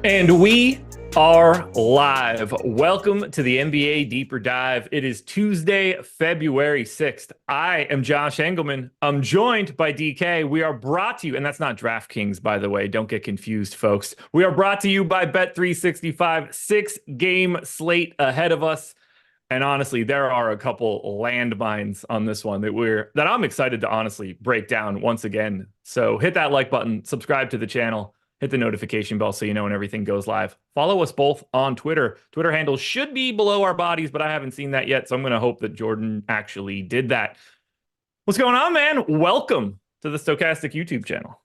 And we are live. Welcome to the NBA Deeper Dive. It is Tuesday, February 6th. I am Josh Engleman. I'm joined by DK. We are brought to you, and that's not DraftKings, by the way. Don't get confused, folks. We are brought to you by Bet365. 6-game slate ahead of us. And honestly, there are a couple landmines on this one that I'm excited to honestly break down once again. So hit that like button, subscribe to the channel. Hit the notification bell so you know when everything goes live. Follow us both on Twitter. Twitter handles should be below our bodies, but I haven't seen that yet, so I'm going to hope that Jordan actually did that. What's going on, man? Welcome to the Stochastic YouTube channel.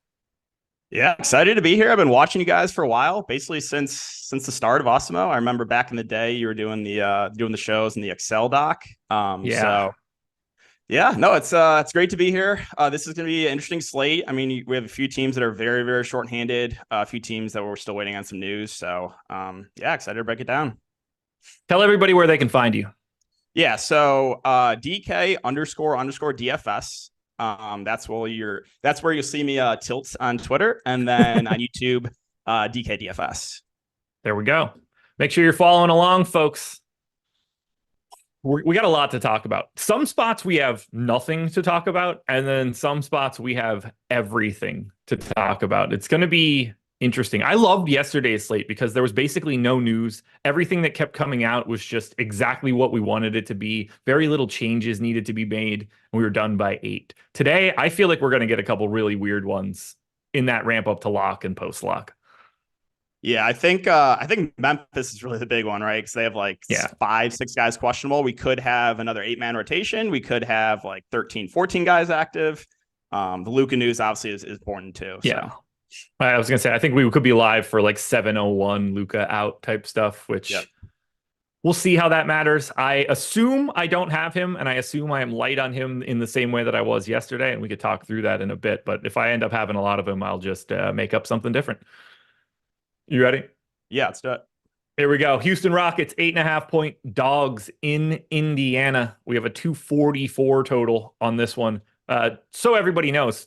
Yeah, excited to be here. I've been watching you guys for a while, basically since the start of Osmo. I remember back in the day you were doing the shows in the Excel doc. It's great to be here. This is going to be an interesting slate. I mean, we have a few teams that are very, very shorthanded, a few teams that we're still waiting on some news. So, excited to break it down. Tell everybody where they can find you. Yeah, so DK __ DFS. That's where you'll see me tilt on Twitter, and then on YouTube, DK DFS. There we go. Make sure you're following along, folks. We got a lot to talk about. Some spots we have nothing to talk about, and then some spots we have everything to talk about. It's going to be interesting. I loved yesterday's slate because there was basically no news. Everything that kept coming out was just exactly what we wanted it to be. Very little changes needed to be made, and we were done by 8. Today, I feel like we're going to get a couple really weird ones in that ramp up to lock and post lock. Yeah, I think Memphis is really the big one, right? Because they have 5-6 guys questionable. We could have another 8-man rotation. We could have 13, 14 guys active. The Luka news obviously is important too. Yeah. So. I was going to say, I think we could be live for 7:01 Luka out type stuff, which we'll see how that matters. I assume I don't have him, and I assume I am light on him in the same way that I was yesterday, and we could talk through that in a bit. But if I end up having a lot of him, I'll just make up something different. You ready? Yeah, let's do it. Here we go. Houston Rockets, 8.5-point dogs in Indiana. We have a 244 total on this one. So everybody knows,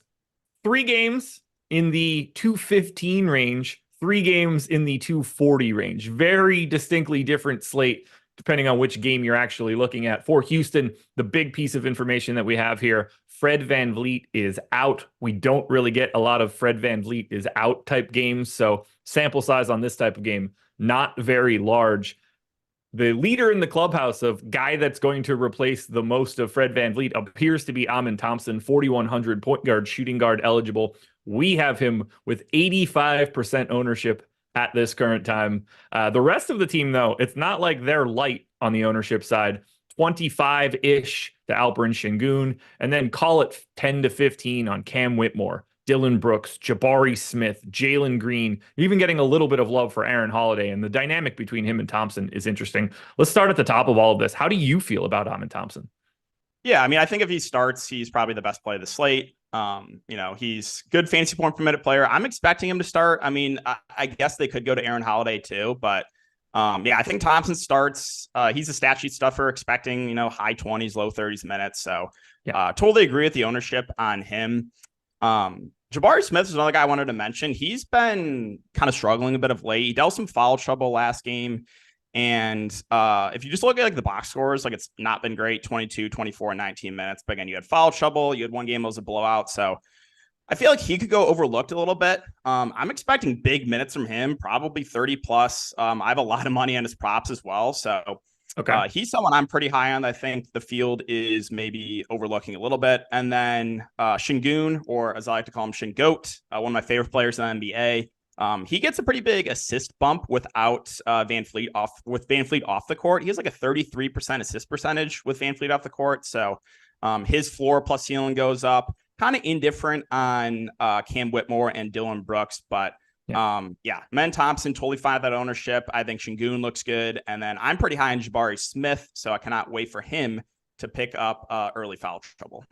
3 games in the 215 range, 3 games in the 240 range. Very distinctly different slate, depending on which game you're actually looking at. For Houston, the big piece of information that we have here, Fred VanVleet is out. We don't really get a lot of Fred VanVleet is out type games, so sample size on this type of game, not very large. The leader in the clubhouse of guy that's going to replace the most of Fred VanVleet appears to be Amin Thompson, 4,100 point guard, shooting guard eligible. We have him with 85% ownership at this current time. The rest of the team, though, it's not like they're light on the ownership side. 25-ish to Alperen Sengun, and then call it 10 to 15 on Cam Whitmore, Dylan Brooks, Jabari Smith, Jalen Green. You're even getting a little bit of love for Aaron Holiday, and the dynamic between him and Thompson is interesting. Let's start at the top of all of this. How do you feel about Amin Thompson? Yeah, I mean, I think if he starts, he's probably the best play of the slate. He's good fantasy point per minute player. I'm expecting him to start. I mean, I guess they could go to Aaron Holiday too, but I think Thompson starts. He's a stat sheet stuffer, expecting, high 20s, low 30s minutes. So totally agree with the ownership on him. Jabari Smith is another guy I wanted to mention. He's been kind of struggling a bit of late. He dealt some foul trouble last game. And if you just look at the box scores, it's not been great, 22, 24, and 19 minutes. But again, you had foul trouble. You had one game that was a blowout. So I feel like he could go overlooked a little bit. I'm expecting big minutes from him, probably 30 plus. I have a lot of money on his props as well. So he's someone I'm pretty high on. I think the field is maybe overlooking a little bit. And then Sengun, or as I like to call him, Shingoat, one of my favorite players in the NBA. He gets a pretty big assist bump without VanVleet off the court. He has a 33% assist percentage with VanVleet off the court. So his floor plus ceiling goes up. Kind of indifferent on Cam Whitmore and Dylan Brooks, but Men Thompson, totally fine with that ownership. I think Sengun looks good, and then I'm pretty high on Jabari Smith, so I cannot wait for him to pick up early foul trouble.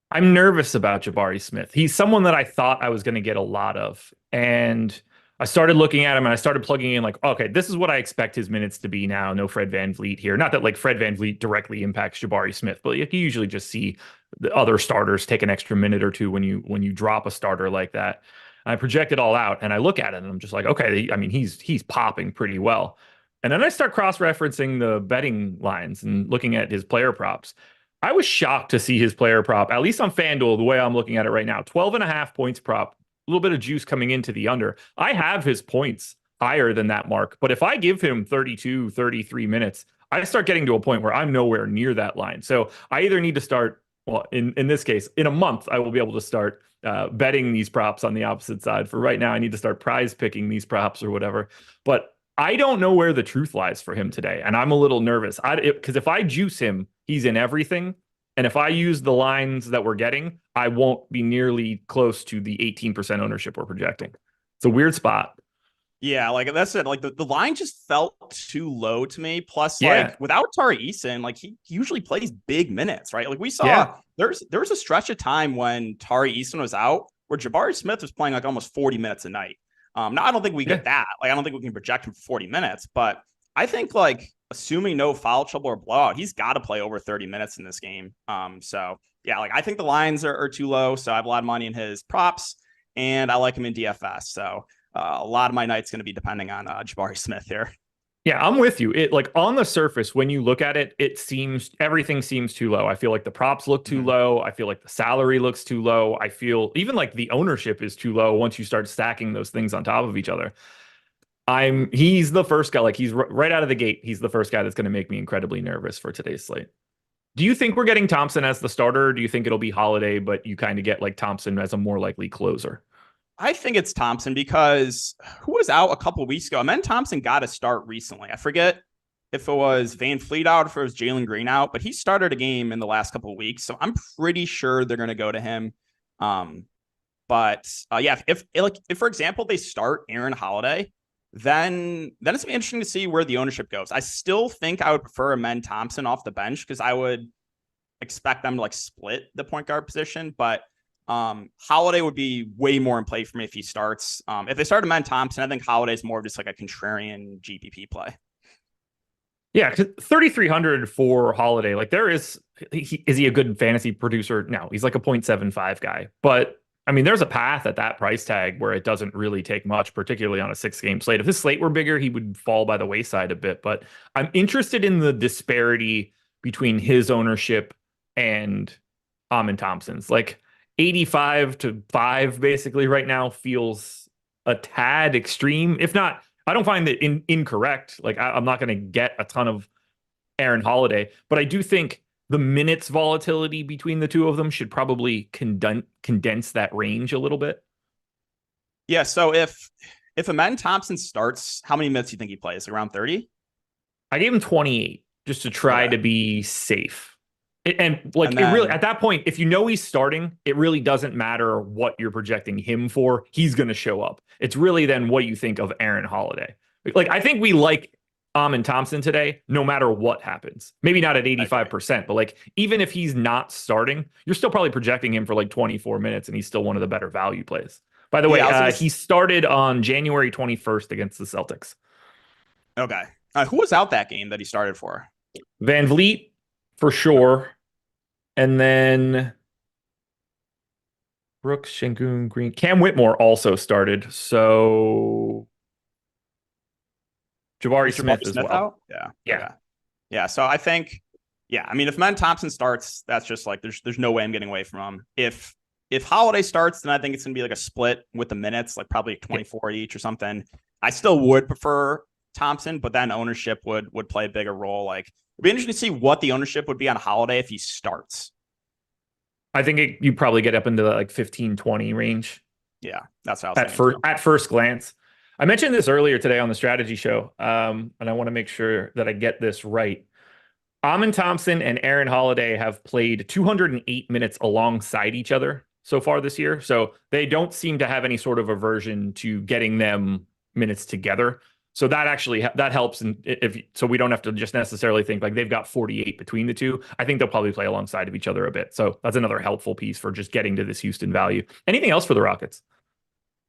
I'm nervous about Jabari Smith. He's someone that I thought I was going to get a lot of, and I started looking at him and I started plugging in okay, this is what I expect his minutes to be now. No Fred VanVleet here. Not that Fred VanVleet directly impacts Jabari Smith, but you usually just see the other starters take an extra minute or two when you drop a starter like that. I project it all out and I look at it and I'm just like, okay, I mean, he's popping pretty well. And then I start cross-referencing the betting lines and looking at his player props. I was shocked to see his player prop, at least on FanDuel, the way I'm looking at it right now, 12.5 points prop, a little bit of juice coming into the under. I have his points higher than that mark, but if I give him 32, 33 minutes, I start getting to a point where I'm nowhere near that line. So I either need to start, well, in this case, in a month, I will be able to start betting these props on the opposite side. For right now, I need to start prize picking these props or whatever. But I don't know where the truth lies for him today. And I'm a little nervous because if I juice him, he's in everything. And if I use the lines that we're getting, I won't be nearly close to the 18% ownership we're projecting. It's a weird spot. Yeah, like that's it. Like the line just felt too low to me. Plus, like without Tari Eason, like he usually plays big minutes, right? Like we saw there was a stretch of time when Tari Eason was out where Jabari Smith was playing like almost 40 minutes a night. Now I don't think we get that. Like I don't think we can project him for 40 minutes, but I think like assuming no foul trouble or blowout, he's got to play over 30 minutes in this game. So yeah, like I think the lines are too low. So I have a lot of money in his props and I like him in DFS. So a lot of my night's going to be depending on Jabari Smith here. Yeah, I'm with you. It like on the surface, when you look at it, everything seems too low. I feel like the props look too low. I feel like the salary looks too low. I feel even like the ownership is too low once you start stacking those things on top of each other. He's the first guy, like he's right out of the gate. He's the first guy that's going to make me incredibly nervous for today's slate. Do you think we're getting Thompson as the starter? Or do you think it'll be Holiday, but you kind of get like Thompson as a more likely closer? I think it's Thompson because who was out a couple of weeks ago? Amen Thompson got a start recently. I forget if it was Van Fleet out or if it was Jalen Green out, but he started a game in the last couple of weeks. So I'm pretty sure they're going to go to him. But if for example, they start Aaron Holiday, then it's going to be interesting to see where the ownership goes. I still think I would prefer Amen Thompson off the bench because I would expect them to like split the point guard position, but Holiday would be way more in play for me if he starts. If they start Amen Thompson, I think Holiday's more of just like a contrarian GPP play. Yeah, 3,300 for Holiday. Like is he a good fantasy producer? No, he's like a 0.75 guy. But I mean, there's a path at that price tag where it doesn't really take much, particularly on a 6-game slate. If his slate were bigger, he would fall by the wayside a bit. But I'm interested in the disparity between his ownership and Amen Thompson's. Like 85-5 basically right now feels a tad extreme. If not, I don't find that incorrect. Like I'm not going to get a ton of Aaron Holiday, but I do think the minutes volatility between the two of them should probably condense that range a little bit. Yeah. So if Amen Thompson starts, how many minutes do you think he plays? Like around 30? I gave him 28 just to try to be safe. It really, at that point, if you know he's starting, it really doesn't matter what you're projecting him for. He's going to show up. It's really then what you think of Aaron Holiday. Like, I think we like Amen Thompson today, no matter what happens. Maybe not at 85%, but like, even if he's not starting, you're still probably projecting him for like 24 minutes and he's still one of the better value plays. By the way, he started on January 21st against the Celtics. Okay. Who was out that game that he started for? Van Vliet. For sure. And then Brooks, Şengün, Green. Cam Whitmore also started. So Jabari Smith as well. Out? Yeah. Okay. Yeah. So I think, I mean, if Amen Thompson starts, that's just like there's no way I'm getting away from him. If Holiday starts, then I think it's gonna be like a split with the minutes, like probably 24 each or something. I still would prefer Thompson, but then ownership would play a bigger role. Like it'd be interesting to see what the ownership would be on Holiday if he starts. I think you probably get up into the like 15-20 range. Yeah, that's how I was at first glance. I mentioned this earlier today on the strategy show, and I want to make sure that I get this right. Amen Thompson and Aaron Holiday have played 208 minutes alongside each other so far this year, so they don't seem to have any sort of aversion to getting them minutes together. So that actually that helps, and so we don't have to just necessarily think like they've got 48 between the two. I think they'll probably play alongside of each other a bit. So that's another helpful piece for just getting to this Houston value. Anything else for the Rockets?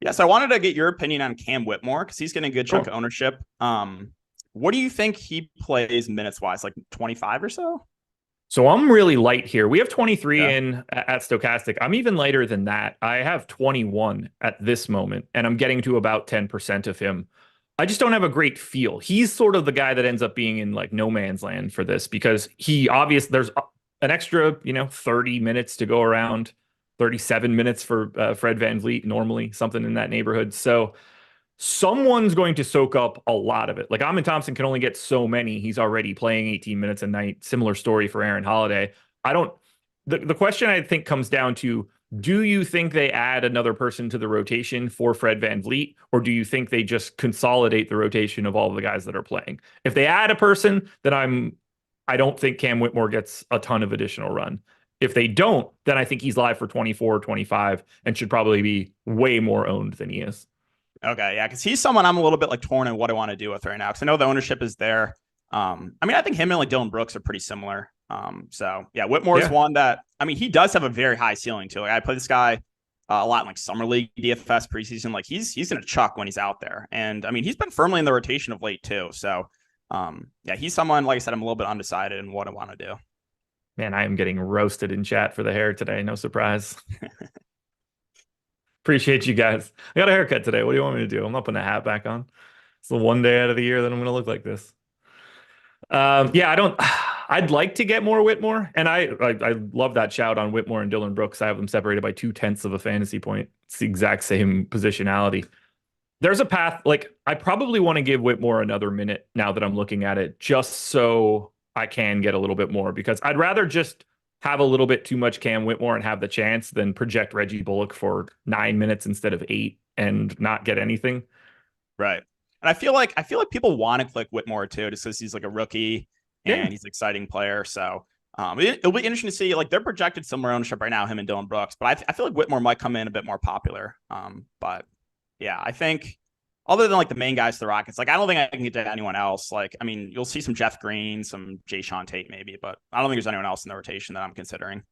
Yes, I wanted to get your opinion on Cam Whitmore because he's getting a good chunk of ownership. What do you think he plays minutes wise, like 25 or so? So I'm really light here. We have 23 Yeah. in at Stochastic. I'm even lighter than that. I have 21 at this moment, and I'm getting to about 10% of him. I just don't have a great feel. He's sort of the guy that ends up being in like no man's land for this because there's an extra, 30 minutes to go around, 37 minutes for Fred VanVleet normally, something in that neighborhood. So someone's going to soak up a lot of it. Like Amon Thompson can only get so many. He's already playing 18 minutes a night. Similar story for Aaron Holiday. I don't, the question I think comes down to, do you think they add another person to the rotation for Fred VanVleet, or do you think they just consolidate the rotation of all the guys that are playing? If they add a person, then I don't think Cam Whitmore gets a ton of additional run. If they don't, then I think he's live for 24, 25 and should probably be way more owned than he is. Okay, yeah, because he's someone I'm a little bit like torn in what I want to do with right now. Because I know the ownership is there. I think him and like Dylan Brooks are pretty similar. So yeah, Whitmore is one that he does have a very high ceiling too. Like I play this guy a lot in like summer league DFS preseason. Like he's gonna chuck when he's out there, and he's been firmly in the rotation of late too. So yeah, he's someone, like I said, I'm a little bit undecided in what I want to do. Man, I am getting roasted in chat for the hair today. No surprise. Appreciate you guys. I got a haircut today. What do you want me to do? I'm not putting a hat back on. It's the one day out of the year that I'm going to look like this. I'd like to get more Whitmore. And I love that shout on Whitmore and Dylan Brooks. I have them separated by 0.2 of a fantasy point. It's the exact same positionality. There's a path. Like I probably want to give Whitmore another minute now that I'm looking at it, just so I can get a little bit more, because I'd rather just have a little bit too much Cam Whitmore and have the chance than project Reggie Bullock for 9 minutes instead of 8 and not get anything. Right. And I feel like people want to click Whitmore too, just because he's like a rookie and he's an exciting player. So it'll be interesting to see. Like they're projected similar ownership right now, him and Dylan Brooks, but I feel like Whitmore might come in a bit more popular. But yeah, I think other than like the main guys, the Rockets, like I don't think I can get to anyone else. Like, you'll see some Jeff Green, some Jay Sean Tate maybe, but I don't think there's anyone else in the rotation that I'm considering.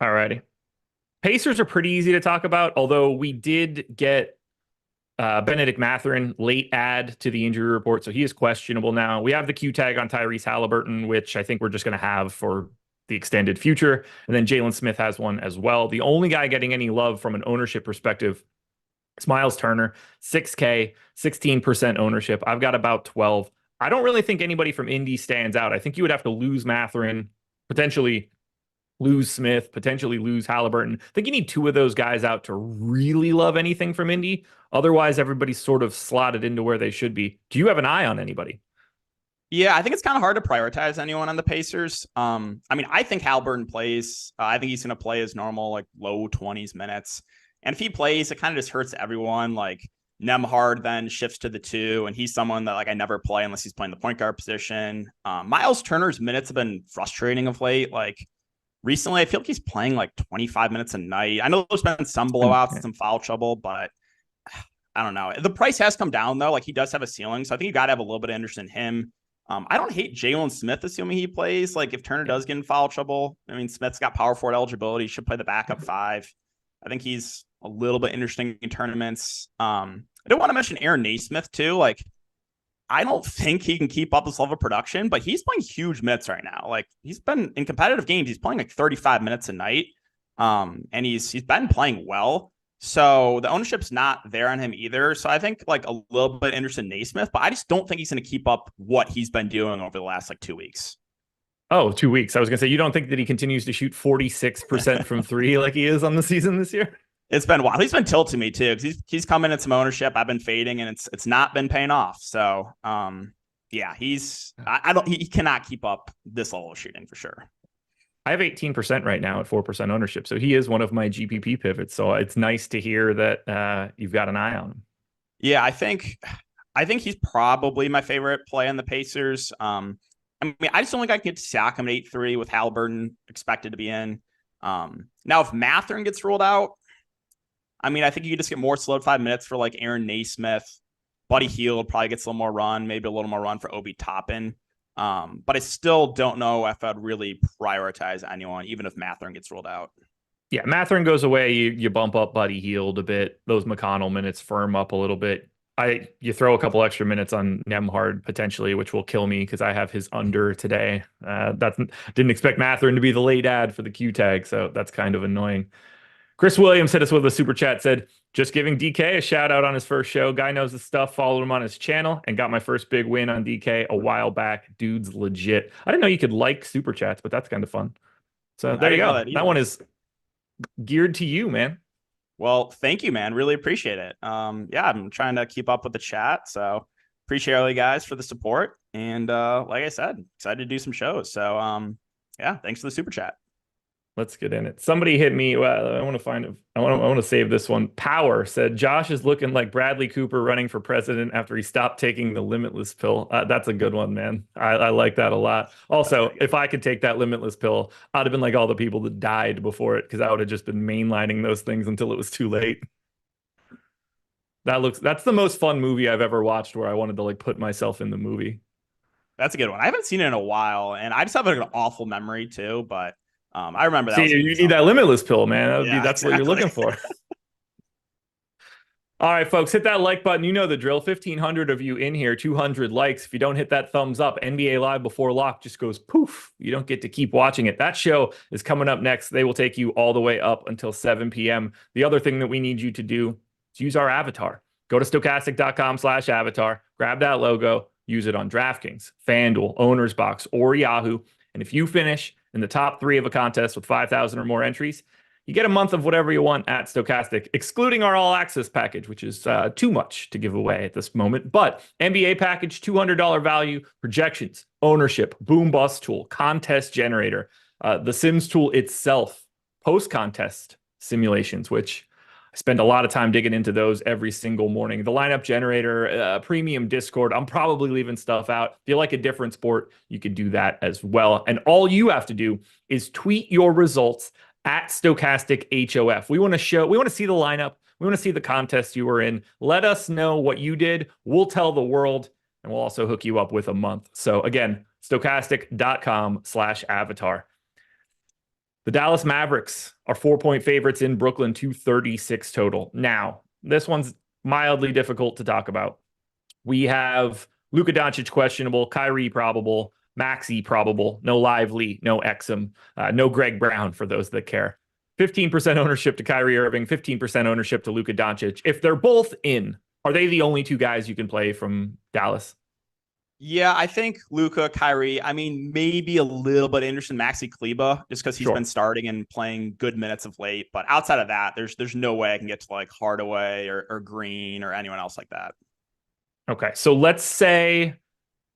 All righty. Pacers are pretty easy to talk about, although we did get Benedict Mathurin late add to the injury report, so he is questionable now. We have the Q tag on Tyrese Halliburton, which I think we're just going to have for the extended future. And then Jalen Smith has one as well. The only guy getting any love from an ownership perspective, it's Miles Turner, 6K, 16% ownership. I've got about 12. I don't really think anybody from Indy stands out. I think you would have to lose Mathurin, potentially lose Smith, potentially lose Halliburton. I think you need two of those guys out to really love anything from Indy. Otherwise, everybody's sort of slotted into where they should be. Do you have an eye on anybody? Yeah, I think it's kind of hard to prioritize anyone on the Pacers. I think Halliburton plays. I think he's going to play his normal, like low 20s minutes. And if he plays, it kind of just hurts everyone. Like Nemhard then shifts to the 2, and he's someone that like I never play unless he's playing the point guard position. Miles Turner's minutes have been frustrating of late. Like recently, I feel like he's playing like 25 minutes a night. I know there's been some blowouts and some foul trouble, but I don't know. The price has come down though. Like he does have a ceiling, so I think you got to have a little bit of interest in him. I don't hate Jalen Smith, assuming he plays. Like if Turner does get in foul trouble, Smith's got power forward eligibility. He should play the backup 5. I think he's a little bit interesting in tournaments. I don't want to mention Aaron Naismith too. Like, I don't think he can keep up this level of production, but he's playing huge minutes right now. Like he's been in competitive games. He's playing like 35 minutes a night. And he's been playing well. So the ownership's not there on him either. So I think like a little bit interested in Naismith, but I just don't think he's going to keep up what he's been doing over the last like 2 weeks. Oh, 2 weeks. I was going to say, you don't think that he continues to shoot 46% from 3 like he is on the season this year? It's been wild. He's been tilting me too, because he's coming in some ownership. I've been fading, and it's not been paying off. So yeah, he cannot keep up this level of shooting for sure. I have 18% right now at 4% ownership. So he is one of my GPP pivots. So it's nice to hear that you've got an eye on him. Yeah, I think he's probably my favorite play on the Pacers. I just don't think I can get to sack him at 8-3 with Halliburton expected to be in. Now, if Mathurin gets ruled out, I think you could just get more solidified minutes for like Aaron Naismith. Buddy Hield probably gets a little more run, maybe a little more run for Obi Toppin. But I still don't know if I'd really prioritize anyone, even if Mathurin gets ruled out. Yeah, Mathurin goes away. You bump up Buddy Hield a bit. Those McConnell minutes firm up a little bit. You throw a couple extra minutes on Nemhard potentially, which will kill me because I have his under today. Didn't expect Matherin to be the late ad for the Q tag, so that's kind of annoying. Chris Williams hit us with a super chat, said, just giving DK a shout out on his first show. Guy knows his stuff, followed him on his channel, and got my first big win on DK a while back. Dude's legit. I didn't know you could like super chats, but that's kind of fun. So there you go. That one is geared to you, man. Well, thank you, man. Really appreciate it. Yeah, I'm trying to keep up with the chat. So appreciate all you guys for the support. And like I said, excited to do some shows. So yeah, thanks for the super chat. Let's get in it. Somebody hit me. Well, I want to find. I want to save this one. Power said Josh is looking like Bradley Cooper running for president after he stopped taking the Limitless pill. That's a good one, man. I like that a lot. Also, if I could take that Limitless pill, I'd have been like all the people that died before it, because I would have just been mainlining those things until it was too late. That's the most fun movie I've ever watched, where I wanted to like put myself in the movie. That's a good one. I haven't seen it in a while, and I just have like an awful memory too, but I remember that. See, you need that Limitless pill, man. That's exactly what you're looking for. All right, folks, hit that like button. You know the drill. 1,500 of you in here, 200 likes. If you don't hit that thumbs up, NBA Live Before Lock just goes poof. You don't get to keep watching it. That show is coming up next. They will take you all the way up until 7 p.m. The other thing that we need you to do is use our avatar. Go to stochastic.com/avatar, grab that logo, use it on DraftKings, FanDuel, Owner's Box, or Yahoo. And if you finish in the top 3 of a contest with 5,000 or more entries, you get a month of whatever you want at Stochastic, excluding our all access package, which is too much to give away at this moment. But NBA package, $200 value, projections, ownership, boom bust tool, contest generator, the Sims tool itself, post contest simulations, which I spend a lot of time digging into those every single morning. The lineup generator, premium Discord. I'm probably leaving stuff out. If you like a different sport, you could do that as well. And all you have to do is tweet your results at Stochastic HOF. We want to see the lineup. We want to see the contest you were in. Let us know what you did. We'll tell the world, and we'll also hook you up with a month. So again, stochastic.com/avatar. The Dallas Mavericks are 4-point favorites in Brooklyn, 236 total. Now, this one's mildly difficult to talk about. We have Luka Doncic questionable, Kyrie probable, Maxey probable, no Lively, no Exum, no Greg Brown for those that care. 15% ownership to Kyrie Irving, 15% ownership to Luka Doncic. If they're both in, are they the only two guys you can play from Dallas? Yeah, I think Luka, Kyrie, I mean, maybe a little bit interested in Maxi Kleber just because he's been starting and playing good minutes of late. But outside of that, there's no way I can get to like Hardaway or Green or anyone else like that. Okay, so let's say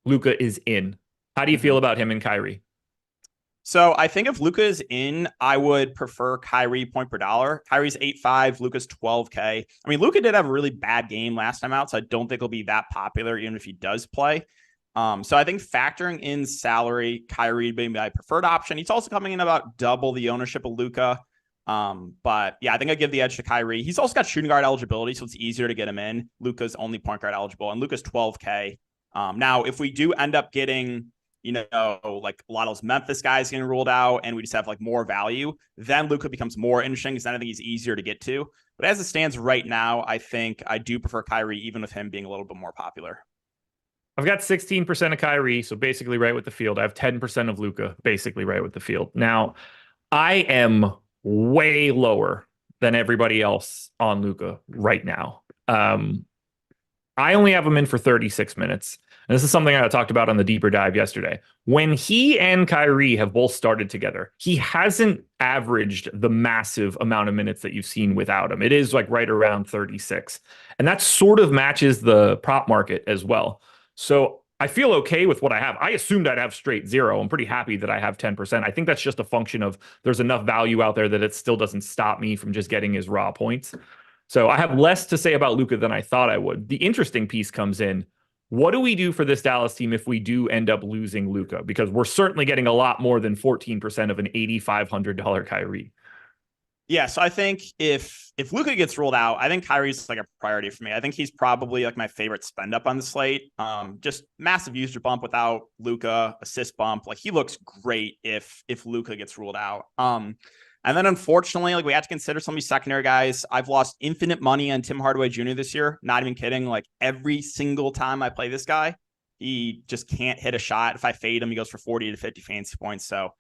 Luka is in. How do you feel about him and Kyrie? So I think if Luka is in, I would prefer Kyrie point per dollar. Kyrie's 8.5, Luka's 12K. I mean, Luka did have a really bad game last time out, so I don't think he'll be that popular even if he does play. So I think factoring in salary, Kyrie being my preferred option. He's also coming in about double the ownership of Luka. But yeah, I think I give the edge to Kyrie. He's also got shooting guard eligibility, so it's easier to get him in. Luka's only point guard eligible, and Luka's 12K. Now, if we do end up getting, like a lot of those Memphis guys getting ruled out, and we just have like more value, then Luka becomes more interesting because then I think he's easier to get to. But as it stands right now, I think I do prefer Kyrie, even with him being a little bit more popular. I've got 16% of Kyrie, so basically right with the field. I have 10% of Luka, basically right with the field. Now, I am way lower than everybody else on Luka right now. I only have him in for 36 minutes. And this is something I talked about on the deeper dive yesterday. When he and Kyrie have both started together, he hasn't averaged the massive amount of minutes that you've seen without him. It is like right around 36. And that sort of matches the prop market as well. So I feel okay with what I have. I assumed I'd have straight 0. I'm pretty happy that I have 10%. I think that's just a function of there's enough value out there that it still doesn't stop me from just getting his raw points. So I have less to say about Luka than I thought I would. The interesting piece comes in. What do we do for this Dallas team if we do end up losing Luka? Because we're certainly getting a lot more than 14% of an $8,500 Kyrie. Yeah, so I think if Luka gets ruled out, I think Kyrie's like a priority for me. I think he's probably like my favorite spend up on the slate. Just massive user bump without Luka, assist bump. Like he looks great if Luka gets ruled out. And then unfortunately, like we have to consider some of these secondary guys. I've lost infinite money on Tim Hardaway Jr. this year. Not even kidding. Like every single time I play this guy, he just can't hit a shot. If I fade him, he goes for 40 to 50 fantasy points. So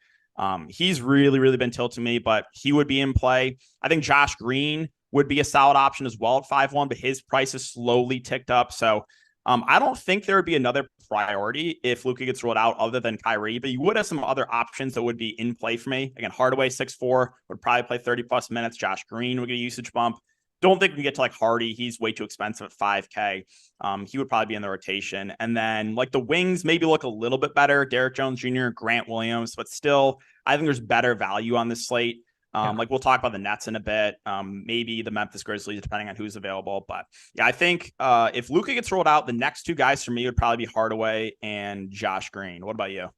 he's really, really been tilting me, but he would be in play. I think Josh Green would be a solid option as well at 5-1, but his price is slowly ticked up. So I don't think there would be another priority if Luka gets ruled out other than Kyrie, but you would have some other options that would be in play for me. Again, Hardaway 6'4", would probably play 30 plus minutes. Josh Green would get a usage bump. Don't think we can get to like Hardy. He's way too expensive at 5K. He would probably be in the rotation. And then like the wings maybe look a little bit better. Derek Jones Jr., Grant Williams, but still, I think there's better value on this slate. Like we'll talk about the Nets in a bit, maybe the Memphis Grizzlies, depending on who's available. But yeah, I think if Luka gets rolled out, the next two guys for me would probably be Hardaway and Josh Green. What about you?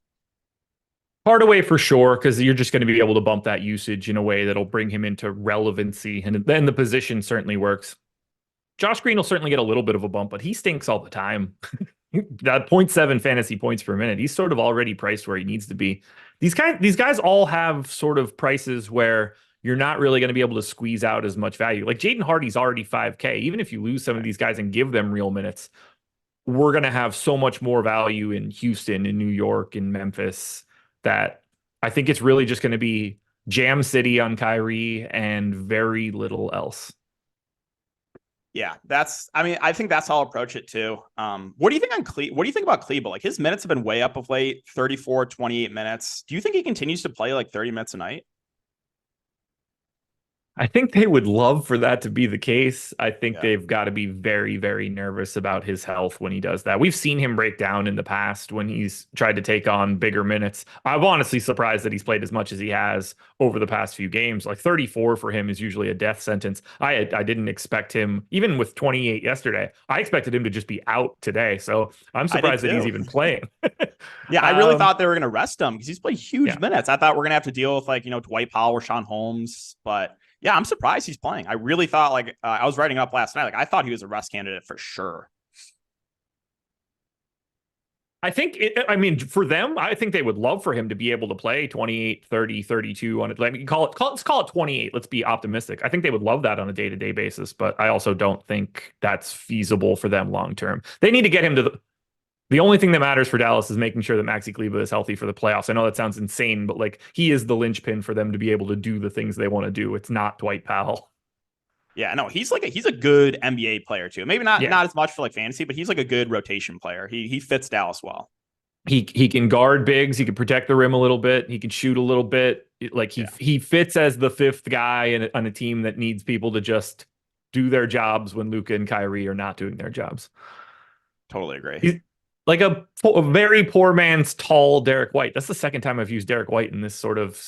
Hardaway for sure, because you're just going to be able to bump that usage in a way that'll bring him into relevancy. And then the position certainly works. Josh Green will certainly get a little bit of a bump, but he stinks all the time. That 0.7 fantasy points per minute. He's sort of already priced where he needs to be. These guys all have sort of prices where you're not really going to be able to squeeze out as much value. Like Jaden Hardy's already 5K. Even if you lose some of these guys and give them real minutes, we're going to have so much more value in Houston, in New York, in Memphis, that I think it's really just going to be Jam City on Kyrie and very little else. Yeah, I think that's how I'll approach it too. What do you think on what do you think about Kleber? Like his minutes have been way up of late, 34, 28 minutes. Do you think he continues to play like 30 minutes a night? I think they would love for that to be the case. I think they've got to be very, very nervous about his health when he does that. We've seen him break down in the past when he's tried to take on bigger minutes. I'm honestly surprised that he's played as much as he has over the past few games. Like 34 for him is usually a death sentence. I didn't expect him, even with 28 yesterday, I expected him to just be out today. So I'm surprised that he's even playing. Yeah, I really thought they were going to rest him because he's played huge minutes. I thought we're going to have to deal with like, Dwight Powell or Sean Holmes, but yeah, I'm surprised he's playing. I really thought like I was writing up last night. Like I thought he was a rest candidate for sure. I think, for them, I think they would love for him to be able to play 28, 30, 32 on it. Let's call it 28. Let's be optimistic. I think they would love that on a day-to-day basis, but I also don't think that's feasible for them long-term. They need to get him to the only thing that matters for Dallas is making sure that Maxi Kleber is healthy for the playoffs. I know that sounds insane, but like he is the linchpin for them to be able to do the things they want to do. It's not Dwight Powell. Yeah, no, he's a good NBA player too. Maybe not as much for like fantasy, but he's like a good rotation player. He fits Dallas well. He can guard bigs. He can protect the rim a little bit. He can shoot a little bit. Like he fits as the fifth guy on a team that needs people to just do their jobs when Luka and Kyrie are not doing their jobs. Totally agree. He's like a very poor man's tall Derek White. That's the second time I've used Derek White in this sort of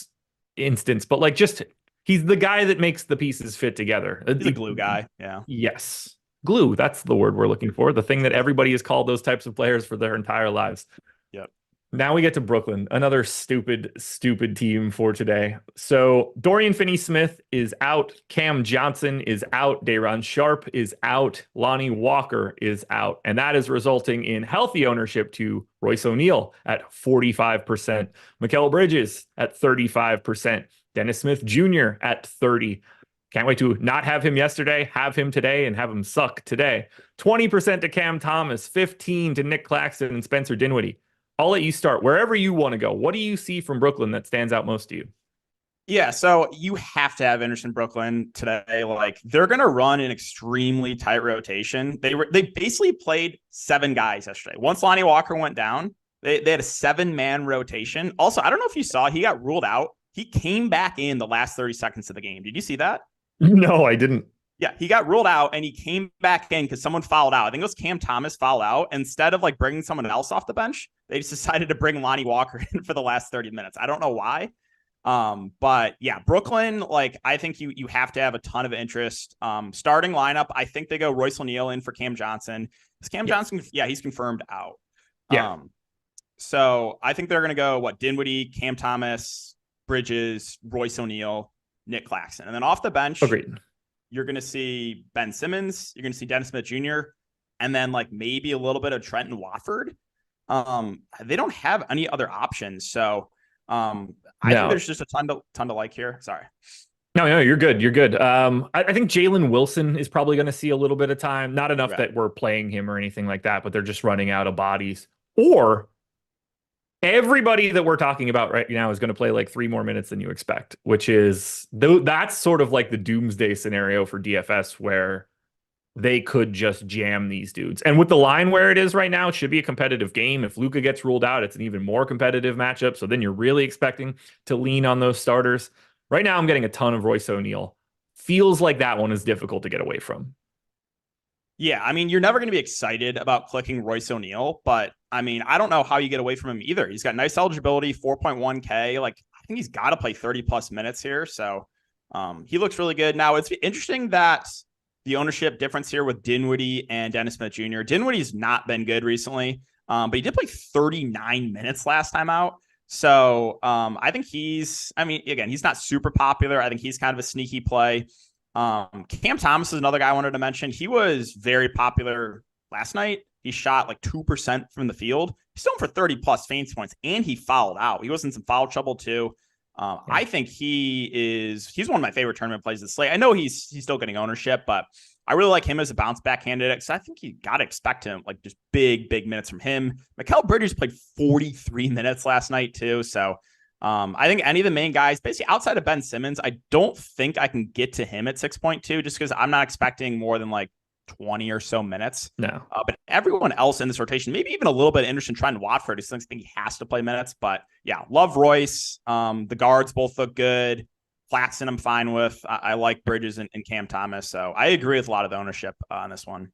instance, but like just he's the guy that makes the pieces fit together. He's a glue guy. Yeah. Yes. Glue. That's the word we're looking for. The thing that everybody has called those types of players for their entire lives. Yep. Now we get to Brooklyn, another stupid team for today. So Dorian Finney-Smith is out. Cam Johnson is out. Day'Ron Sharpe is out. Lonnie Walker is out. And that is resulting in healthy ownership to Royce O'Neal at 45%. Mikal Bridges at 35%. Dennis Smith Jr. at 30%. Can't wait to not have him yesterday, have him today, and have him suck today. 20% to Cam Thomas, 15% to Nick Claxton and Spencer Dinwiddie. I'll let you start wherever you want to go. What do you see from Brooklyn that stands out most to you? Yeah, so you have to have interest in Brooklyn today. Like they're going to run an extremely tight rotation. They basically played 7 guys yesterday. Once Lonnie Walker went down, they had a 7-man rotation. Also, I don't know if you saw, he got ruled out. He came back in the last 30 seconds of the game. Did you see that? No, I didn't. Yeah, he got ruled out and he came back in because someone fouled out. I think it was Cam Thomas fouled out. Instead of like bringing someone else off the bench, they just decided to bring Lonnie Walker in for the last 30 minutes. I don't know why. But yeah, Brooklyn, like I think you have to have a ton of interest. Starting lineup, I think they go Royce O'Neal in for Cam Johnson. Is Cam Johnson? Yeah, he's confirmed out. Yeah. So I think they're going to go Dinwiddie, Cam Thomas, Bridges, Royce O'Neal, Nick Claxton. And then off the bench, agreed, you're going to see Ben Simmons. You're going to see Dennis Smith Jr. And then like maybe a little bit of Trenton Wofford. They don't have any other options. So I think No, there's just a ton to like here. Sorry. no, you're good. You're good. I think Jalen Wilson is probably going to see a little bit of time. Not enough Right. that we're playing him or anything like that, but they're just running out of bodies. Or everybody that we're talking about right now is going to play like 3 more minutes than you expect, which is that's sort of like the doomsday scenario for DFS where they could just jam these dudes. And with the line where it is right now, it should be a competitive game. If Luka gets ruled out, it's an even more competitive matchup. So then you're really expecting to lean on those starters. Right now, I'm getting a ton of Royce O'Neal. Feels like that one is difficult to get away from. Yeah, I mean, you're never going to be excited about clicking Royce O'Neal, but I mean, I don't know how you get away from him either. He's got nice eligibility, 4.1K. Like, I think he's got to play 30 plus minutes here. So he looks really good. Now, it's interesting that the ownership difference here with Dinwiddie and Dennis Smith Jr. Dinwiddie's not been good recently, but he did play 39 minutes last time out. So I think again, he's not super popular. I think he's kind of a sneaky play. Cam Thomas is another guy I wanted to mention. He was very popular last night. He shot like 2% from the field. He's still for 30 plus fantasy points, and he fouled out. He was in some foul trouble too. I think he's one of my favorite tournament plays this slate. I know he's still getting ownership, but I really like him as a bounce back candidate. So I think you got to expect him like just big minutes from him. Mikal Bridges played 43 minutes last night too. So I think any of the main guys, basically outside of Ben Simmons, I don't think I can get to him at 6.2 just because I'm not expecting more than like 20 or so minutes. No. But everyone else in this rotation, maybe even a little bit interested in trying Watford. I just think he has to play minutes. But yeah, love Royce. The guards both look good. Claxton, I'm fine with. I like Bridges and Cam Thomas. So I agree with a lot of the ownership on this one.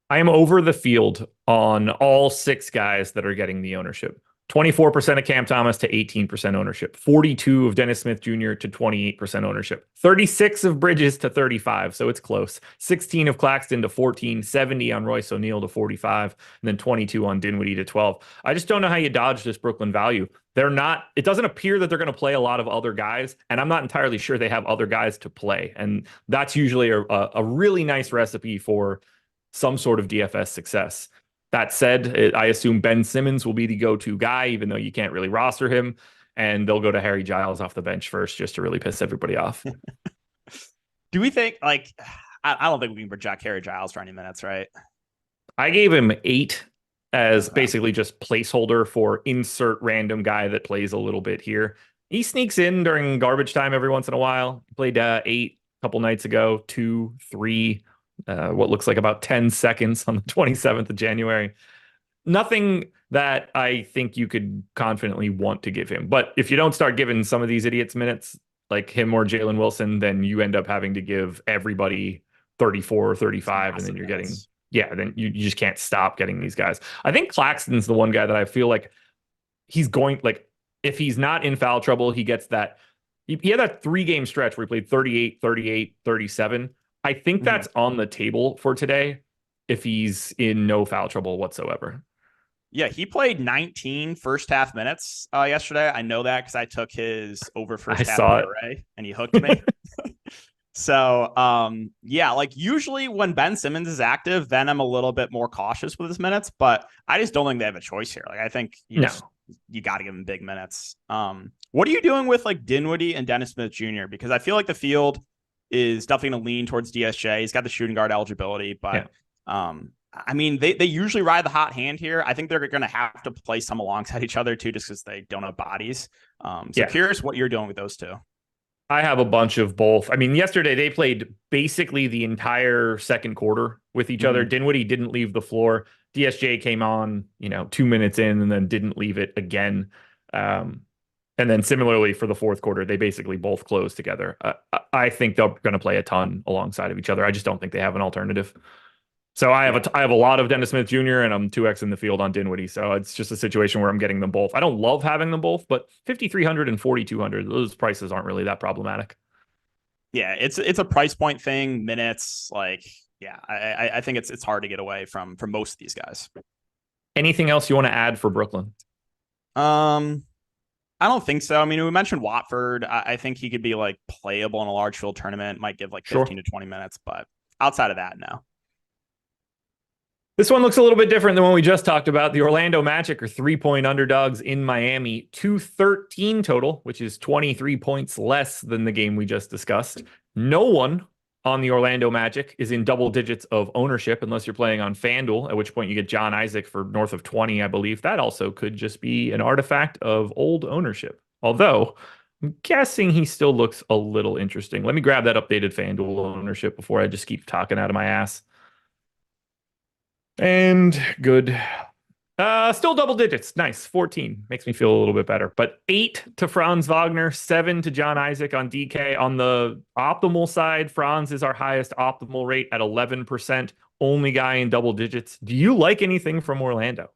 I am over the field on all 6 guys that are getting the ownership. 24% of Cam Thomas to 18% ownership, 42 of Dennis Smith Jr. to 28% ownership, 36 of Bridges to 35, so it's close, 16 of Claxton to 14, 70 on Royce O'Neal to 45, and then 22 on Dinwiddie to 12. I just don't know how you dodge this Brooklyn value. It doesn't appear that they're going to play a lot of other guys, and I'm not entirely sure they have other guys to play, and that's usually a really nice recipe for some sort of DFS success. That said, I assume Ben Simmons will be the go-to guy, even though you can't really roster him. And they'll go to Harry Giles off the bench first just to really piss everybody off. Do we think, like, I don't think we can project Harry Giles for any minutes, right? I gave him 8 as basically just placeholder for insert random guy that plays a little bit here. He sneaks in during garbage time every once in a while. He played 8 a couple nights ago, 2, 3, what looks like about 10 seconds on the 27th of January. Nothing that I think you could confidently want to give him. But if you don't start giving some of these idiots minutes, like him or Jalen Wilson, then you end up having to give everybody 34 or 35, and then you're getting, then you just can't stop getting these guys. I think Claxton's the one guy that I feel like he's going, like, if he's not in foul trouble, he gets that. He had that 3-game stretch where he played 38, 38, 37. I think that's on the table for today if he's in no foul trouble whatsoever. Yeah, he played 19 first half minutes yesterday. I know that because I took his over first half array and he hooked me. So, like usually when Ben Simmons is active, then I'm a little bit more cautious with his minutes, but I just don't think they have a choice here. Like I think you got to give him big minutes. What are you doing with like Dinwiddie and Dennis Smith Jr.? Because I feel like the field is definitely going to lean towards DSJ. He's got the shooting guard eligibility, but I mean, they usually ride the hot hand here. I think they're going to have to play some alongside each other too, just because they don't have bodies. Curious what you're doing with those two. I have a bunch of both. I mean, yesterday they played basically the entire second quarter with each other. Dinwiddie didn't leave the floor. DSJ came on, 2 minutes in and then didn't leave it again. And then similarly for the fourth quarter, they basically both closed together. I think they're going to play a ton alongside of each other. I just don't think they have an alternative. So I have a lot of Dennis Smith Jr. and I'm 2x in the field on Dinwiddie. So it's just a situation where I'm getting them both. I don't love having them both, but 5,300 and 4,200, those prices aren't really that problematic. Yeah, it's a price point thing, minutes. Like, yeah, I think it's hard to get away from most of these guys. Anything else you want to add for Brooklyn? I don't think so. I mean, we mentioned Watford. I think he could be like playable in a large field tournament, might give like 15 to 20 minutes, but outside of that, no. This one looks a little bit different than what we just talked about. The Orlando Magic are 3-point underdogs in Miami, 213 total, which is 23 points less than the game we just discussed. No one on the Orlando Magic is in double digits of ownership unless you're playing on FanDuel, at which point you get John Isaac for north of 20, I believe. That also could just be an artifact of old ownership. Although, I'm guessing he still looks a little interesting. Let me grab that updated FanDuel ownership before I just keep talking out of my ass. And good. Still double digits. Nice. 14. Makes me feel a little bit better. But 8 to Franz Wagner, 7 to John Isaac on DK. On the optimal side, Franz is our highest optimal rate at 11%. Only guy in double digits. Do you like anything from Orlando?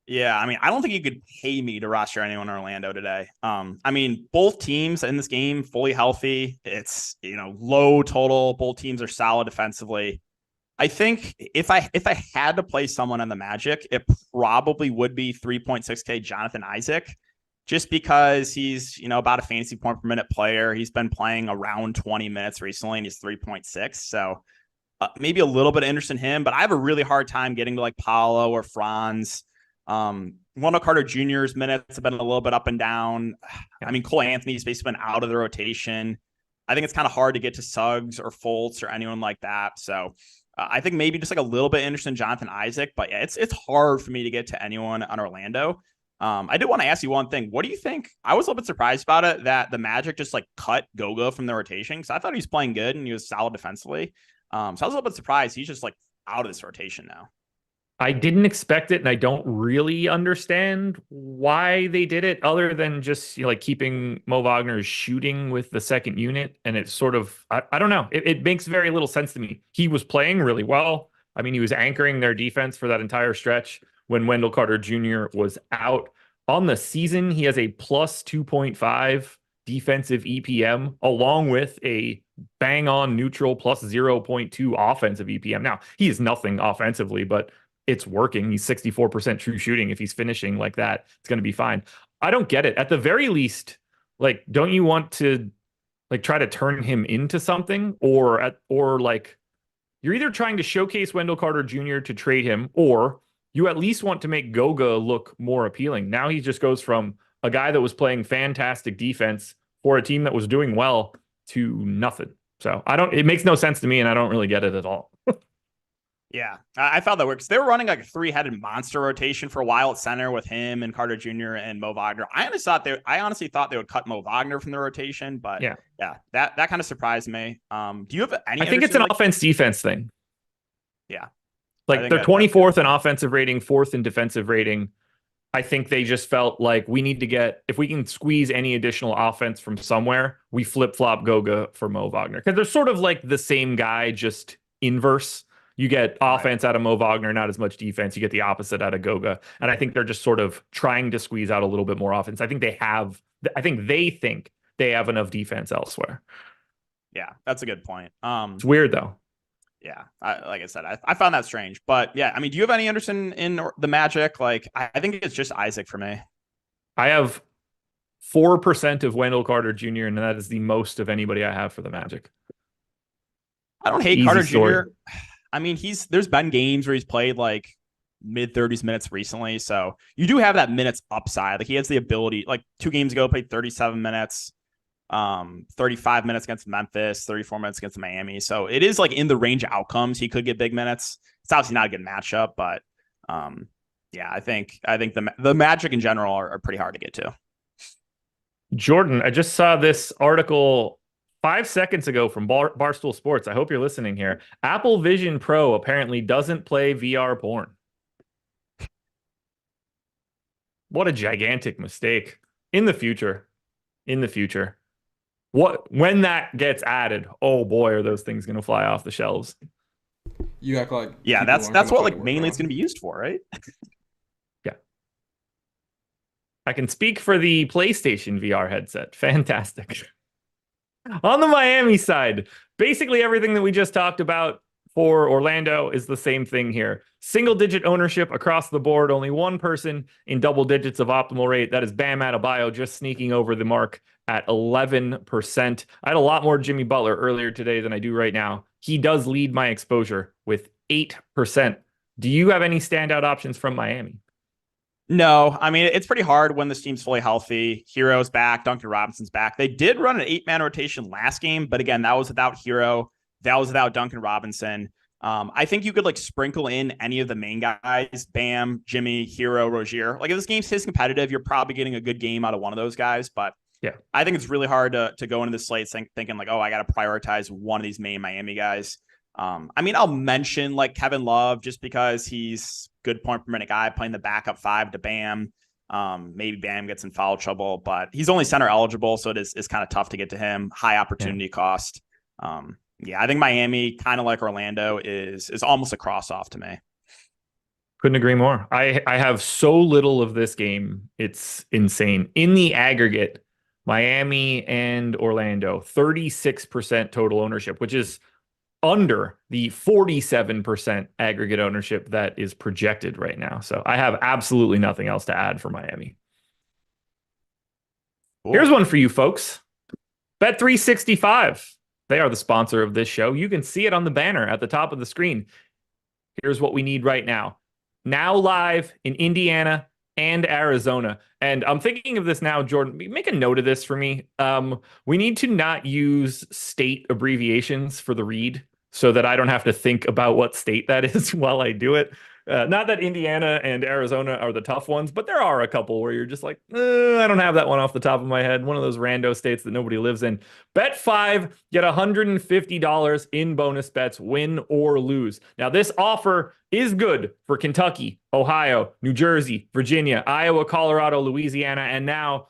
Yeah, I mean, I don't think you could pay me to roster anyone in Orlando today. I mean, both teams in this game fully healthy. It's, low total. Both teams are solid defensively. I think if I had to play someone on the Magic, it probably would be 3.6K Jonathan Isaac, just because he's, about a fantasy point per minute player. He's been playing around 20 minutes recently, and he's 3.6. So maybe a little bit of interest in him, but I have a really hard time getting to like Paolo or Franz. Wendell Carter Jr.'s minutes have been a little bit up and down. I mean, Cole Anthony's basically been out of the rotation. I think it's kind of hard to get to Suggs or Fultz or anyone like that. So I think maybe just like a little bit interested in Jonathan Isaac, but yeah, it's hard for me to get to anyone on Orlando. I did want to ask you one thing. What do you think? I was a little bit surprised about it that the Magic just like cut Goga from the rotation, because I thought he was playing good and he was solid defensively. So I was a little bit surprised he's just like out of this rotation now. I didn't expect it, and I don't really understand why they did it, other than just like keeping Mo Wagner's shooting with the second unit. And it's sort of, I don't know. It makes very little sense to me. He was playing really well. I mean, he was anchoring their defense for that entire stretch when Wendell Carter Jr. was out. On the season, he has a plus 2.5 defensive EPM, along with a bang on neutral plus 0.2 offensive EPM. Now, he is nothing offensively, but it's working. He's 64% true shooting. If he's finishing like that, it's going to be fine. I don't get it. At the very least, like, don't you want to like try to turn him into something, or like you're either trying to showcase Wendell Carter Jr. to trade him, or you at least want to make Goga look more appealing. Now he just goes from a guy that was playing fantastic defense for a team that was doing well to nothing. So it makes no sense to me, and I don't really get it at all. Yeah, I thought that works. They were running like a 3-headed monster rotation for a while at center with him and Carter Jr. and Mo Wagner. I honestly thought they would cut Mo Wagner from the rotation, but yeah, that kind of surprised me. Do you have any? I think it's an offense defense thing. Yeah, like they're 24th in offensive rating, 4th in defensive rating. I think they just felt like we need to get, if we can squeeze any additional offense from somewhere, we flip flop Goga for Mo Wagner, because they're sort of like the same guy, just inverse. You get offense out of Mo Wagner, not as much defense. You get the opposite out of Goga. And I think they're just sort of trying to squeeze out a little bit more offense. I think they think they have enough defense elsewhere. Yeah, that's a good point. It's weird, though. Yeah, like I said, I found that strange. But yeah, I mean, do you have any interest in the Magic? Like, I think it's just Isaac for me. I have 4% of Wendell Carter Jr., and that is the most of anybody I have for the Magic. I don't hate Easy Carter story. Jr. I mean, there's been games where he's played like mid 30s minutes recently. So you do have that minutes upside. Like, he has the ability, like 2 games ago, played 37 minutes, 35 minutes against Memphis, 34 minutes against Miami. So it is like in the range of outcomes. He could get big minutes. It's obviously not a good matchup, but yeah, I think the Magic in general are pretty hard to get to. Jordan, I just saw this article 5 seconds ago from Barstool Sports. I hope you're listening here. Apple Vision Pro apparently doesn't play VR porn. What a gigantic mistake. In the future. When that gets added, oh boy, are those things going to fly off the shelves. You act like, yeah, that's what like mainly it's going to be used for, right? Yeah. I can speak for the PlayStation VR headset. Fantastic. On the Miami side, basically everything that we just talked about for Orlando is the same thing here. Single-digit ownership across the board. Only one person in double digits of optimal rate. That is Bam Adebayo, just sneaking over the mark at 11%. I had a lot more Jimmy Butler earlier today than I do right now. He does lead my exposure with 8%. Do you have any standout options from Miami? No, I mean, it's pretty hard when this team's fully healthy. Hero's back. Duncan Robinson's back. They did run an 8-man rotation last game, but again, that was without Hero. That was without Duncan Robinson. I think you could like sprinkle in any of the main guys, Bam, Jimmy, Hero, Rozier. Like if this game's his competitive, you're probably getting a good game out of one of those guys. But yeah, I think it's really hard to go into the slate thinking like, oh, I got to prioritize one of these main Miami guys. I mean, I'll mention like Kevin Love just because he's good point per minute guy playing the backup 5 to Bam. Maybe Bam gets in foul trouble, but he's only center eligible, so it's kind of tough to get to him. High opportunity cost. I think Miami, kind of like Orlando, is almost a cross off to me. Couldn't agree more. I have so little of this game. It's insane. In the aggregate, Miami and Orlando, 36% total ownership, which is under the 47% aggregate ownership that is projected right now. So I have absolutely nothing else to add for Miami. Cool. Here's one for you folks. Bet365. They are the sponsor of this show. You can see it on the banner at the top of the screen. Here's what we need right now. Now live in Indiana and Arizona. And I'm thinking of this now, Jordan. Make a note of this for me. We need to not use state abbreviations for the read so that I don't have to think about what state that is while I do it. Not that Indiana and Arizona are the tough ones, but there are a couple where you're just like, I don't have that one off the top of my head. One of those rando states that nobody lives in. Bet 5, get $150 in bonus bets, win or lose. Now, this offer is good for Kentucky, Ohio, New Jersey, Virginia, Iowa, Colorado, Louisiana, and now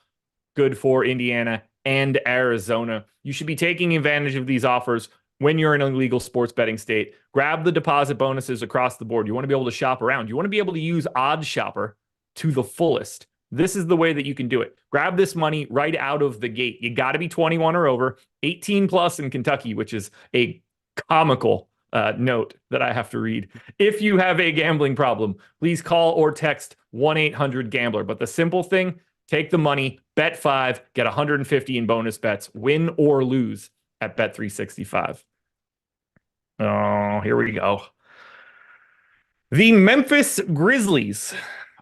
good for Indiana and Arizona. You should be taking advantage of these offers when you're in a legal sports betting state. Grab the deposit bonuses across the board. You want to be able to shop around. You want to be able to use Odds Shopper to the fullest. This is the way that you can do it. Grab this money right out of the gate. You got to be 21 or over, 18 plus in Kentucky, which is a comical note that I have to read. If you have a gambling problem, please call or text 1-800-GAMBLER. But the simple thing, take the money, bet 5, get 150 in bonus bets, win or lose at Bet365. Oh, here we go. The Memphis Grizzlies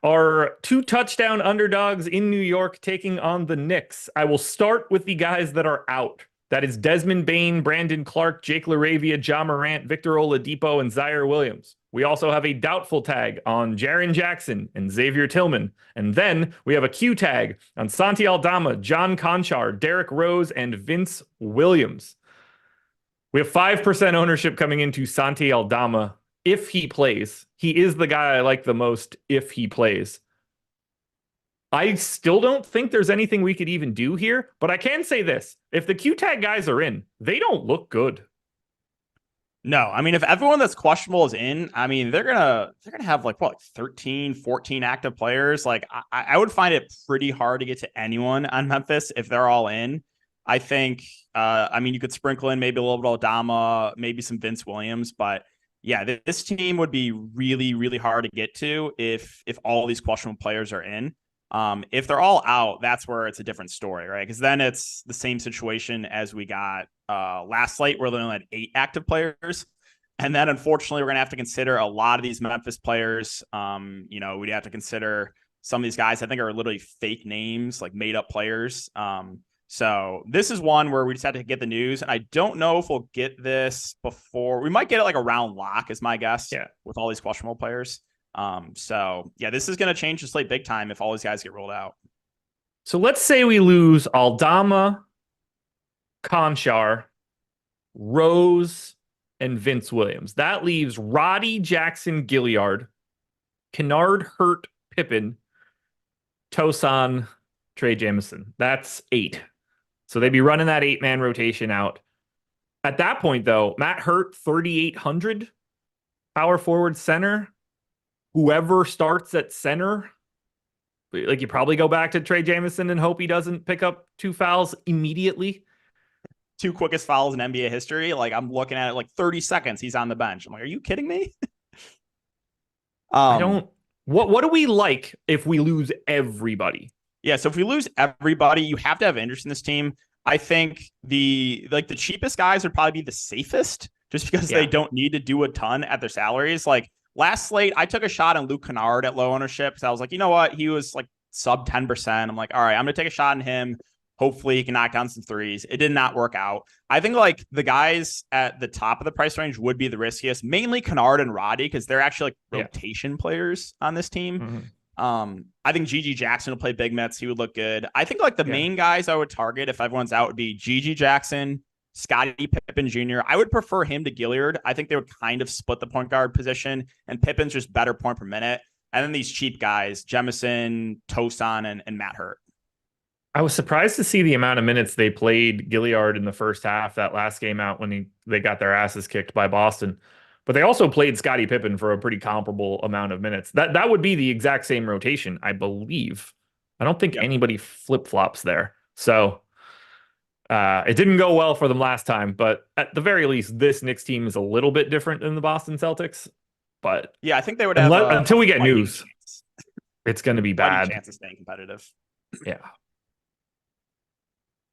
are 2-touchdown underdogs in New York taking on the Knicks. I will start with the guys that are out. That is Desmond Bane, Brandon Clark, Jake LaRavia, Ja Morant, Victor Oladipo, and Zaire Williams. We also have a doubtful tag on Jaren Jackson and Xavier Tillman. And then we have a Q tag on Santi Aldama, John Conchar, Derrick Rose, and Vince Williams. We have 5% ownership coming into Santi Aldama if he plays. He is the guy I like the most if he plays. I still don't think there's anything we could even do here, but I can say this. If the Q-tag guys are in, they don't look good. No, I mean, if everyone that's questionable is in, I mean, they're gonna have like 13, 14 active players. Like I would find it pretty hard to get to anyone on Memphis if they're all in. I think, I mean, you could sprinkle in maybe a little bit of Aldama, maybe some Vince Williams, but yeah, this team would be really, really hard to get to if all these questionable players are in. If they're all out, that's where it's a different story, right? Because then it's the same situation as we got last slate, where they only had 8 active players. And then unfortunately, we're going to have to consider a lot of these Memphis players. We'd have to consider some of these guys I think are literally fake names, like made up players. So this is one where we just had to get the news. And I don't know if we'll get this before. We might get it like around lock is my guess. Yeah. With all these questionable players. This is going to change the slate big time if all these guys get rolled out. So let's say we lose Aldama, Conchar, Rose, and Vince Williams. That leaves Roddy Jackson Gilliard, Kennard Hurt Pippen, Tosan, Trey Jamison. That's 8. So they'd be running that 8-man rotation out. At that point, though, Matt Hurt, 3,800, power forward center. Whoever starts at center, like you probably go back to Trey Jamison and hope he doesn't pick up 2 fouls immediately. 2 quickest fouls in NBA history. Like I'm looking at it, like 30 seconds, he's on the bench. I'm like, are you kidding me? I don't. What do we like if we lose everybody? Yeah, so if we lose everybody, you have to have interest in this team. I think the cheapest guys would probably be the safest, just because they don't need to do a ton at their salaries. Like last slate, I took a shot on Luke Kennard at low ownership because I was like, you know what? He was like sub 10%. I'm like, all right, I'm going to take a shot on him. Hopefully he can knock down some threes. It did not work out. I think like the guys at the top of the price range would be the riskiest, mainly Kennard and Roddy, because they're actually like rotation players on this team. Mm-hmm. I think Gigi Jackson will play big minutes. He would look good. I think like the main guys I would target if everyone's out would be Gigi Jackson, Scottie Pippen Jr. I would prefer him to Gilliard. I think they would kind of split the point guard position, and Pippen's just better point per minute. And then these cheap guys, Jemison, Tosan, and Matt Hurt. I was surprised to see the amount of minutes they played Gilliard in the first half, that last game out when they got their asses kicked by Boston. But they also played Scottie Pippen for a pretty comparable amount of minutes. That would be the exact same rotation, I believe. I don't think anybody flip-flops there. So it didn't go well for them last time, but at the very least, this Knicks team is a little bit different than the Boston Celtics. But yeah, I think they would have until we get news. It's going to be bad. Chance of staying competitive. Yeah.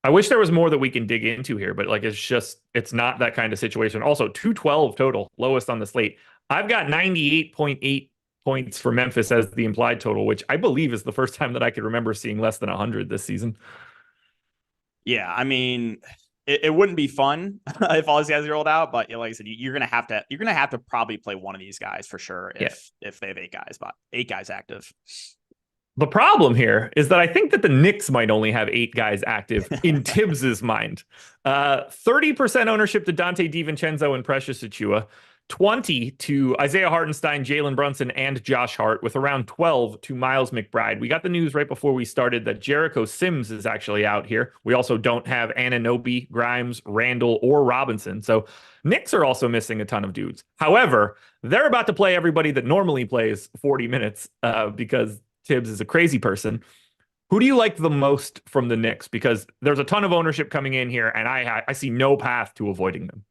I wish there was more that we can dig into here, but like it's not that kind of situation. Also, 212 total, lowest on the slate. I've got 98.8 points for Memphis as the implied total, which I believe is the first time that I could remember seeing less than 100 this season. Yeah, I mean, it wouldn't be fun if all these guys are rolled out, but like I said, you're gonna have to probably play one of these guys for sure if they have eight guys active. The problem here is that I think that the Knicks might only have 8 guys active in Tibbs's mind. 30% ownership to Dante DiVincenzo and Precious Achiuwa, 20 to Isaiah Hartenstein, Jalen Brunson, and Josh Hart, with around 12 to Miles McBride. We got the news right before we started that Jericho Sims is actually out here. We also don't have Anunoby, Grimes, Randall, or Robinson. So Knicks are also missing a ton of dudes. However, they're about to play everybody that normally plays 40 minutes because Tibbs is a crazy person. Who do you like the most from the Knicks? Because there's a ton of ownership coming in here, and I see no path to avoiding them.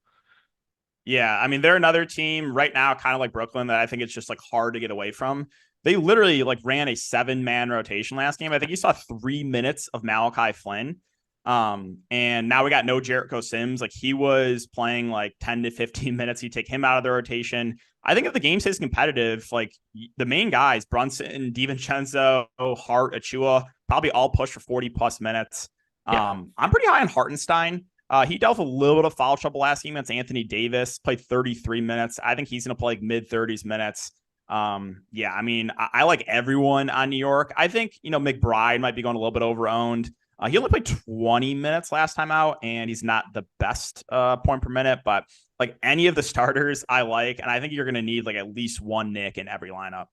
Yeah, I mean, they're another team right now, kind of like Brooklyn, that I think it's just like hard to get away from. They literally like ran a 7-man rotation last game. I think you saw 3 minutes of Malachi Flynn. And now we got no Jericho Sims. Like he was playing like 10 to 15 minutes. You take him out of the rotation. I think if the game stays competitive, like the main guys, Brunson, DiVincenzo, Hart, Achiuwa, probably all push for 40 plus minutes. I'm pretty high on Hartenstein. He dealt with a little bit of foul trouble last game. That's Anthony Davis, played 33 minutes. I think he's going to play like mid 30s minutes. I mean, I like everyone on New York. I think, McBride might be going a little bit over-owned. He only played 20 minutes last time out, and he's not the best point per minute, but like any of the starters I like, and I think you're going to need like at least one Nick in every lineup.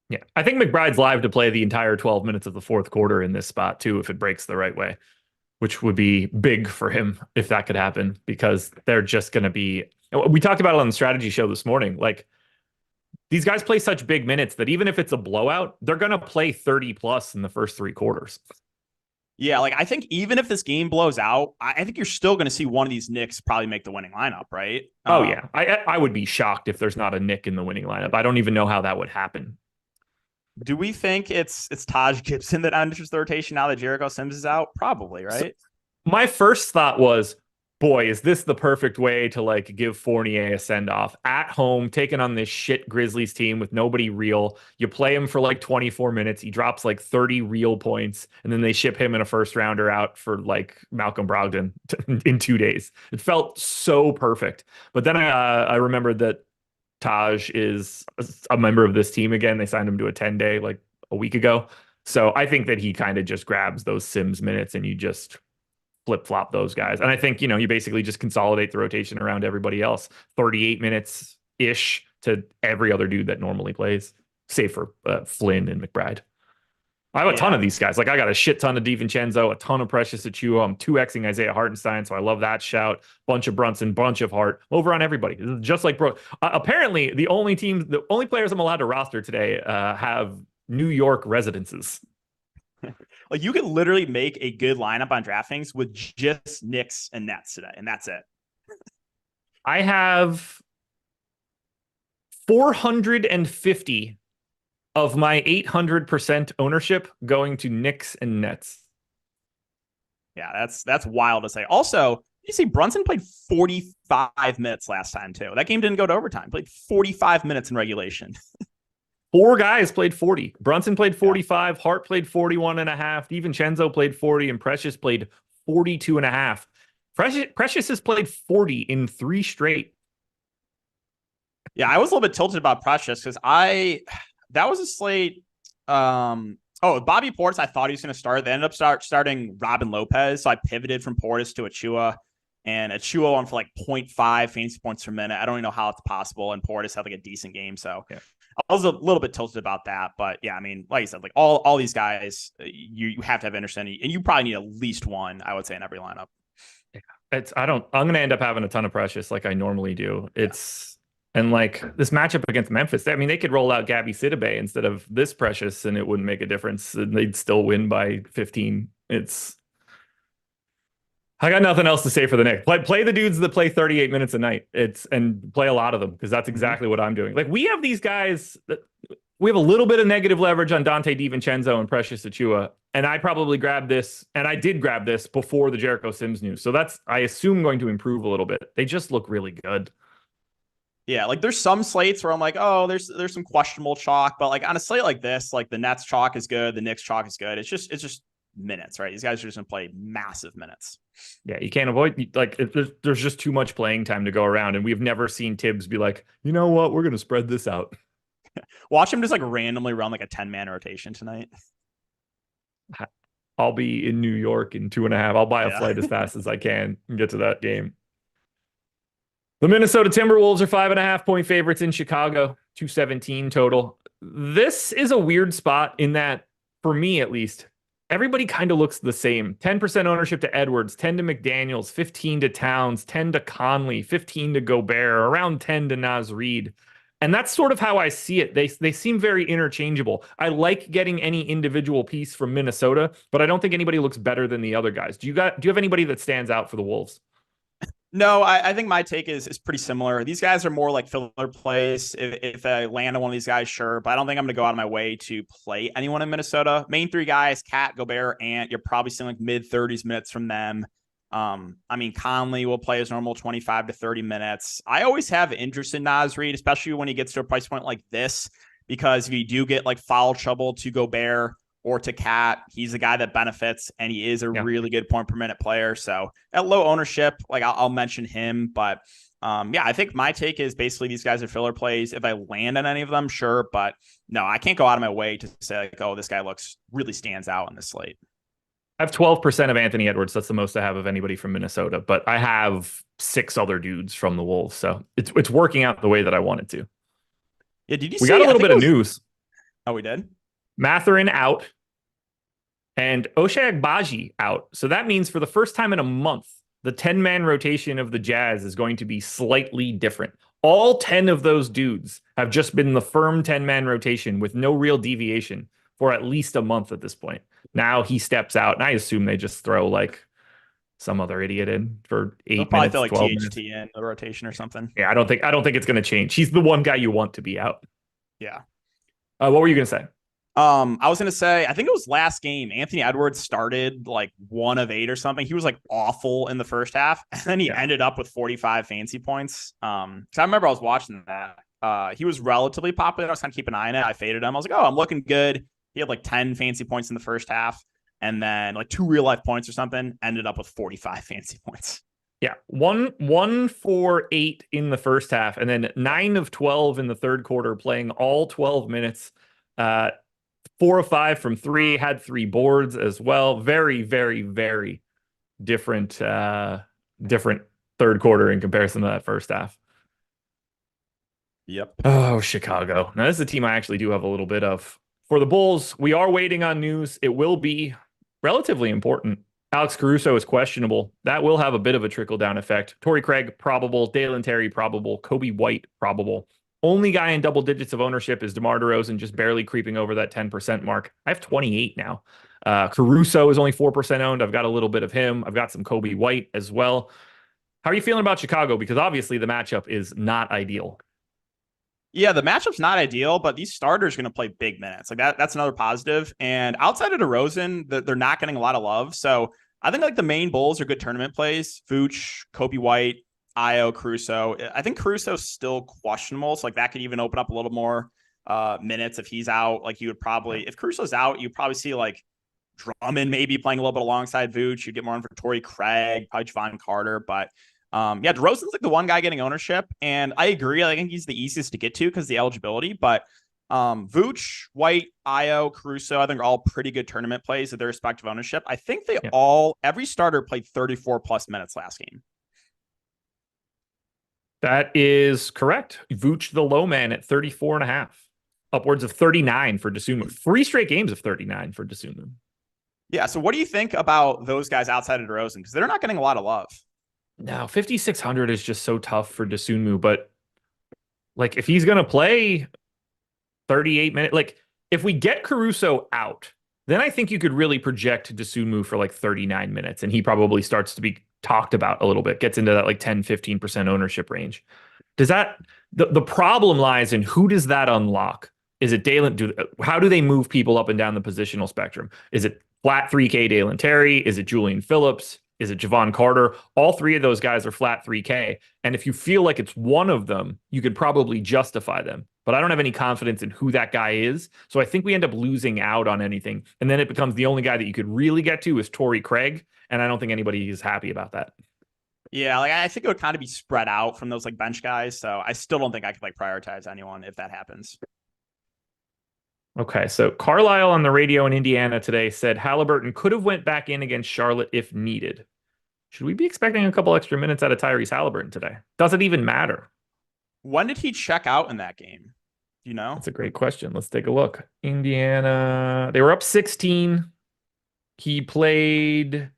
Yeah, I think McBride's live to play the entire 12 minutes of the fourth quarter in this spot too, if it breaks the right way, which would be big for him if that could happen, because they're just going to be, we talked about it on the strategy show this morning, like these guys play such big minutes that even if it's a blowout, they're going to play 30 plus in the first 3 quarters. Yeah, like I think even if this game blows out, I think you're still going to see one of these Knicks probably make the winning lineup, right? Oh, yeah. I would be shocked if there's not a Nick in the winning lineup. I don't even know how that would happen. Do we think it's Taj Gibson that enters the rotation now that Jericho Sims is out? Probably, right? So my first thought was, boy, is this the perfect way to like give Fournier a send-off at home, taking on this shit Grizzlies team with nobody real. You play him for like 24 minutes. He drops like 30 real points, and then they ship him in a first rounder out for like Malcolm Brogdon in 2 days. It felt so perfect. But then I remembered that Taj is a member of this team again. They signed him to a 10-day like a week ago. So I think that he kind of just grabs those Sims minutes and you just flip-flop those guys. And I think, you basically just consolidate the rotation around everybody else. 38 minutes-ish to every other dude that normally plays, save for Flynn and McBride. I have a ton of these guys. Like I got a shit ton of DiVincenzo, a ton of Precious Achiuwa. I'm 2Xing Isaiah Hartenstein, so I love that shout. Bunch of Brunson, bunch of Hart. Over on everybody. This is just like apparently the only players I'm allowed to roster today have New York residences. Like you could literally make a good lineup on DraftKings with just Knicks and Nets today, and that's it. I have 450 of my 800% ownership going to Knicks and Nets. Yeah, that's wild to say. Also, You see, Brunson played 45 minutes last time, too. That game didn't go to overtime. Played 45 minutes in regulation. 4 guys played 40. Brunson played 45. Hart played 41 and a half. DiVincenzo played 40. And Precious played 42 and a half. Precious has played 40 in 3 straight. Yeah, I was a little bit tilted about Precious because that was a slate. Bobby Portis, I thought he was going to start. They ended up starting Robin Lopez. So I pivoted from Portis to Achua. And Achua won for like 0.5 fantasy points per minute. I don't even know how it's possible. And Portis had like a decent game. So I was a little bit tilted about that. But yeah, I mean, like you said, like all these guys, you have to have Anderson. And you probably need at least one, I would say, in every lineup. I'm going to end up having a ton of Precious like I normally do. And like this matchup against Memphis, I mean, they could roll out Gabby Sidibe instead of this Precious and it wouldn't make a difference. And they'd still win by 15. I got nothing else to say for the Knicks. Play the dudes that play 38 minutes a night. And play a lot of them because that's exactly what I'm doing. Like we have these guys we have a little bit of negative leverage on Dante DiVincenzo and Precious Achua. And I probably grabbed this, and I did grab this before the Jericho Sims news. So that's, I assume, going to improve a little bit. They just look really good. Yeah, like there's some slates where I'm like, oh, there's some questionable chalk, but like on a slate like this, like the Nets chalk is good, the Knicks chalk is good. It's just minutes, right? These guys are just gonna play massive minutes. Yeah, you can't avoid there's just too much playing time to go around, and we've never seen Tibbs be like, you know what, we're gonna spread this out. Watch him just like randomly run like a 10-man rotation tonight. I'll be in New York in 2.5. I'll buy a flight as fast as I can and get to that game. The Minnesota Timberwolves are 5.5 point favorites in Chicago, 217 total. This is a weird spot in that, for me at least, everybody kind of looks the same. 10% ownership to Edwards, 10 to McDaniels, 15 to Towns, 10 to Conley, 15 to Gobert, around 10 to Naz Reid. And that's sort of how I see it. They seem very interchangeable. I like getting any individual piece from Minnesota, but I don't think anybody looks better than the other guys. Do you have anybody that stands out for the Wolves? No, I think my take is pretty similar. These guys are more like filler plays. If I land on one of these guys, sure. But I don't think I'm going to go out of my way to play anyone in Minnesota. Main 3 guys, Cat, Gobert, Ant. You're probably seeing like mid-30s minutes from them. I mean, Conley will play his normal 25 to 30 minutes. I always have interest in Naz Reid, especially when he gets to a price point like this, because if you do get like foul trouble to Gobert or to Cat, he's the guy that benefits, and he is a really good point per minute player. So at low ownership, like I'll mention him, but I think my take is basically these guys are filler plays. If I land on any of them, sure, but no, I can't go out of my way to say like, oh, this guy really stands out in this slate. I have 12% of Anthony Edwards. That's the most I have of anybody from Minnesota, but I have 6 other dudes from the Wolves. So it's working out the way that I wanted to. Yeah. Did you We got a little bit of news. Oh, we did? Mathurin out and Ochai Agbaji out. So that means for the first time in a month, the 10-man rotation of the Jazz is going to be slightly different. All 10 of those dudes have just been the firm 10-man rotation with no real deviation for at least a month at this point. Now he steps out, and I assume they just throw like some other idiot in for 8 minutes. Probably throw like 12 THT minutes. in the rotation or something. Yeah, I don't think it's going to change. He's the one guy you want to be out. Yeah. What were you going to say? I was going to say, I think it was last game. Anthony Edwards started like 1 of 8 or something. He was like awful in the first half, and then he ended up with 45 fantasy points. So I remember I was watching that. He was relatively popular. I was kind of keeping an eye on it. I faded him. I was like, oh, I'm looking good. He had like 10 fantasy points in the first half, and then like 2 real life points or something. Ended up with 45 fantasy points. Yeah, 1 for 8 in the first half, and then 9 of 12 in the third quarter, playing all 12 minutes. 4 of 5 from 3, had 3 boards as well. Very, very, very different third quarter in comparison to that first half. Yep. Oh, Chicago. Now, this is a team I actually do have a little bit of. For the Bulls, we are waiting on news. It will be relatively important. Alex Caruso is questionable. That will have a bit of a trickle-down effect. Torrey Craig, probable. Dalen Terry, probable. Kobe White, probable. Only guy in double digits of ownership is DeMar DeRozan, just barely creeping over that 10% mark. I have 28 now. Caruso is only 4% owned. I've got a little bit of him. I've got some Kobe White as well. How are you feeling about Chicago? Because obviously the matchup is not ideal. Yeah, the matchup's not ideal, but these starters are going to play big minutes. Like that's another positive. And outside of DeRozan, they're not getting a lot of love. So I think like the main Bulls are good tournament plays. Vooch, Kobe White, Io, Caruso. I think Caruso's still questionable. So like that could even open up a little more minutes if he's out. Like you would probably, if Caruso's out, you probably see like Drummond maybe playing a little bit alongside Vooch. You'd get more on for Torrey Craig, probably Javon Carter. But yeah, DeRozan's like the one guy getting ownership. And I agree. I think he's the easiest to get to because the eligibility. But Vooch, White, Io, Caruso, I think are all pretty good tournament plays at their respective ownership. I think they every starter played 34 plus minutes last game. That is correct. Vooch, the low man at 34.5, upwards of 39 for Dosunmu. 3 straight games of 39 for Dosunmu. Yeah. So what do you think about those guys outside of DeRozan? Because they're not getting a lot of love. No, 5,600 is just so tough for Dosunmu, but like if he's going to play 38 minutes, like if we get Caruso out, then I think you could really project Dosunmu for like 39 minutes and he probably starts to be talked about a little bit, gets into that like 10-15% ownership range. Does that, the problem lies in who does that unlock? Is it Dalen? How do they move people up and down the positional spectrum? Is it flat 3K Dalen Terry? Is it Julian Phillips? Is it Javon Carter? All 3 of those guys are flat 3K. And if you feel like it's one of them, you could probably justify them. But I don't have any confidence in who that guy is. So I think we end up losing out on anything. And then it becomes the only guy that you could really get to is Torrey Craig. And I don't think anybody is happy about that. Yeah, like I think it would kind of be spread out from those like bench guys. So I still don't think I could like prioritize anyone if that happens. Okay, so Carlisle on the radio in Indiana today said Halliburton could have went back in against Charlotte if needed. Should we be expecting a couple extra minutes out of Tyrese Halliburton today? Does it even matter? When did he check out in that game? Do you know? That's a great question. Let's take a look. Indiana, they were up 16. He played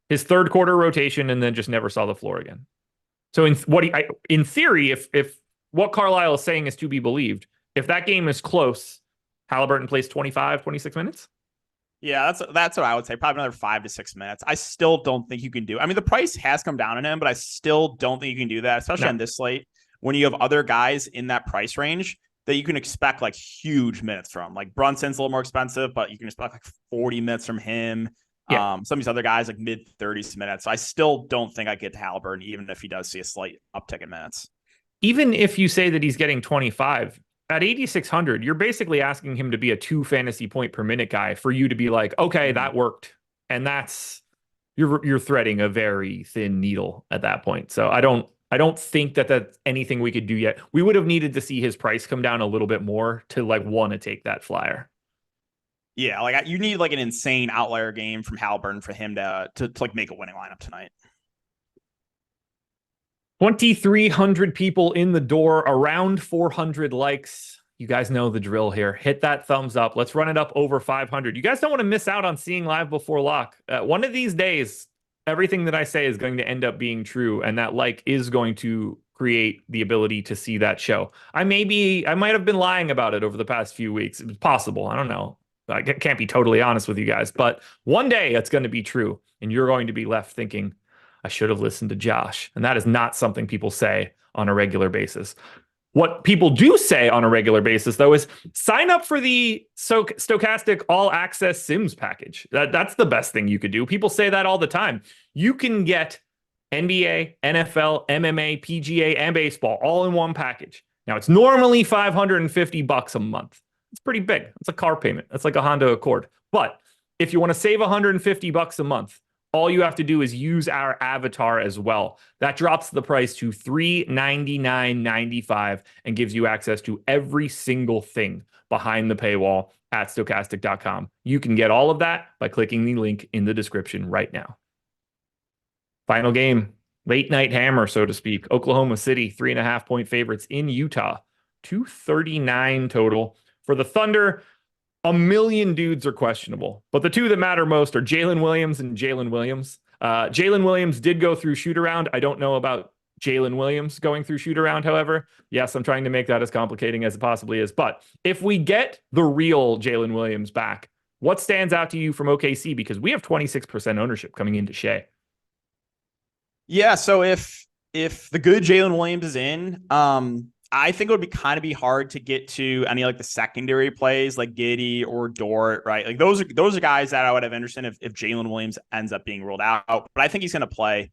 his third quarter rotation and then just never saw the floor again. So in theory, if what Carlisle is saying is to be believed, if that game is close, Halliburton plays 25, 26 minutes? Yeah, that's what I would say. Probably another 5 to 6 minutes. I still don't think you can do. I mean, the price has come down on him, but I still don't think you can do that, especially on this slate when you have other guys in that price range that you can expect like huge minutes from. Like Brunson's a little more expensive, but you can expect like 40 minutes from him. Yeah. Some of these other guys like mid 30s minutes. So I still don't think I get to Halliburton, even if he does see a slight uptick in minutes. Even if you say that he's getting 25, at 8,600, you're basically asking him to be a 2 fantasy point per minute guy for you to be like, okay, that worked. And that's, you're threading a very thin needle at that point. So I don't think that that's anything we could do yet. We would have needed to see his price come down a little bit more to like want to take that flyer. Yeah, like you need like an insane outlier game from Halliburton for him to like make a winning lineup tonight. 2,300 people in the door, around 400 likes. You guys know the drill here. Hit that thumbs up. Let's run it up over 500. You guys don't want to miss out on seeing live before lock. One of these days, everything that I say is going to end up being true, and that like is going to create the ability to see that show. I might have been lying about it over the past few weeks. It's possible. I don't know. I can't be totally honest with you guys, but one day it's going to be true, and you're going to be left thinking, I should have listened to Josh. And that is not something people say on a regular basis. What people do say on a regular basis, though, is sign up for the Stochastic All Access Sims package. That's the best thing you could do. People say that all the time. You can get NBA, NFL, MMA, PGA, and baseball all in one package. Now, it's normally $550 a month. It's pretty big. It's a car payment. It's like a Honda Accord. But if you want to save $150 a month, all you have to do is use our avatar as well. That drops the price to $399.95 and gives you access to every single thing behind the paywall at stochastic.com. You can get all of that by clicking the link in the description right now. Final game, late night hammer, so to speak. Oklahoma City, 3.5 point favorites in Utah. 239 total. For the Thunder, a million dudes are questionable, but the 2 that matter most are Jalen Williams and Jalen Williams. Jalen Williams did go through shoot around. I don't know about Jalen Williams going through shoot around, however. Yes, I'm trying to make that as complicating as it possibly is. But if we get the real Jalen Williams back, what stands out to you from OKC? Because we have 26% ownership coming into Shea. Yeah, so if the good Jalen Williams is in, I think it would be kind of be hard to get to any like the secondary plays like Giddey or Dort, right? Like those are guys that I would have interest in if Jalen Williams ends up being ruled out. But I think he's going to play.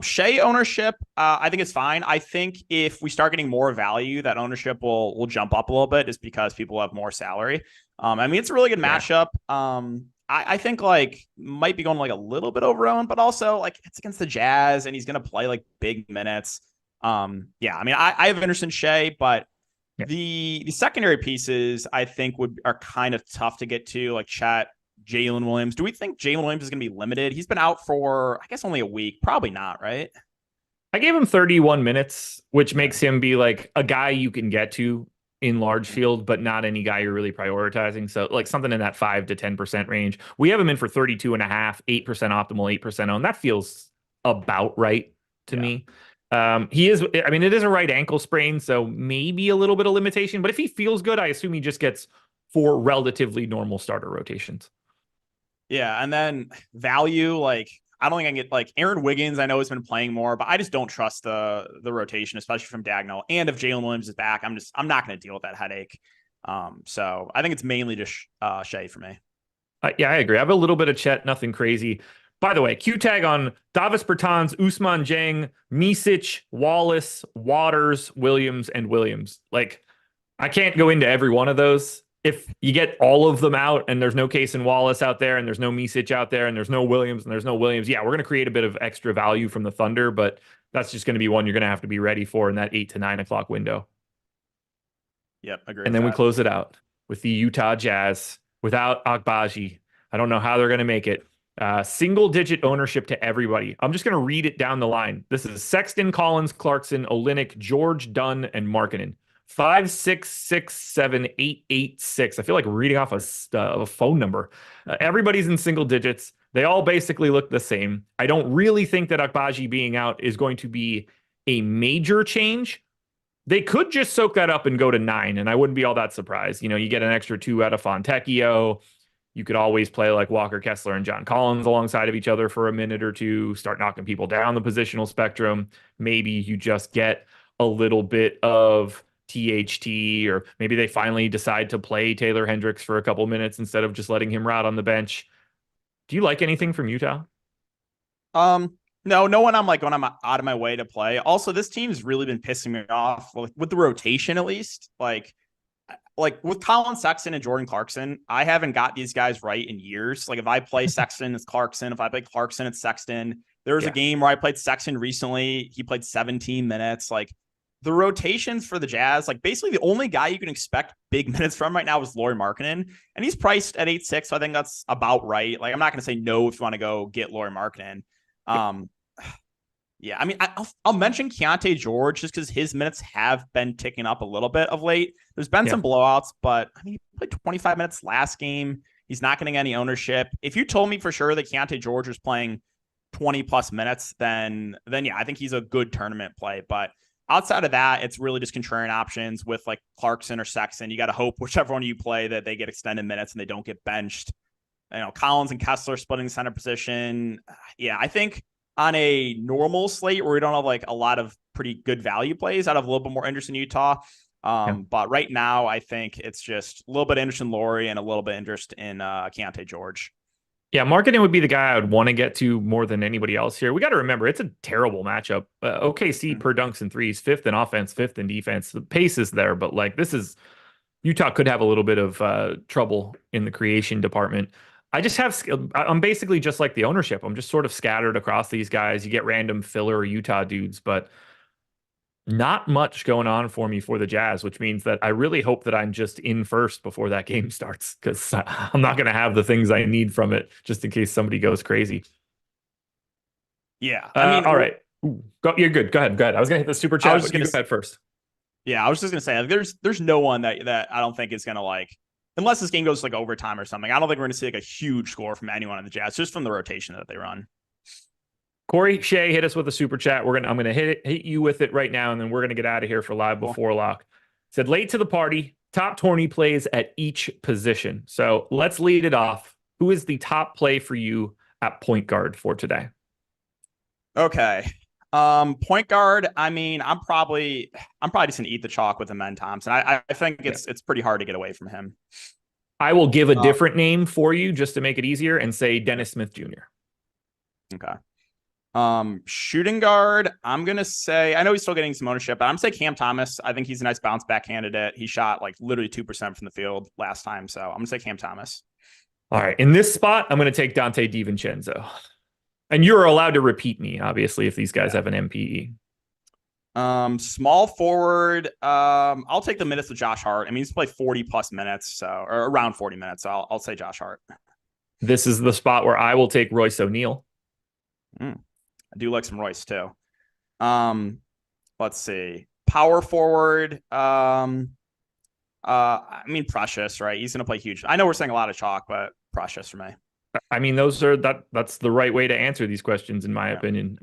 Shea ownership, I think it's fine. I think if we start getting more value, that ownership will jump up a little bit just because people have more salary. I mean, it's a really good matchup. I think like might be going like a little bit overowned, but also like it's against the Jazz and he's going to play like big minutes. I mean, I have interest in Shea, but the secondary pieces I think are kind of tough to get to, like Chet, Jalen Williams. Do we think Jalen Williams is going to be limited? He's been out for, I guess, only a week. Probably not, right? I gave him 31 minutes, which makes him be like a guy you can get to in large field, but not any guy you're really prioritizing. So like something in that 5 to 10% range. We have him in for 32 and a half, 8% optimal, 8% owned. That feels about right to me. He is, I mean, it is a right ankle sprain, so maybe a little bit of limitation, but if he feels good, I assume he just gets 4 relatively normal starter rotations. Yeah, and then value, like I don't think I can get like Aaron Wiggins. I know has been playing more, but I just don't trust the rotation, especially from Dagnall. And if Jalen Williams is back, I'm not going to deal with that headache. So I think it's mainly just Shea for me. Yeah, I agree. I have a little bit of Chet, nothing crazy. By the way, Q tag on Davis Bertans, Ousmane Dieng, Micic, Wallace, Waters, Williams, and Williams. Like, I can't go into every one of those. If you get all of them out and there's no Case and Wallace out there and there's no Micic out there and there's no Williams and there's no Williams, yeah, we're going to create a bit of extra value from the Thunder, but that's just going to be one you're going to have to be ready for in that 8 to 9 o'clock window. Yep, agree. And then we close it out with the Utah Jazz without Agbaji. I don't know how they're going to make it. Single digit ownership to everybody. I'm just going to read it down the line. This is Sexton, Collins, Clarkson, Olynyk, George, Dunn, and Markkanen. 5, 6, 6, 7, 8, 8, 6. I feel like reading off a phone number. Everybody's in single digits. They all basically look the same. I don't really think that Agbaji being out is going to be a major change. They could just soak that up and go to 9, and I wouldn't be all that surprised. You know, you get an extra 2 out of Fontecchio. You could always play like Walker Kessler and John Collins alongside of each other for a minute or two, start knocking people down the positional spectrum. Maybe you just get a little bit of THT, or maybe they finally decide to play Taylor Hendricks for a couple minutes instead of just letting him rot on the bench. Do you like anything from Utah? No one I'm like when I'm out of my way to play. Also, this team's really been pissing me off with the rotation, at least. Like with Colin Sexton and Jordan Clarkson, I haven't got these guys right in years. Like if I play Sexton, it's Clarkson. If I play Clarkson, it's Sexton. There was a game where I played Sexton recently. He played 17 minutes. Like the rotations for the Jazz, like basically the only guy you can expect big minutes from right now is Lauri Markkanen, and he's priced at 8.6. So I think that's about right. Like I'm not going to say no if you want to go get Lauri Markkanen. Yeah, I mean, I'll mention Keontae George just because his minutes have been ticking up a little bit of late. There's been some blowouts, but I mean, he played 25 minutes last game. He's not getting any ownership. If you told me for sure that Keontae George was playing 20 plus minutes, then yeah, I think he's a good tournament play. But outside of that, it's really just contrarian options with like Clarkson or Sexton. You got to hope whichever one you play that they get extended minutes and they don't get benched. You know, Collins and Kessler splitting the center position. Yeah, I think on a normal slate where we don't have like a lot of pretty good value plays, I'd have a little bit more interest in Utah. But right now, I think it's just a little bit of interest in Lauri and a little bit of interest in Keontae George. Yeah, Markkanen would be the guy I would want to get to more than anybody else here. We got to remember, it's a terrible matchup. OKC per dunks and threes, 5th in offense, 5th in defense. The pace is there, but like Utah could have a little bit of trouble in the creation department. I'm basically just like the ownership. I'm just sort of scattered across these guys. You get random filler Utah dudes, but not much going on for me for the Jazz, which means that I really hope that I'm just in first before that game starts, because I'm not going to have the things I need from it just in case somebody goes crazy. Yeah. I mean, all right. You're good. Go ahead. I was going to hit the super chat. I was just going to go ahead first. Yeah. I was just going to say, like, there's no one that I don't think is going to like, unless this game goes like overtime or something, I don't think we're going to see like a huge score from anyone in the Jazz, just from the rotation that they run. Corey Shea hit us with a super chat. I'm gonna hit you with it right now, and then we're gonna get out of here for live before lock. Said late to the party, top 20 plays at each position. So let's lead it off. Who is the top play for you at point guard for today? Okay. Point guard. I mean, I'm probably just gonna eat the chalk with Amen Thompson. I think it's pretty hard to get away from him. I will give a different name for you just to make it easier and say Dennis Smith Jr. Okay. Shooting guard, I'm going to say, I know he's still getting some ownership, but I'm going to say Cam Thomas. I think he's a nice bounce back candidate. He shot like literally 2% from the field last time. So I'm going to say Cam Thomas. All right. In this spot, I'm going to take Dante DiVincenzo. And you're allowed to repeat me, obviously, if these guys have an MPE. Small forward. I'll take the minutes with Josh Hart. I mean, he's played 40 plus minutes, or around 40 minutes. So I'll say Josh Hart. This is the spot where I will take Royce O'Neal. I do like some Royce too. Let's see. Power forward. I mean, Precious, right? He's going to play huge. I know we're saying a lot of chalk, but Precious for me. I mean, that's the right way to answer these questions, in my opinion.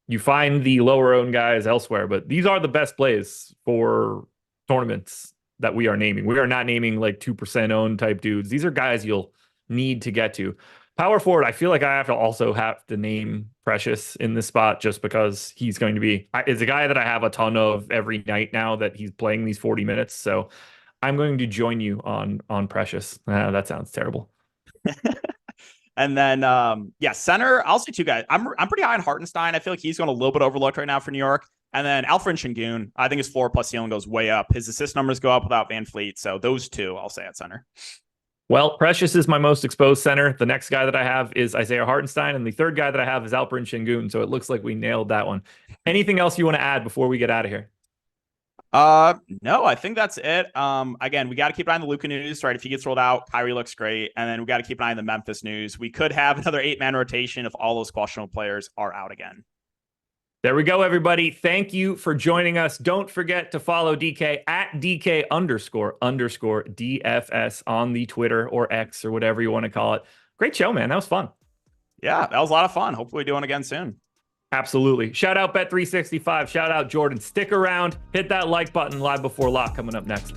You find the lower owned guys elsewhere, but these are the best plays for tournaments that we are naming. We are not naming like 2% owned type dudes. These are guys you'll need to get to. Power forward, I feel like I have to name Precious in this spot just because he's going to be is a guy that I have a ton of every night now that he's playing these 40 minutes. So I'm going to join you on Precious. That sounds terrible. And then center, I'll say two guys. I'm pretty high on Hartenstein. I feel like he's going a little bit overlooked right now for New York. And then Alfred Şengün, I think his floor plus ceiling goes way up. His assist numbers go up without Van Fleet. So those two I'll say at center. Well, Precious is my most exposed center. The next guy that I have is Isaiah Hartenstein, and the third guy that I have is Alperen Şengün. So it looks like we nailed that one. Anything else you want to add before we get out of here? No, I think that's it. Again, we got to keep an eye on the Luka news, right? If he gets rolled out, Kyrie looks great. And then we got to keep an eye on the Memphis news. We could have another 8-man rotation if all those questionable players are out again. There we go, everybody. Thank you for joining us. Don't forget to follow DK at DK__DFS on the Twitter or X or whatever you want to call it. Great show, man. That was fun. Yeah, that was a lot of fun. Hopefully we do it again soon. Absolutely. Shout out Bet365. Shout out Jordan. Stick around. Hit that like button. Live Before Lock coming up next.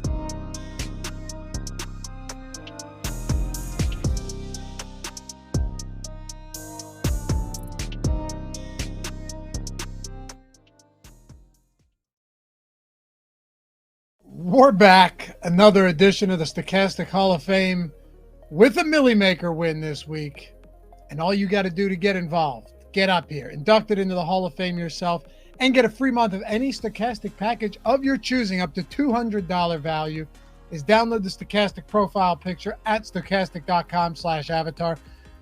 We're back. Another edition of the Stochastic Hall of Fame with a Millie Maker win this week. And all you got to do to get involved, get up here, inducted into the Hall of Fame yourself, and get a free month of any Stochastic package of your choosing up to $200 value is download the Stochastic profile picture at stochastic.com/avatar.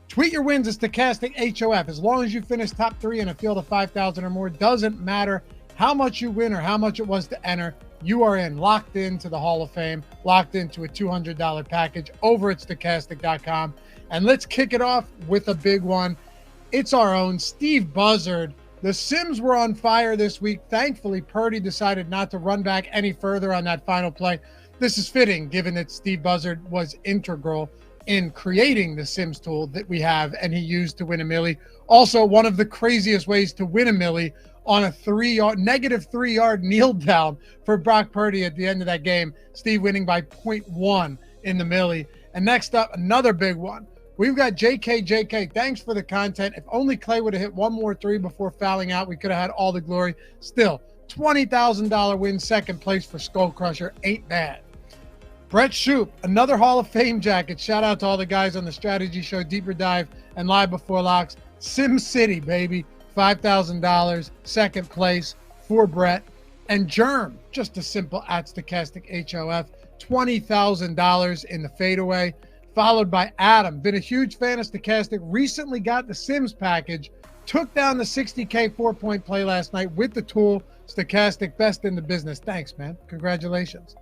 Tweet your wins at Stochastic HOF. As long as you finish top 3 in a field of 5,000 or more, doesn't matter how much you win or how much it was to enter. You are locked into the Hall of Fame, locked into a $200 package over at stochastic.com. And let's kick it off with a big one. It's our own Steve Buzzard. The Sims were on fire this week. Thankfully, Birdie decided not to run back any further on that final play. This is fitting, given that Steve Buzzard was integral in creating the Sims tool that we have and he used to win a millie. Also, one of the craziest ways to win a millie on a negative 3-yard kneel down for Brock Birdie at the end of that game. Steve winning by 0.1 in the millie. And next up, another big one. We've got JK. Thanks for the content. If only Clay would have hit one more 3 before fouling out, we could have had all the glory. Still, $20,000 win, second place for Skull Crusher. Ain't bad. Brett Shoup, another Hall of Fame jacket. Shout out to all the guys on the strategy show, Deeper Dive, and Live Before Locks. Sim City, baby. $5,000, second place for Brett. And Germ, just a simple at Stochastic HOF, $20,000 in the fadeaway, followed by Adam. Been a huge fan of Stochastic, recently got the Sims package, took down the 60K 4-point play last night with the tool. Stochastic, best in the business. Thanks, man. Congratulations.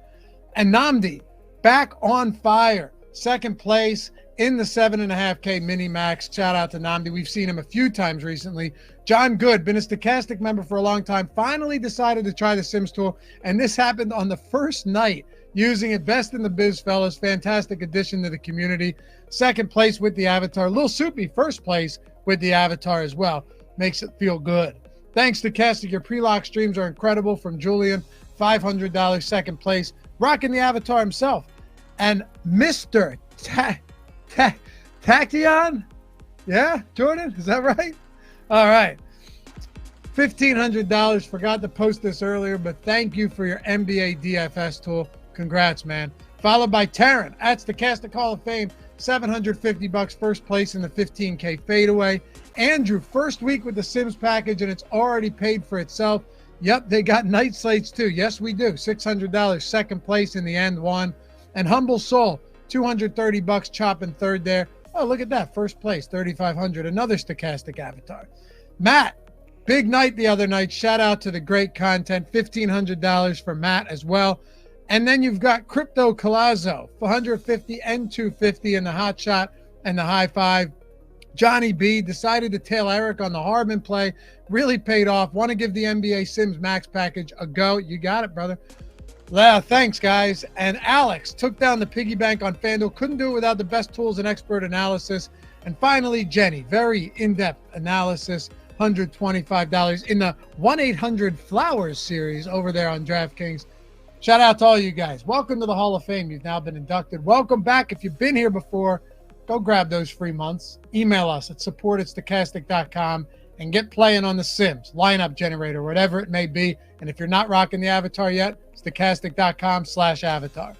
And Namdi, back on fire, second place in the 7.5K mini max. Shout out to Namdi. We've seen him a few times recently. John Good, been a Stochastic member for a long time, finally decided to try the Sims tool, and this happened on the first night using it. Best in the biz, fellas. Fantastic addition to the community. Second place with the avatar. Lil Soupy, first place with the avatar as well. Makes it feel good. Thanks to Stochastic. Your pre-lock streams are incredible. From Julian, $500, second place. Rocking the avatar himself. And Mr. Tachyon? Yeah, Jordan? Is that right? All right. $1,500. Forgot to post this earlier, but thank you for your NBA DFS tool. Congrats, man. Followed by Taryn at Stochastic Hall of Fame, $750, first place in the 15K fadeaway. Andrew, first week with the Sims package, and it's already paid for itself. Yep, they got night slates too. Yes, we do. $600, second place in the end one. And Humble Soul, $230, chopping third there. Oh, look at that, first place, $3,500. Another Stochastic avatar. Matt, big night the other night. Shout out to the great content. $1,500 for Matt as well. And then you've got Crypto Colazzo, $150 and $250 in the hot shot and the high five. Johnny B decided to tail Eric on the Hardman play. Really paid off. Want to give the NBA Sims Max package a go. You got it, brother. Yeah, thanks, guys. And Alex took down the piggy bank on FanDuel. Couldn't do it without the best tools and expert analysis. And finally, Jenny, very in-depth analysis, $125 in the 1-800-Flowers series over there on DraftKings. Shout out to all you guys. Welcome to the Hall of Fame. You've now been inducted. Welcome back. If you've been here before, go grab those free months. Email us at support@stochastic.com and get playing on the Sims, lineup generator, whatever it may be. And if you're not rocking the avatar yet, stochastic.com/avatar.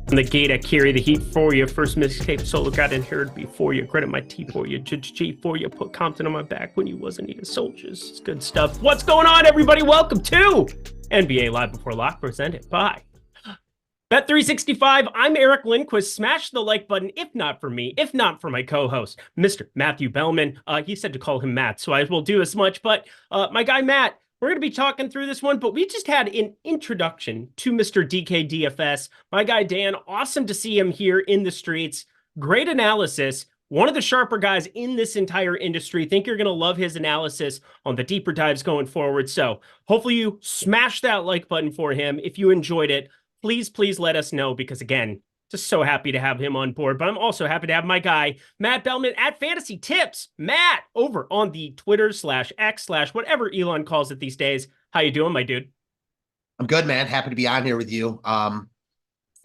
The gate, I carry the heat for you. First mixtape solo got inherited before you. Credit my T for you. G for you. Put Compton on my back when you wasn't even soldiers. It's good stuff. What's going on, everybody? Welcome to NBA Live Before Lock, presented by Bet365. I'm Eric Lindquist. Smash the like button, if not for me, if not for my co-host, Mr. Matthew Belman. He said to call him Matt, so I will do as much. But my guy, Matt, we're going to be talking through this one, but we just had an introduction to Mr. DK DFS. My guy, Dan, awesome to see him here in the streets. Great analysis. One of the sharper guys in this entire industry. Think you're going to love his analysis on the deeper dives going forward. So hopefully you smash that like button for him. If you enjoyed it, please let us know, because again, just so happy to have him on board. But I'm also happy to have my guy, Matt Belman at Fantasy Tips. Matt, over on the Twitter/X/ whatever Elon calls it these days. How you doing, my dude? I'm good, man. Happy to be on here with you.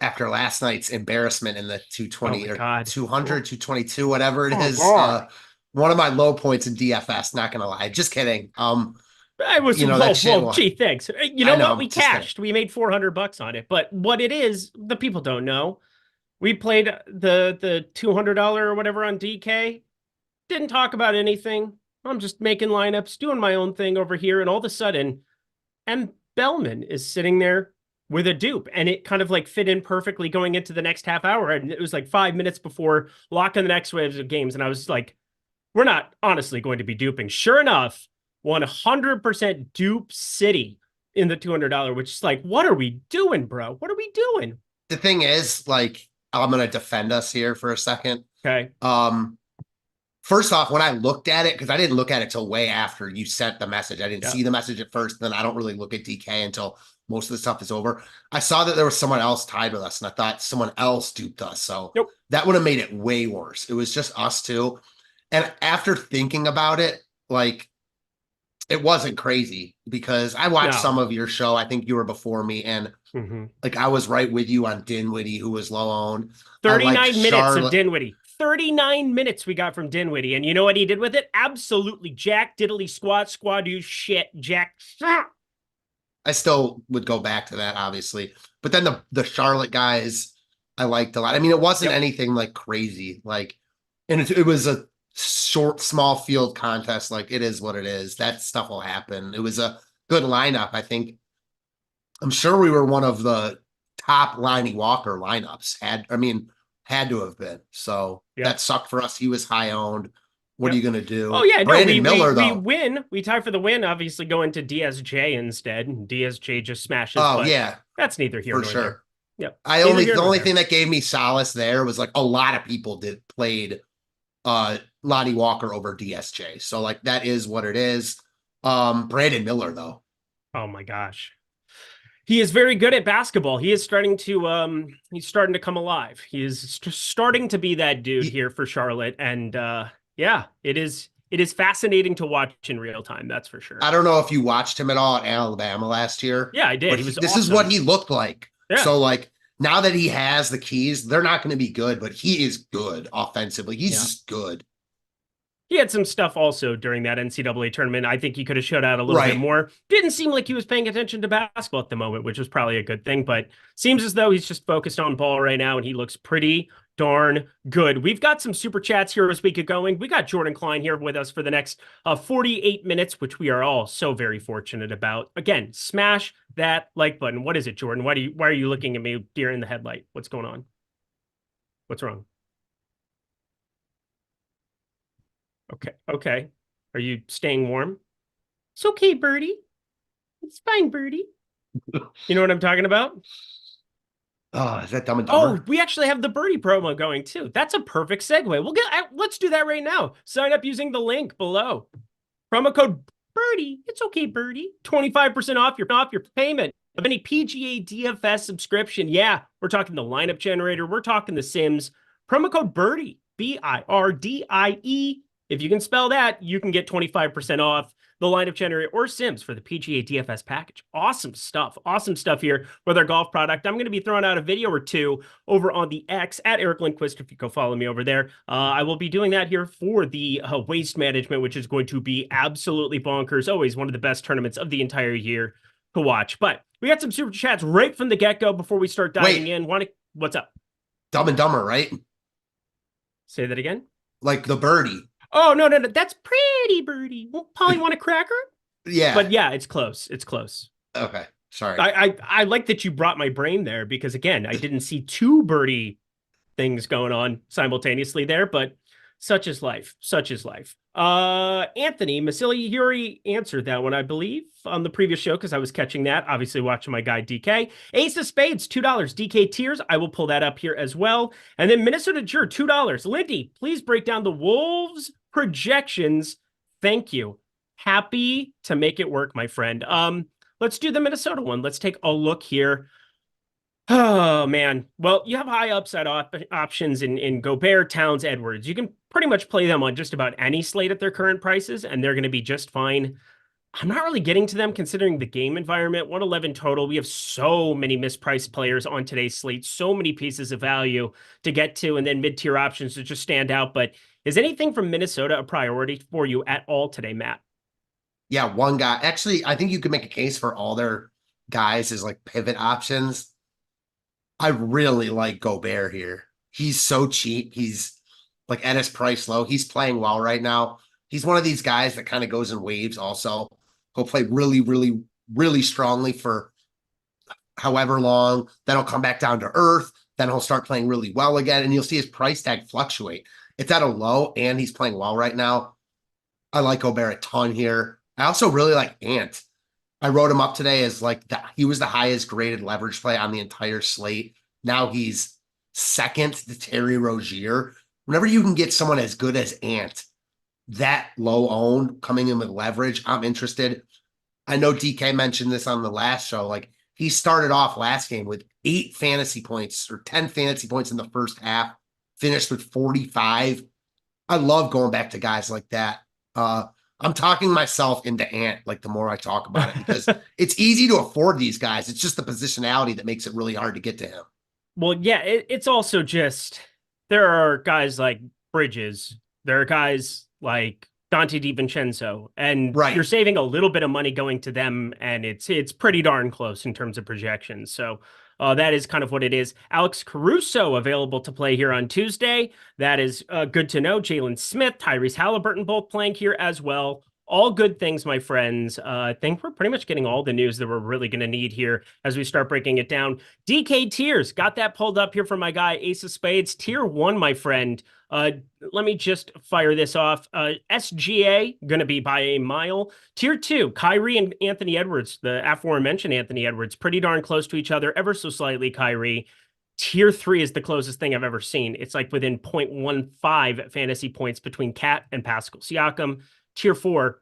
After last night's embarrassment in the 220 or 200, 222, whatever it is. One of my low points in DFS, not going to lie. Just kidding. I was, gee, thanks. You know what? We cashed. Kidding. We made $400 on it. But what it is, the people don't know. We played the $200 or whatever on DK. Didn't talk about anything. I'm just making lineups, doing my own thing over here. And all of a sudden, and Belman is sitting there with a dupe. And it kind of like fit in perfectly going into the next half hour. And it was like 5 minutes before locking the next waves of games. And I was like, we're not honestly going to be duping. Sure enough, 100% dupe city in the $200, which is like, what are we doing, bro? What are we doing? The thing is, like, I'm going to defend us here for a second. Okay. First off, when I looked at it, because I didn't look at it till way after you sent the message. I didn't see the message at first. Then I don't really look at DK until most of the stuff is over. I saw that there was someone else tied with us, and I thought someone else duped us. So that would have made it way worse. It was just us two. And after thinking about it, like, it wasn't crazy, because I watched some of your show. I think you were before me, and like I was right with you on Dinwiddie, who was low owned. 39 minutes of Dinwiddie. 39 minutes we got from Dinwiddie, and you know what he did with it? Absolutely jack diddly squat squadoo shit jack. I still would go back to that, obviously, but then the Charlotte guys I liked a lot. I mean, it wasn't anything like crazy, like, and it was a short, small field contest. Like, it is what it is. That stuff will happen. It was a good lineup. I'm sure we were one of the top Lonnie Walker lineups. Had to have been. So that sucked for us. He was high owned. What are you going to do? Oh, yeah. Brandon Miller, we though. win. We tie for the win, obviously going to DSJ instead. DSJ just smashes. Oh, yeah. That's neither here nor there. Yep. The only thing that gave me solace there was like a lot of people played Lonnie Walker over DSJ. So like that is what it is. Brandon Miller, though. Oh, my gosh. He is very good at basketball. He is starting to he's starting to come alive. He is starting to be that dude here for Charlotte. And yeah, it is fascinating to watch in real time. That's for sure. I don't know if you watched him at all at Alabama last year. Yeah, I did. But this is what he looked like. Yeah. So like now that he has the keys, they're not going to be good, but he is good offensively. He's just good. He had some stuff also during that NCAA tournament. I think he could have showed out a little bit more. Didn't seem like he was paying attention to basketball at the moment, which was probably a good thing, but seems as though he's just focused on ball right now, and he looks pretty darn good. We've got some super chats here as we get going. We got Jordan Klein here with us for the next 48 minutes, which we are all so very fortunate about. Again, smash that like button. What is it, Jordan? Why are you looking at me deer in the headlight? What's going on? What's wrong? Okay. Are you staying warm? It's okay, Birdie. It's fine, Birdie. You know what I'm talking about? Oh, is that Dumb and Dumber? Oh, we actually have the Birdie promo going too. That's a perfect segue. Let's do that right now. Sign up using the link below. Promo code Birdie. It's okay, Birdie. 25% off your payment of any PGA DFS subscription. Yeah, we're talking the lineup generator. We're talking the Sims. Promo code Birdie. BIRDIE. If you can spell that, you can get 25% off the lineup generator or Sims for the PGA DFS package. Awesome stuff here with our golf product. I'm going to be throwing out a video or two over on the X at Eric Lindquist. If you go follow me over there, I will be doing that here for the waste management, which is going to be absolutely bonkers. Always one of the best tournaments of the entire year to watch. But we got some super chats right from the get-go before we start diving in. What's up? Dumb and Dumber, right? Say that again? Like the Birdie. Oh, no. That's pretty Birdie. Well, Polly want a cracker? Yeah. But yeah, it's close. Okay. Sorry. I like that you brought my brain there because, again, I didn't see two Birdie things going on simultaneously there, but such is life. Anthony Masili, you already answered that one, I believe, on the previous show because I was catching that. Obviously, watching my guy DK. Ace of Spades, $2. DK tiers, I will pull that up here as well. And then Minnesota Jur, $2. Lindy, please break down the Wolves projections. Thank you. Happy to make it work, my friend. Let's do the Minnesota one. Let's take a look here. Oh, man. Well, you have high upside options in Gobert, Towns, Edwards. You can pretty much play them on just about any slate at their current prices, and they're going to be just fine. I'm not really getting to them considering the game environment. 111 total. We have so many mispriced players on today's slate, so many pieces of value to get to, and then mid-tier options to just stand out. But is anything from Minnesota a priority for you at all today, Matt? Yeah, one guy. Actually, I think you could make a case for all their guys as like pivot options. I really like Gobert here. He's so cheap. He's like at his price low. He's playing well right now. He's one of these guys that kind of goes in waves also. He'll play really, really, really strongly for however long. Then he'll come back down to earth. Then he'll start playing really well again. And you'll see his price tag fluctuate. It's at a low and he's playing well right now. I like Gobert a ton here. I also really like Ant. I wrote him up today as like he was the highest graded leverage play on the entire slate. Now he's second to Terry Rozier. Whenever you can get someone as good as Ant, that low owned coming in with leverage, I'm interested. I know DK mentioned this on the last show. Like he started off last game with 8 fantasy points or 10 fantasy points in the first half, finished with 45. I love going back to guys like that. I'm talking myself into Ant, like the more I talk about it, because it's easy to afford these guys. It's just the positionality that makes it really hard to get to him. Well, yeah, it's also just, there are guys like Bridges. There are guys like Dante DiVincenzo, and you're saving a little bit of money going to them, and it's pretty darn close in terms of projections. So That is kind of what it is. Alex Caruso available to play here on Tuesday. That is good to know. Jalen Smith, Tyrese Halliburton both playing here as well. All good things, my friends. I think we're pretty much getting all the news that we're really going to need here as we start breaking it down. DK tiers, got that pulled up here from my guy, Ace of Spades. Tier 1, my friend. Let me just fire this off. SGA, going to be by a mile. Tier 2, Kyrie and Anthony Edwards, the aforementioned Anthony Edwards, pretty darn close to each other, ever so slightly Kyrie. Tier 3 is the closest thing I've ever seen. It's like within 0.15 fantasy points between Kat and Pascal Siakam. Tier 4,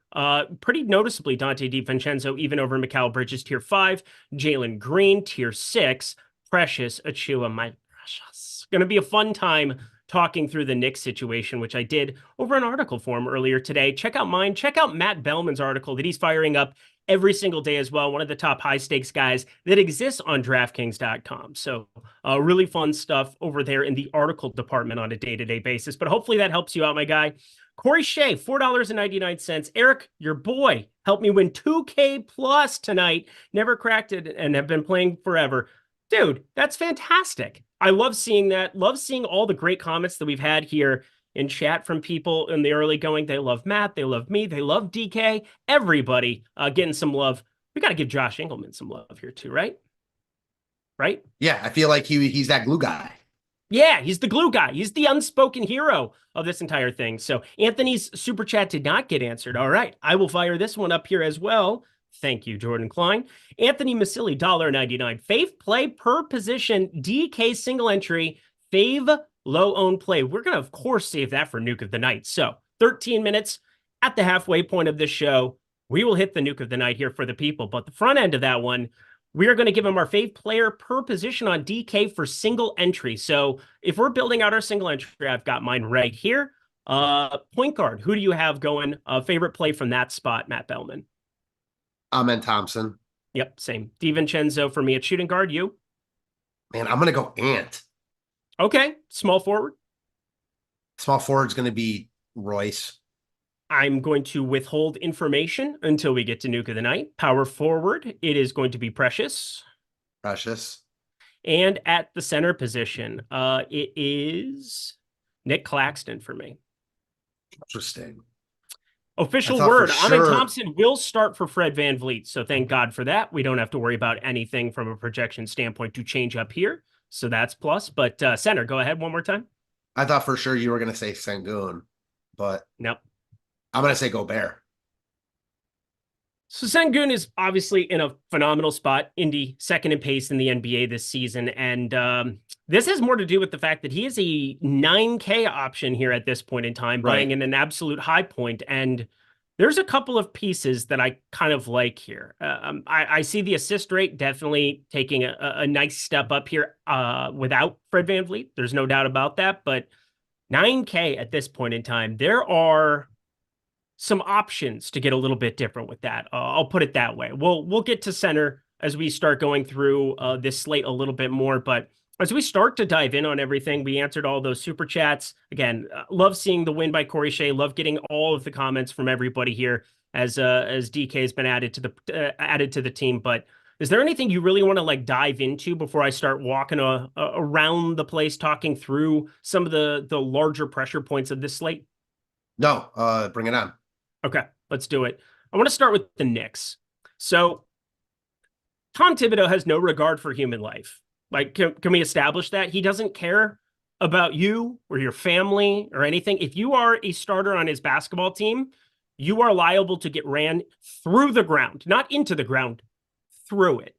pretty noticeably Dante DiVincenzo, even over Mikal Bridges. Tier 5, Jalen Green. Tier 6, Precious Achiuwa, my precious. Going to be a fun time talking through the Knicks situation, which I did over an article form earlier today. Check out mine. Check out Matt Bellman's article that he's firing up every single day as well. One of the top high stakes guys that exists on DraftKings.com. So really fun stuff over there in the article department on a day-to-day basis. But hopefully that helps you out, my guy. Corey Shea, $4.99. Eric, your boy, helped me win 2K plus tonight. Never cracked it and have been playing forever. Dude, that's fantastic. I love seeing that. Love seeing all the great comments that we've had here in chat from people in the early going. They love Matt. They love me. They love DK. Everybody getting some love. We got to give Josh Engleman some love here too, right? Right? Yeah, I feel like he's that glue guy. Yeah, he's the glue guy. He's the unspoken hero of this entire thing. So Anthony's super chat did not get answered. All right, I will fire this one up here as well. Thank you, Jordan Klein. Anthony Masilli, $1.99. Fave play per position, DK single entry, fave low own play. We're going to, of course, save that for Nuke of the Night. So 13 minutes at the halfway point of this show. We will hit the Nuke of the Night here for the people. But the front end of that one, we are going to give him our fave player per position on DK for single entry. So if we're building out our single entry, I've got mine right here. Point guard, who do you have going? Favorite play from that spot, Matt Bellman? Amen Thompson. Yep, same. DiVincenzo for me at shooting guard. You? Man, I'm going to go Ant. Okay. Small forward? Small forward's going to be Royce. I'm going to withhold information until we get to Nuke of the Night. Power forward, it is going to be Precious. Precious. And at the center position, it is Nick Claxton for me. Interesting. Official word, Amen Thompson will start for Fred VanVleet. So thank God for that. We don't have to worry about anything from a projection standpoint to change up here. So that's plus. But center, go ahead one more time. I thought for sure you were going to say Sengun, but nope. I'm going to say Gobert. So Sengun is obviously in a phenomenal spot, Indy second in pace in the NBA this season. And this has more to do with the fact that he is a 9K option here at this point in time, buying in an absolute high point. And there's a couple of pieces that I kind of like here. I see the assist rate definitely taking a nice step up here without Fred VanVleet. There's no doubt about that. But 9K at this point in time, there are some options to get a little bit different with that. I'll put it that way. We'll get to center as we start going through this slate a little bit more. But as we start to dive in on everything, we answered all those super chats. Again, love seeing the win by Corey Shea. Love getting all of the comments from everybody here as DK has been added to the team. But is there anything you really want to like dive into before I start walking around the place, talking through some of the larger pressure points of this slate? No, bring it on. Okay, let's do it. I want to start with the Knicks. So Tom Thibodeau has no regard for human life. Like, can we establish that? He doesn't care about you or your family or anything. If you are a starter on his basketball team, you are liable to get ran through the ground, not into the ground, through it.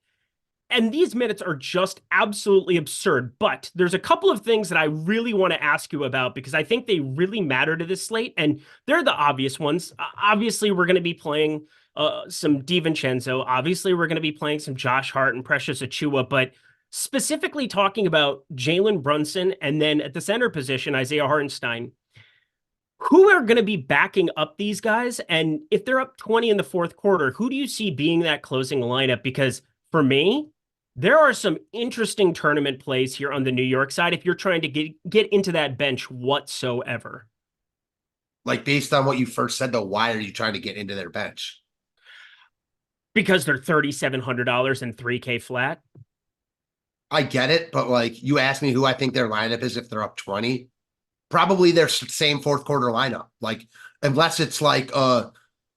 And these minutes are just absolutely absurd. But there's a couple of things that I really want to ask you about because I think they really matter to this slate. And they're the obvious ones. Obviously, we're going to be playing some DiVincenzo. Obviously, we're going to be playing some Josh Hart and Precious Achiuwa. But specifically talking about Jalen Brunson and then at the center position, Isaiah Hartenstein, who are going to be backing up these guys? And if they're up 20 in the fourth quarter, who do you see being that closing lineup? Because for me, there are some interesting tournament plays here on the New York side if you're trying to get into that bench whatsoever. Like based on what you first said, though, why are you trying to get into their bench? Because they're $3,700 and $3K flat. I get it, but like you asked me who I think their lineup is if they're up 20, probably their same fourth quarter lineup. Like, unless it's like a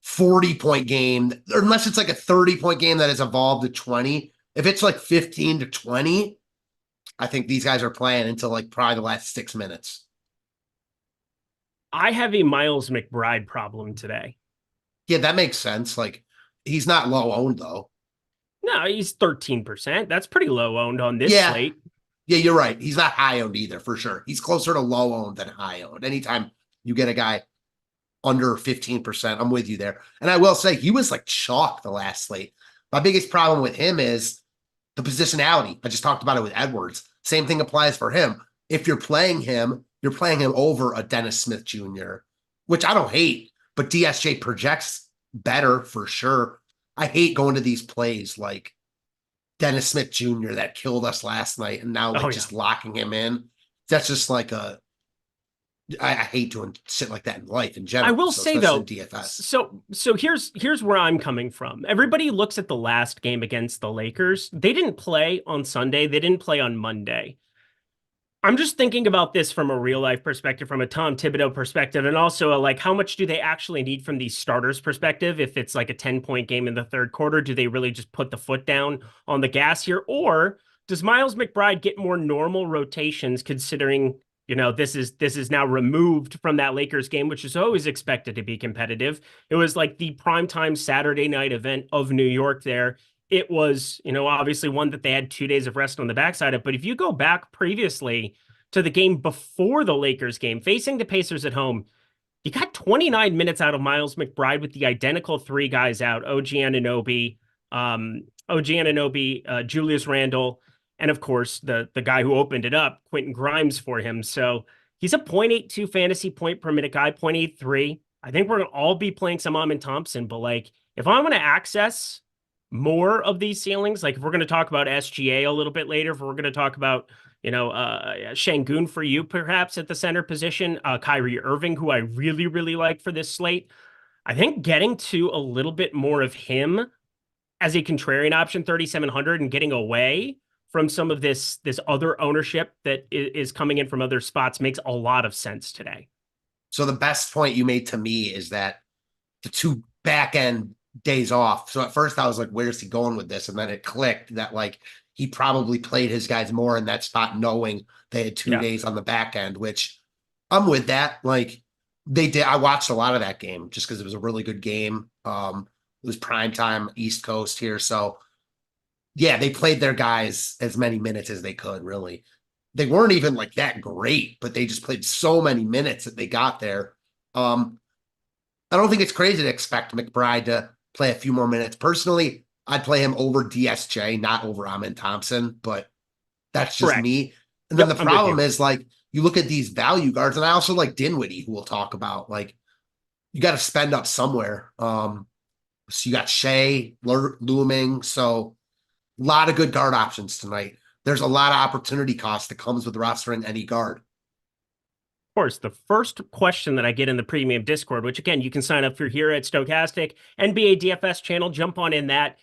40-point game, or unless it's like a 30-point game that has evolved to 20. If it's like 15 to 20, I think these guys are playing until like probably the last 6 minutes. I have a Miles McBride problem today. Yeah, that makes sense. Like, he's not low owned though. No, he's 13%. That's pretty low owned on this slate. Yeah, you're right. He's not high owned either, for sure. He's closer to low owned than high owned. Anytime you get a guy under 15%, I'm with you there. And I will say, he was like chalk the last slate. My biggest problem with him is the positionality. I just talked about it with Edwards. Same thing applies for him. If you're playing him over a Dennis Smith Jr., which I don't hate, but DSJ projects better for sure. I hate going to these plays like Dennis Smith Jr. that killed us last night, and now just locking him in. That's just like I hate doing shit like that in life in general. I will say though, DFS. So here's where I'm coming from. Everybody looks at the last game against the Lakers. They didn't play on Sunday. They didn't play on Monday. I'm just thinking about this from a real life perspective, from a Tom Thibodeau perspective, and also like how much do they actually need from these starters perspective? If it's like a 10-point game in the third quarter, do they really just put the foot down on the gas here? Or does Miles McBride get more normal rotations considering, you know, this is now removed from that Lakers game, which is always expected to be competitive. It was like the primetime Saturday night event of New York there. It was, you know, obviously one that they had 2 days of rest on the backside of. But if you go back previously to the game before the Lakers game, facing the Pacers at home, you got 29 minutes out of Miles McBride with the identical 3 guys out, OG Anunoby, Julius Randle, and of course, the guy who opened it up, Quentin Grimes, for him. So he's a 0.82 fantasy point per minute guy, 0.83. I think we're going to all be playing some Amin Thompson, but like, if I'm going to access more of these ceilings, like if we're going to talk about SGA a little bit later, if we're going to talk about, you know, Şengün for you, perhaps at the center position, Kyrie Irving, who I really, really like for this slate, I think getting to a little bit more of him as a contrarian option, 3,700, and getting away from some of this other ownership that is coming in from other spots makes a lot of sense today. So the best point you made to me is that the 2 back end days off. So at first I was like, where's he going with this? And then it clicked that like he probably played his guys more in that spot, knowing they had 2 days on the back end, which I'm with that. Like they did. I watched a lot of that game just because it was a really good game. It was primetime East Coast here. So yeah, they played their guys as many minutes as they could, really. They weren't even like that great, but they just played so many minutes that they got there. I don't think it's crazy to expect McBride to play a few more minutes. Personally, I'd play him over DSJ, not over Amin Thompson, but that's just me. And then the problem is, like, you look at these value guards, and I also like Dinwiddie, who we'll talk about. Like, you got to spend up somewhere. So you got Shea looming. So a lot of good guard options tonight. There's a lot of opportunity cost that comes with rostering any guard. Of course, the first question that I get in the premium Discord, which again, you can sign up for here at Stochastic, NBA DFS channel, jump on in that.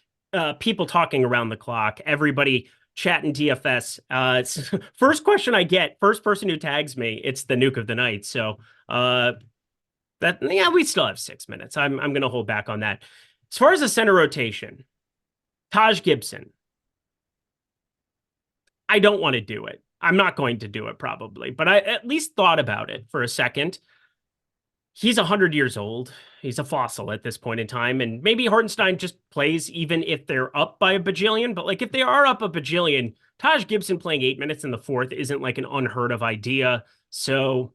People talking around the clock, everybody chatting DFS. First question I get, first person who tags me, it's the nuke of the night. So we still have 6 minutes. I'm going to hold back on that. As far as the center rotation, Taj Gibson, I don't want to do it. I'm not going to do it probably, but I at least thought about it for a second. He's 100 years old. He's a fossil at this point in time. And maybe Hartenstein just plays even if they're up by a bajillion. But like if they are up a bajillion, Taj Gibson playing 8 minutes in the fourth isn't like an unheard of idea. So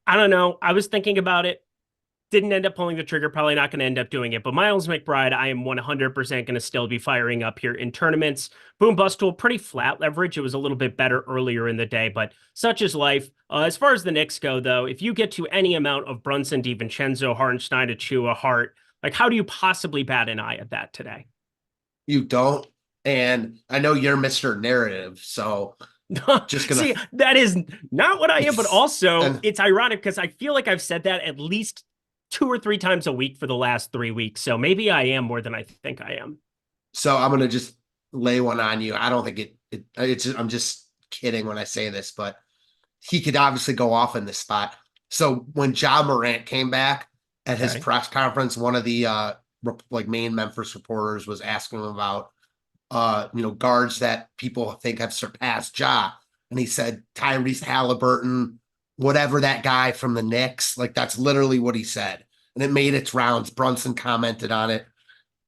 I don't know. I was thinking about it. Didn't end up pulling the trigger. Probably not going to end up doing it. But Miles McBride, I am 100% going to still be firing up here in tournaments. Boom bust tool, pretty flat leverage. It was a little bit better earlier in the day, but such is life. As far as the Knicks go, though, if you get to any amount of Brunson, DiVincenzo, Hartenstein, Achua, Hart, like how do you possibly bat an eye at that today? You don't. And I know you're Mr. Narrative, so just gonna see, that is not what I am, but also it's ironic because I feel like I've said that at least 2 or 3 times a week for the last 3 weeks. So maybe I am more than I think I am. So I'm going to just lay one on you. I don't think I'm just kidding when I say this, but he could obviously go off in this spot. So when Ja Morant came back at his press conference, one of the main Memphis reporters was asking him about guards that people think have surpassed Ja. And he said Tyrese Halliburton, whatever that guy from the Knicks, like that's literally what he said. And it made its rounds. Brunson commented on it.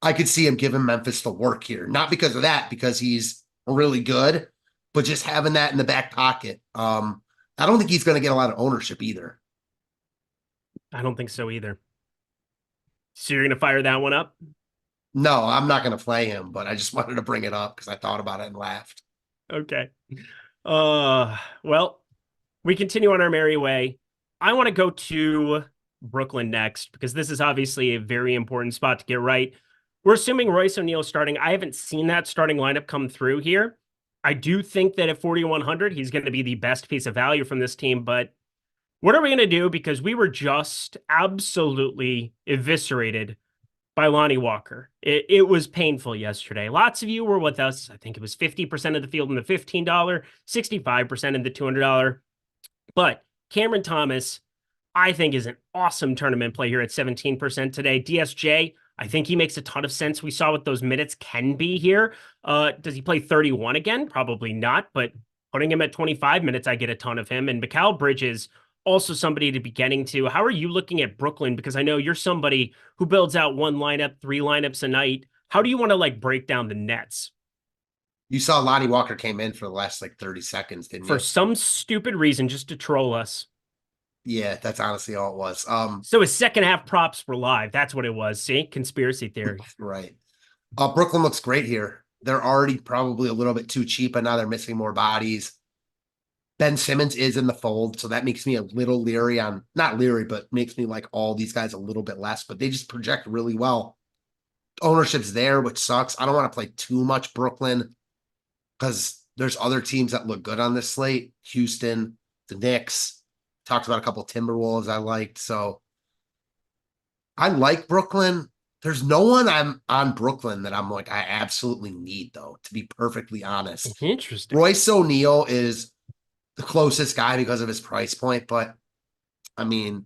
I could see him giving Memphis the work here. Not because of that, because he's really good, but just having that in the back pocket. I don't think he's going to get a lot of ownership either. I don't think so either. So you're going to fire that one up? No, I'm not going to play him, but I just wanted to bring it up because I thought about it and laughed. Okay. Well, we continue on our merry way. I want to go to Brooklyn next because this is obviously a very important spot to get right. We're assuming Royce O'Neal starting. I haven't seen that starting lineup come through here. I do think that at 4,100, he's going to be the best piece of value from this team, but what are we going to do? Because we were just absolutely eviscerated by Lonnie Walker. It was painful yesterday. Lots of you were with us. I think it was 50% of the field in the $15, 65% in the $200. But Cameron Thomas, I think, is an awesome tournament play here at 17% today. DSJ, I think he makes a ton of sense. We saw what those minutes can be here. Does he play 31 again? Probably not, but putting him at 25 minutes, I get a ton of him. And Mikal Bridges, also somebody to be getting to. How are you looking at Brooklyn? Because I know you're somebody who builds out one lineup, 3 lineups a night. How do you want to break down the Nets? You saw Lonnie Walker came in for the last 30 seconds, didn't you? For some stupid reason, just to troll us. Yeah, that's honestly all it was. So his second half props were live. That's what it was. See? Conspiracy theory. Right. Brooklyn looks great here. They're already probably a little bit too cheap, and now they're missing more bodies. Ben Simmons is in the fold, so that makes me a little leery on, not leery, but makes me like all these guys a little bit less, but they just project really well. Ownership's there, which sucks. I don't want to play too much Brooklyn because there's other teams that look good on this slate. Houston, the Knicks, talked about a couple of Timberwolves I liked. So I like Brooklyn. There's no one I'm on Brooklyn that I'm like, I absolutely need, though, to be perfectly honest. Interesting. Royce O'Neal is the closest guy because of his price point, but I mean,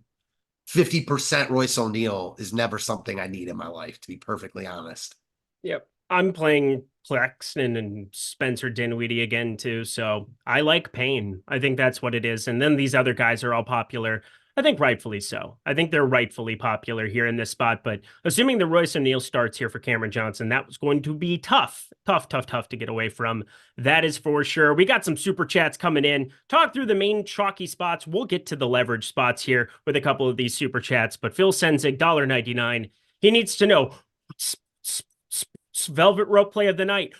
50% Royce O'Neal is never something I need in my life, to be perfectly honest. Yep. I'm playing Claxton and Spencer Dinwiddie again, too. So I like Payne. I think that's what it is. And then these other guys are all popular. I think rightfully so. I think they're rightfully popular here in this spot. But assuming the Royce O'Neal starts here for Cameron Johnson, that was going to be tough to get away from. That is for sure. We got some super chats coming in. Talk through the main chalky spots. We'll get to the leverage spots here with a couple of these super chats. But Phil Senzig, $1.99. He needs to know velvet rope play of the night.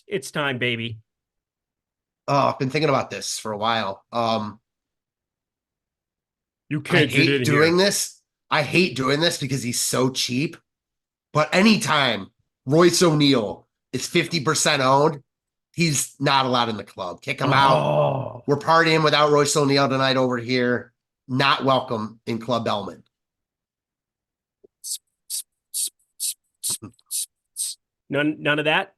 It's time, baby. Oh, I've been thinking about this for a while. You can't I hate doing this because he's so cheap. But anytime Royce O'Neal is 50% owned, he's not allowed in the club. Kick him out. We're partying without Royce O'Neal tonight over here. Not welcome in Club Belman. None of that?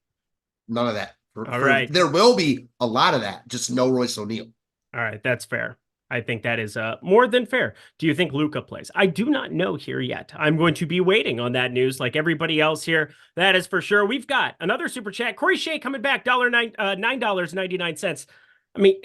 None of that. All right. There will be a lot of that, just no Royce O'Neal. All right, that's fair. I think that is more than fair. Do you think Luka plays? I do not know here yet. I'm going to be waiting on that news like everybody else here. That is for sure. We've got another super chat. Corey Shea coming back, $9.99. I mean,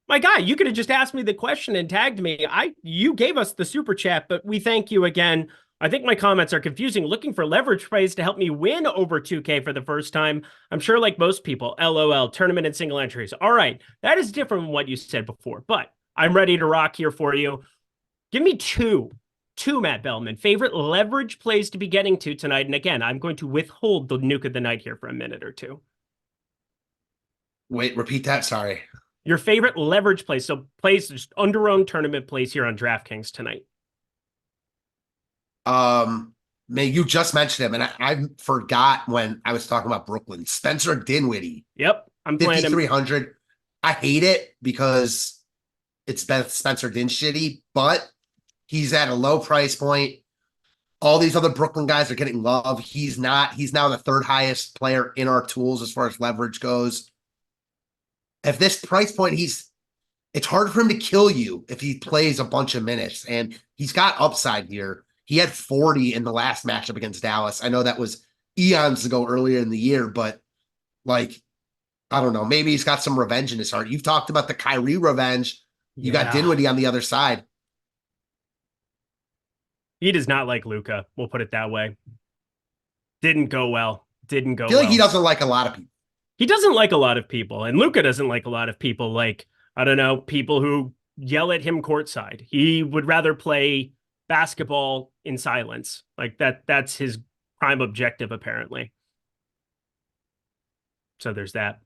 my guy, you could have just asked me the question and tagged me. You gave us the super chat, but we thank you again. I think my comments are confusing. Looking for leverage plays to help me win over 2K for the first time. I'm sure like most people, LOL, tournament and single entries. All right, that is different from what you said before, but I'm ready to rock here for you. Give me two Matt Belman favorite leverage plays to be getting to tonight. And again, I'm going to withhold the nuke of the night here for a minute or two. Wait, repeat that. Sorry. Your favorite leverage plays. So plays just under-owned tournament plays here on DraftKings tonight. You just mentioned him, and I forgot when I was talking about Brooklyn. Spencer Dinwiddie. Yep, I'm playing him. 5,300. I hate it because it's been Spencer Din shitty, but he's at a low price point. All these other Brooklyn guys are getting love. He's not. He's now the third highest player in our tools as far as leverage goes. If this price point, it's hard for him to kill you if he plays a bunch of minutes, and he's got upside here. He had 40 in the last matchup against Dallas. I know that was eons ago earlier in the year, but like, I don't know. Maybe he's got some revenge in his heart. You've talked about the Kyrie revenge. You got Dinwiddie on the other side. He does not like Luka. We'll put it that way. Didn't go well. I feel like he doesn't like a lot of people. He doesn't like a lot of people. And Luka doesn't like a lot of people. Like, I don't know, people who yell at him courtside. He would rather play basketball in silence. Like that's his prime objective, apparently. So there's that.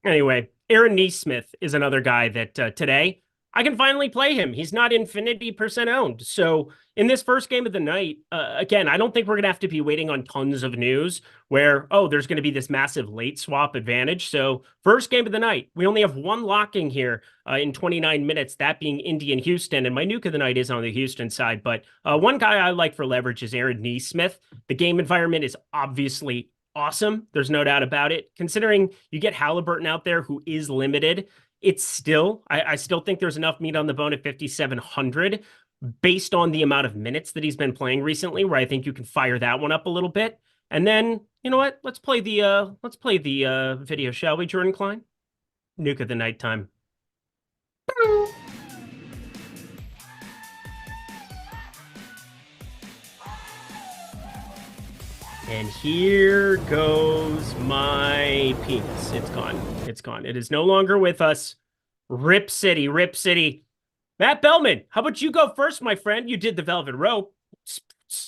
Anyway, Aaron Nesmith is another guy that today I can finally play him. He's not infinity % owned. So in this first game of the night, again, I don't think we're going to have to be waiting on tons of news where, oh, there's going to be this massive late swap advantage. So first game of the night, we only have one locking here in 29 minutes, that being Indy and Houston. And my nuke of the night is on the Houston side. But one guy I like for leverage is Aaron Nesmith. The game environment is obviously awesome. There's no doubt about it. Considering you get Halliburton out there who is limited, it's still, I still think there's enough meat on the bone at 5,700 based on the amount of minutes that he's been playing recently, where I think you can fire that one up a little bit. And then, you know what? Let's play the video, shall we, Jordan Klein? Nuke of the night time. And here goes my penis. It's gone. It's gone. It is no longer with us. Rip City, Rip City. Matt Belman, how about you go first, my friend? You did the velvet rope.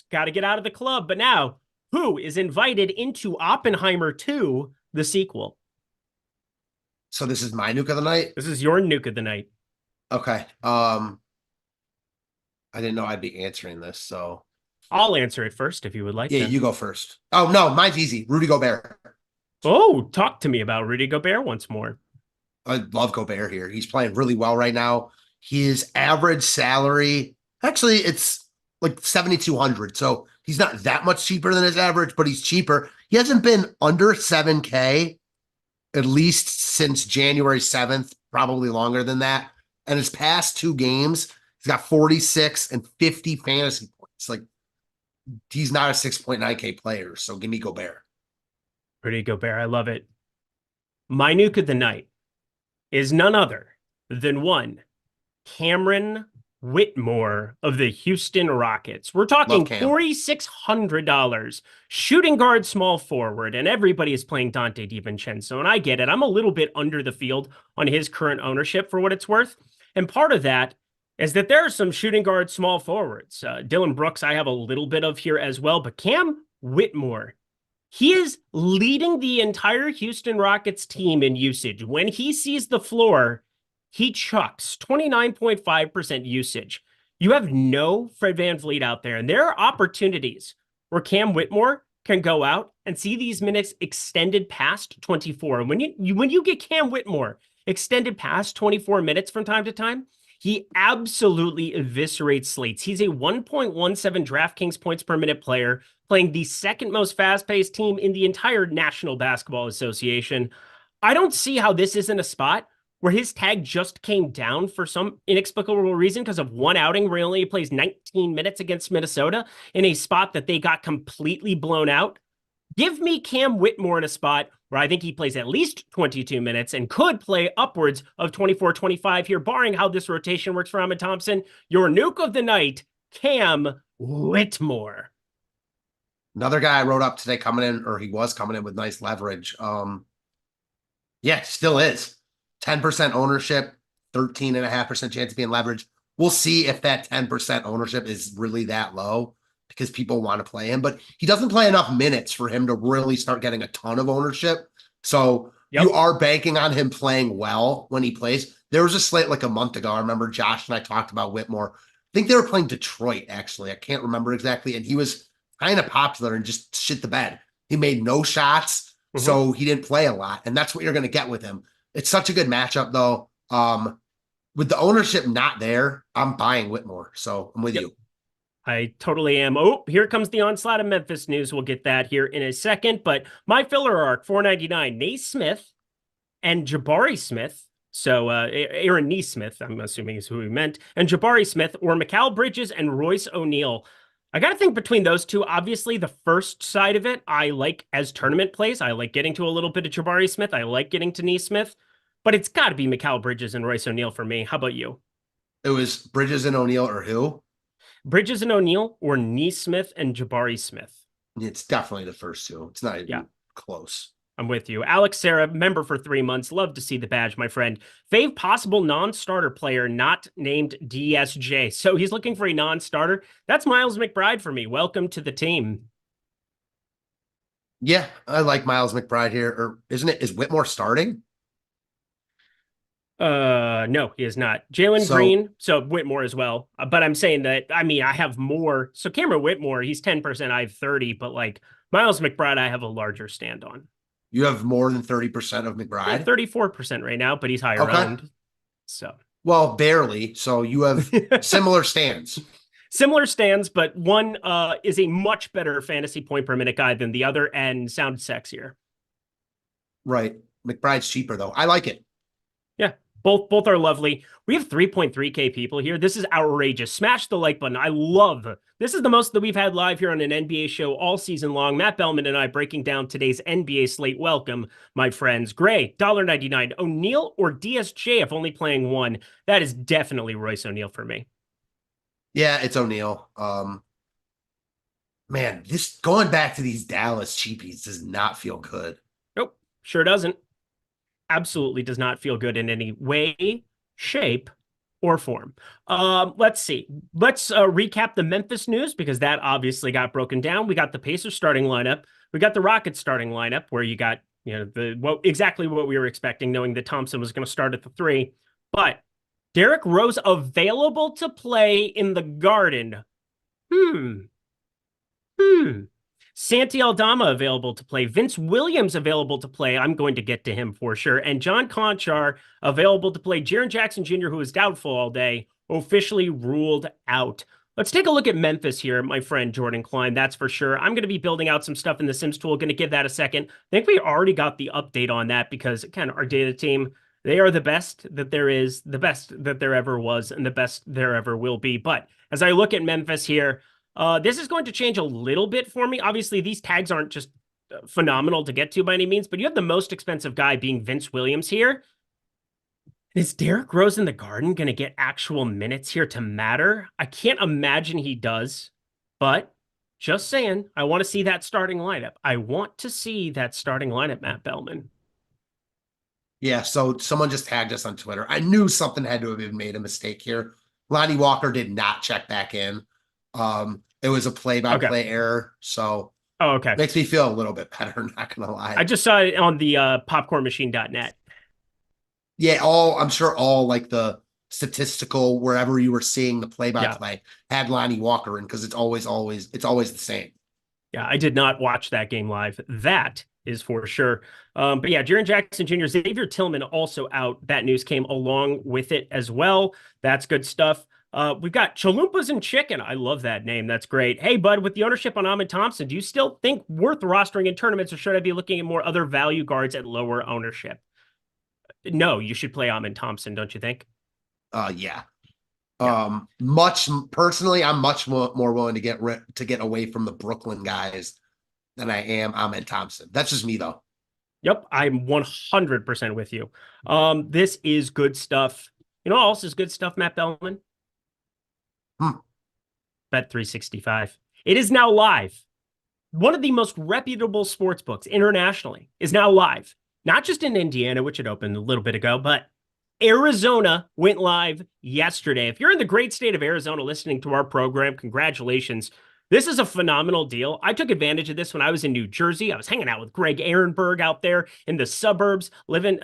Got to get out of the club. But now, who is invited into Oppenheimer 2, the sequel? So this is my nuke of the night? This is your nuke of the night. Okay. I didn't know I'd be answering this, so... I'll answer it first if you would like. Yeah, to. you go first. Oh, no, mine's easy. Rudy Gobert. Oh, talk to me about Rudy Gobert once more. I love Gobert here. He's playing really well right now. His average salary, actually, it's like 7,200. So he's not that much cheaper than his average, but he's cheaper. He hasn't been under 7K at least since January 7th, probably longer than that. And his past 2 games, he's got 46 and 50 fantasy points. Like, he's not a 6.9K player, so give me Gobert. Rudy Gobert, I love it. My nuke of the night is none other than one Cameron Whitmore of the Houston Rockets. We're talking $4,600 shooting guard, small forward, and everybody is playing Dante DiVincenzo, and I get it. I'm a little bit under the field on his current ownership for what it's worth, and part of that is that there are some shooting guard small forwards. Dylan Brooks, I have a little bit of here as well, but Cam Whitmore, he is leading the entire Houston Rockets team in usage. When he sees the floor, he chucks 29.5% usage. You have no Fred VanVleet out there, and there are opportunities where Cam Whitmore can go out and see these minutes extended past 24. And when you get Cam Whitmore extended past 24 minutes from time to time, he absolutely eviscerates slates. He's a 1.17 DraftKings points per minute player, playing the second most fast-paced team in the entire National Basketball Association. I don't see how this isn't a spot where his tag just came down for some inexplicable reason because of one outing where he only plays 19 minutes against Minnesota in a spot that they got completely blown out. Give me Cam Whitmore in a spot where I think he plays at least 22 minutes and could play upwards of 24, 25 here, barring how this rotation works for Ahmed Thompson. Your nuke of the night, Cam Whitmore. Another guy I wrote up today coming in, or he was coming in with nice leverage. Yeah, still is. 10% ownership, 13.5% chance of being leveraged. We'll see if that 10% ownership is really that low because people want to play him, but he doesn't play enough minutes for him to really start getting a ton of ownership. So you are banking on him playing well when he plays. There was a slate like a month ago. I remember Josh and I talked about Whitmore. I think they were playing Detroit, actually. I can't remember exactly. And he was kind of popular and just shit the bed. He made no shots, so he didn't play a lot. And that's what you're going to get with him. It's such a good matchup, though. With the ownership not there, I'm buying Whitmore. So I'm with you. I totally am. Oh, here comes the onslaught of Memphis news. We'll get that here in a second. But my filler arc, $4.99, Naismith and Jabari Smith. So Aaron Nesmith, I'm assuming is who he meant, and Jabari Smith, or Mikal Bridges and Royce O'Neal. I got to think between those two. Obviously, the first side of it, I like as tournament plays. I like getting to a little bit of Jabari Smith. I like getting to Nesmith. But it's got to be Mikal Bridges and Royce O'Neal for me. How about you? It was Bridges and O'Neal or who? Bridges and O'Neal or Nesmith and Jabari Smith? It's definitely the first two. It's not even close. I'm with you. Alex Sarah, member for 3 months. Love to see the badge, my friend. Fave possible non-starter player not named DSJ. So he's looking for a non-starter. That's Miles McBride for me. Welcome to the team. Yeah, I like Miles McBride here. Or isn't it? Is Whitmore starting? No, he is not. Jalen Green, so Whitmore as well. But I'm saying that, I mean, I have more. So Cameron Whitmore, he's 10%, I have 30, but like Miles McBride, I have a larger stand on. You have more than 30% of McBride? Yeah, 34% right now, but he's higher owned. So, well, barely. So you have similar stands. Similar stands, but one is a much better fantasy point per minute guy than the other and sounds sexier. Right. McBride's cheaper though. I like it. Yeah. Both are lovely. We have 3.3K people here. This is outrageous. Smash the like button. I love this. Is the most that we've had live here on an NBA show all season long. Matt Belman and I breaking down today's NBA slate. Welcome, my friends. Gray, $1.99. O'Neal or DSJ if only playing one. That is definitely Royce O'Neal for me. Yeah, it's O'Neal. Man, this going back to these Dallas cheapies does not feel good. Nope, sure doesn't. Absolutely does not feel good in any way, shape, or form. Let's see. Let's recap the Memphis news because that obviously got broken down. We got the Pacers starting lineup. We got the Rockets starting lineup where you got, exactly what we were expecting, knowing that Thompson was going to start at the 3. But Derrick Rose available to play in the Garden. Santi Aldama available to play. Vince Williams available to play. I'm going to get to him for sure. And John Conchar available to play. Jaren Jackson Jr., who was doubtful all day, officially ruled out. Let's take a look at Memphis here, my friend Jordan Klein. That's for sure. I'm going to be building out some stuff in the Sims tool. Going to give that a second. I think we already got the update on that because, again, our data team, they are the best that there is, the best that there ever was, and the best there ever will be. But as I look at Memphis here, this is going to change a little bit for me. Obviously, these tags aren't just phenomenal to get to by any means, but you have the most expensive guy being Vince Williams here. Is Derrick Rose in the Garden going to get actual minutes here to matter? I can't imagine he does, but just saying, I want to see that starting lineup. I want to see that starting lineup, Matt Belman. Yeah, so someone just tagged us on Twitter. I knew something had to have made a mistake here. Lonnie Walker did not check back in. It was a play-by-play error, so makes me feel a little bit better, not gonna lie. I just saw it on the popcornmachine.net. Yeah, I'm sure all like the statistical, wherever you were seeing the play-by-play had Lonnie Walker in because it's always the same. Yeah, I did not watch that game live. That is for sure. But yeah, Jaren Jackson Jr., Xavier Tillman also out. That news came along with it as well. That's good stuff. We've got Chalupas and Chicken. I love that name. That's great. Hey, bud, with the ownership on Amin Thompson, do you still think worth rostering in tournaments, or should I be looking at more other value guards at lower ownership? No, you should play Amin Thompson, don't you think? Yeah. Personally, I'm much more willing to get away from the Brooklyn guys than I am Amin Thompson. That's just me, though. Yep, I'm 100% with you. This is good stuff. You know what else is good stuff, Matt Belman? Bet 365. It is now live. One of the most reputable sports books internationally is now live. Not just in Indiana, which it opened a little bit ago, but Arizona went live yesterday. If you're in the great state of Arizona listening to our program, congratulations. This is a phenomenal deal. I took advantage of this when I was in New Jersey. I was hanging out with Greg Ehrenberg out there in the suburbs, living,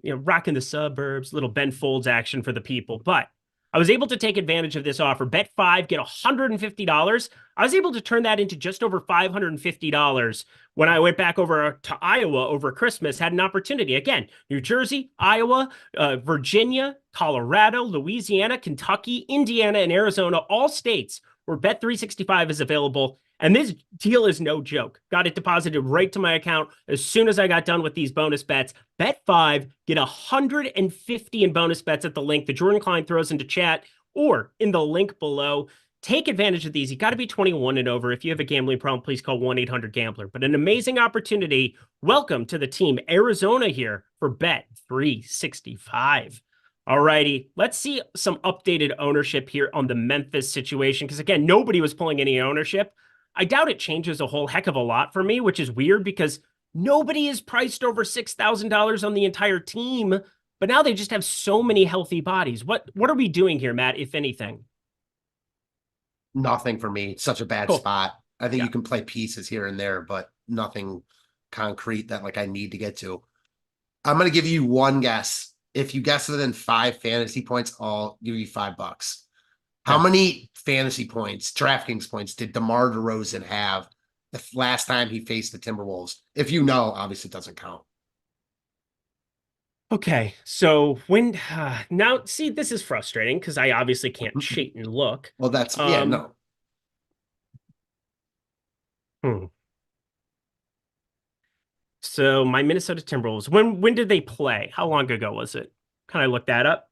rocking the suburbs, little Ben Folds action for the people. But I was able to take advantage of this offer. Bet 5, get $150. I was able to turn that into just over $550 when I went back over to Iowa over Christmas, had an opportunity. Again, New Jersey, Iowa, Virginia, Colorado, Louisiana, Kentucky, Indiana, and Arizona, all states where Bet365 is available. And this deal is no joke. Got it deposited right to my account as soon as I got done with these bonus bets. Bet 5, get 150 in bonus bets at the link that Jordan Klein throws into chat or in the link below. Take advantage of these. You got to be 21 and over. If you have a gambling problem, please call 1-800-GAMBLER. But an amazing opportunity. Welcome to the team Arizona here for Bet365. All righty, let's see some updated ownership here on the Memphis situation. Because again, nobody was pulling any ownership. I doubt it changes a whole heck of a lot for me, which is weird because nobody is priced over $6,000 on the entire team. But now they just have so many healthy bodies. What are we doing here, Matt, if anything? Nothing for me. It's such a bad spot. I think you can play pieces here and there, but nothing concrete that like I need to get to. I'm going to give you one guess. If you guess within 5 fantasy points, I'll give you $5. How many fantasy points, DraftKings points, did DeMar DeRozan have the last time he faced the Timberwolves? If you know, obviously it doesn't count. Okay, so when now see, this is frustrating because I obviously can't cheat and look. Well, that's no. So my Minnesota Timberwolves, when did they play? How long ago was it? Can I look that up?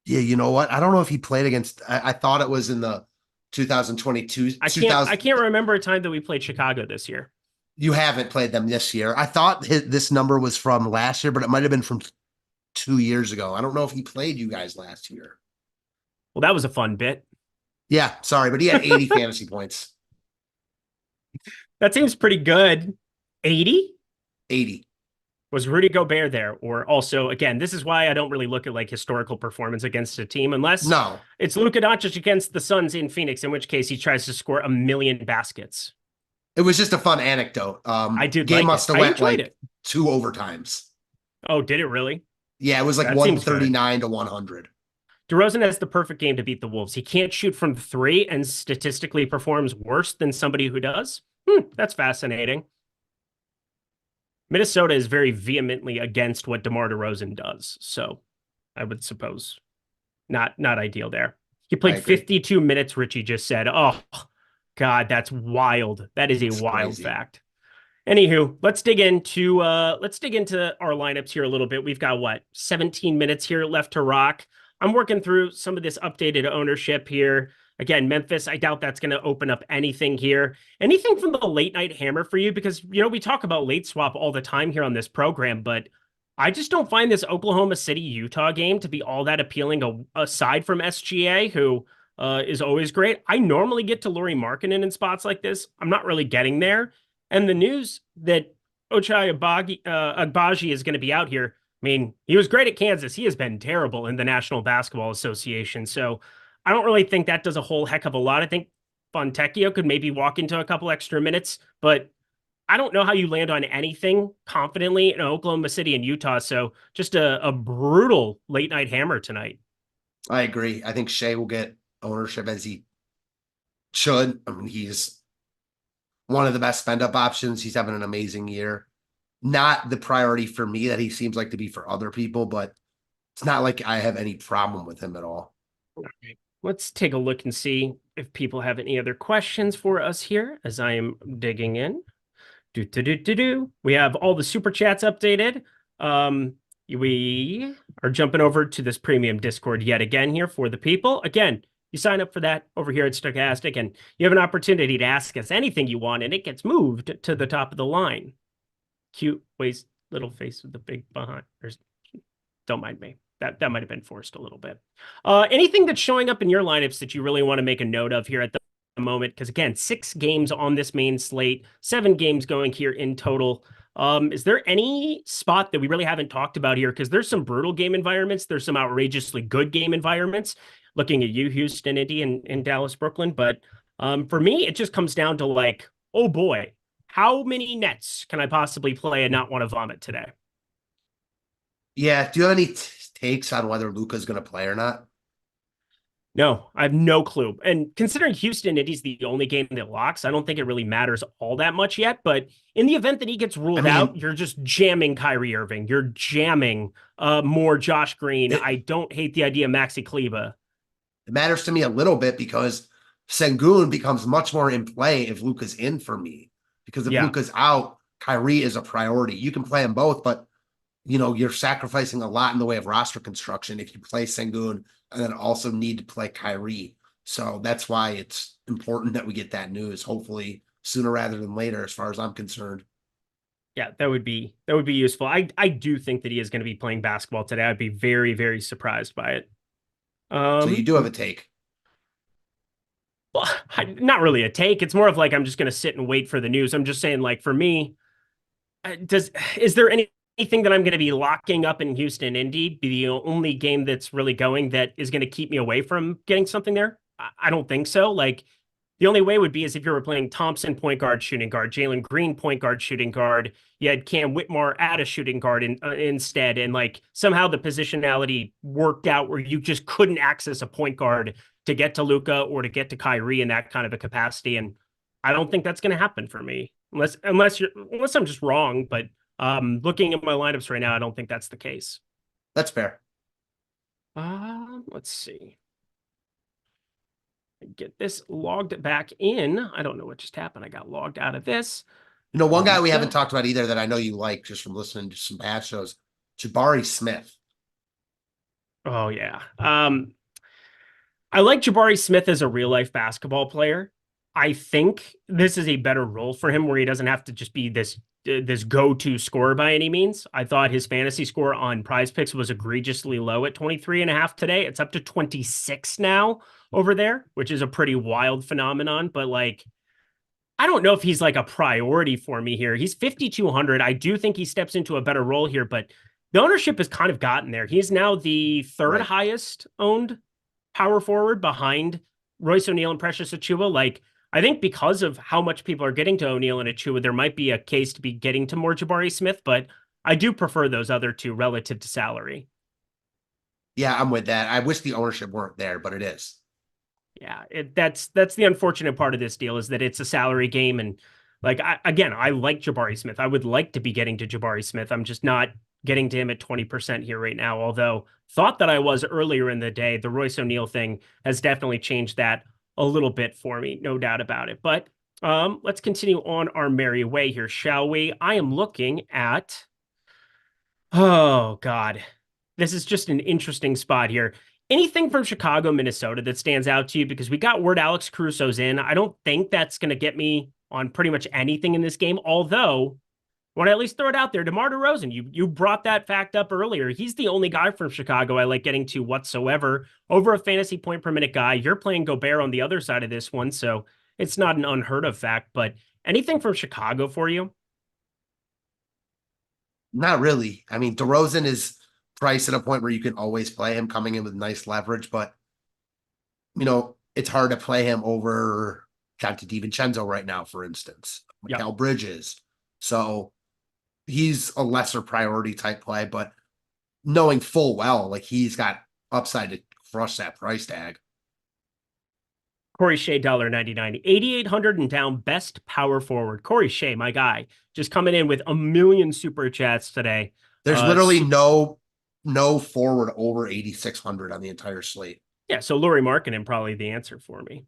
Yeah, you know what? I don't know if he played against. I thought it was in the 2022. I can't remember a time that we played Chicago this year. You haven't played them this year. I thought this number was from last year, but it might have been from 2 years ago. I don't know if he played you guys last year. Well, that was a fun bit. Yeah, sorry, but he had 80 fantasy points. That seems pretty good. 80? 80. Was Rudy Gobert there? Or also, again, this is why I don't really look at like historical performance against a team unless it's Luka Doncic against the Suns in Phoenix, in which case he tries to score 1 million baskets. It was just a fun anecdote. I did. Game like must have went like it. 2 overtimes. Oh, did it really? Yeah, it was like 139 to 100. DeRozan has the perfect game to beat the Wolves. He can't shoot from 3 and statistically performs worse than somebody who does. That's fascinating. Minnesota is very vehemently against what DeMar DeRozan does. So I would suppose not ideal there. He played 52 minutes, Richie just said. Oh, God, that's wild. That is a wild fact. Anywho, let's dig into our lineups here a little bit. We've got 17 minutes here left to rock. I'm working through some of this updated ownership here. Again, Memphis, I doubt that's going to open up anything here. Anything from the late night hammer for you? Because, we talk about late swap all the time here on this program, but I just don't find this Oklahoma City, Utah game to be all that appealing aside from SGA, who is always great. I normally get to Lauri Markkanen in spots like this. I'm not really getting there. And the news that Ochai Agbaji is going to be out here, I mean, he was great at Kansas. He has been terrible in the National Basketball Association. So I don't really think that does a whole heck of a lot. I think Fontecchio could maybe walk into a couple extra minutes, but I don't know how you land on anything confidently in Oklahoma City and Utah. So just a brutal late night hammer tonight. I agree. I think Shea will get ownership as he should. I mean, he's one of the best spend up options. He's having an amazing year. Not the priority for me that he seems like to be for other people, but it's not like I have any problem with him at all. Okay. Let's take a look and see if people have any other questions for us here as I am digging in. We have all the super chats updated. We are jumping over to this premium Discord yet again here for the people. Again, you sign up for that over here at Stochastic, and you have an opportunity to ask us anything you want, and it gets moved to the top of the line. Cute waist, little face with the big behind. Don't mind me. That might have been forced a little bit. Anything that's showing up in your lineups that you really want to make a note of here at the moment? Because again, 6 games on this main slate, 7 games going here in total. Is there any spot that we really haven't talked about here? Because there's some brutal game environments. There's some outrageously good game environments. Looking at you, Houston, Indy, and Dallas, Brooklyn. But for me, it just comes down to like, oh boy, how many Nets can I possibly play and not want to vomit today? Yeah. Do you have any takes on whether Luka's going to play or not? No, I have no clue. And considering Houston, Indy's the only game that locks, I don't think it really matters all that much yet. But in the event that he gets ruled out, you're just jamming Kyrie Irving. You're jamming more Josh Green. I don't hate the idea of Maxi Kleber. It matters to me a little bit because Sengun becomes much more in play if Luka's in for me. Because if Luka's out, Kyrie is a priority. You can play them both, but you're sacrificing a lot in the way of roster construction if you play Sengun and then also need to play Kyrie. So that's why it's important that we get that news, hopefully sooner rather than later, as far as I'm concerned. Yeah, that would be useful. I do think that he is going to be playing basketball today. I'd be very, very surprised by it. So you do have a take. Well, not really a take. It's more of like I'm just going to sit and wait for the news. I'm just saying, like, for me, is there anything that I'm going to be locking up in Houston, Indy, be the only game that's really going that is going to keep me away from getting something there? I don't think so. Like, the only way would be is if you were playing Thompson point guard, shooting guard, Jalen Green point guard, shooting guard. You had Cam Whitmore at a shooting guard instead, and like somehow the positionality worked out where you just couldn't access a point guard to get to Luka or to get to Kyrie in that kind of a capacity. And I don't think that's going to happen for me unless I'm just wrong. But looking at my lineups right now, I don't think that's the case. That's fair. Let's see. Get this logged back in. I don't know what just happened. I got logged out of this. One guy we haven't talked about either that I know you like just from listening to some past shows, Jabari Smith. Oh, yeah. I like Jabari Smith as a real life basketball player. I think this is a better role for him where he doesn't have to just be this go-to scorer by any means. I thought his fantasy score on Prize Picks was egregiously low at 23.5 today. It's up to 26 now over there, which is a pretty wild phenomenon. But like, I don't know if he's like a priority for me here. He's 5,200. I do think he steps into a better role here, but the ownership has kind of gotten there. He's now the third highest owned power forward behind Royce O'Neal and Precious Achiuwa. Like, I think because of how much people are getting to O'Neal and Achiuwa, there might be a case to be getting to more Jabari Smith, but I do prefer those other two relative to salary. Yeah, I'm with that. I wish the ownership weren't there, but it is. Yeah, that's the unfortunate part of this deal is that it's a salary game. And like, I like Jabari Smith. I would like to be getting to Jabari Smith. I'm just not getting to him at 20% here right now. Although thought that I was earlier in the day, the Royce O'Neal thing has definitely changed that a little bit for me, no doubt about it. But let's continue on our merry way here, shall we? I am looking at, oh God, this is just an interesting spot here. Anything from Chicago, Minnesota that stands out to you? Because we got word Alex Caruso's in. I don't think that's going to get me on pretty much anything in this game, although I want to at least throw it out there. DeMar DeRozan, you brought that fact up earlier. He's the only guy from Chicago I like getting to whatsoever over a fantasy point per minute guy. You're playing Gobert on the other side of this one, so it's not an unheard of fact, but anything from Chicago for you? Not really. I mean, DeRozan is priced at a point where you can always play him coming in with nice leverage, but it's hard to play him over Dante DiVincenzo right now, for instance, Mikal Bridges. So he's a lesser priority type play, but knowing full well, like he's got upside to crush that price tag. Corey Shea, $1.99, 8,800 and down, best power forward. Corey Shea, my guy, just coming in with a million super chats today. There's literally no forward over 8,600 on the entire slate. Yeah, so Lauri Markkanen probably the answer for me.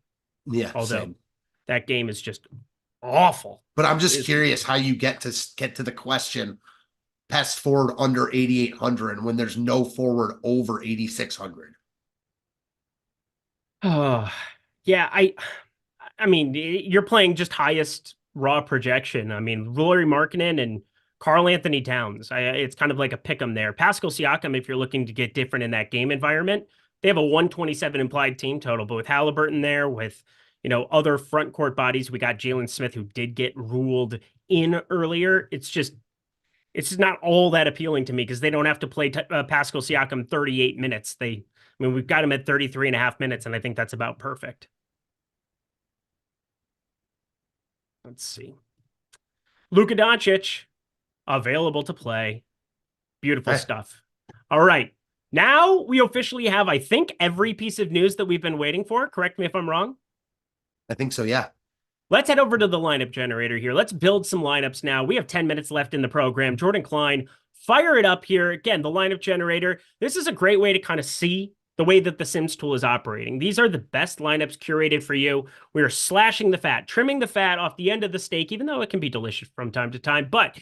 Yeah, although that game is just awful. But I'm just curious how you get to the question, best forward under 8,800 when there's no forward over 8,600. Oh, yeah. I mean, you're playing just highest raw projection. I mean, Lauri Markkanen and Karl Anthony Towns. It's kind of like a pick 'em there. Pascal Siakam, if you're looking to get different in that game environment, they have a 127 implied team total. But with Halliburton there, with other front court bodies, we got Jalen Smith, who did get ruled in earlier. It's just not all that appealing to me because they don't have to play Pascal Siakam 38 minutes. We've got him at 33.5 minutes, and I think that's about perfect. Let's see. Luka Doncic, available to play. Beautiful stuff. All right. Now we officially have, I think, every piece of news that we've been waiting for. Correct me if I'm wrong. I think so, yeah. Let's head over to the lineup generator here. Let's build some lineups now. We have 10 minutes left in the program. Jordan Klein, fire it up here. Again, the lineup generator. This is a great way to kind of see the way that the Sims tool is operating. These are the best lineups curated for you. We are slashing the fat, trimming the fat off the end of the steak, even though it can be delicious from time to time. But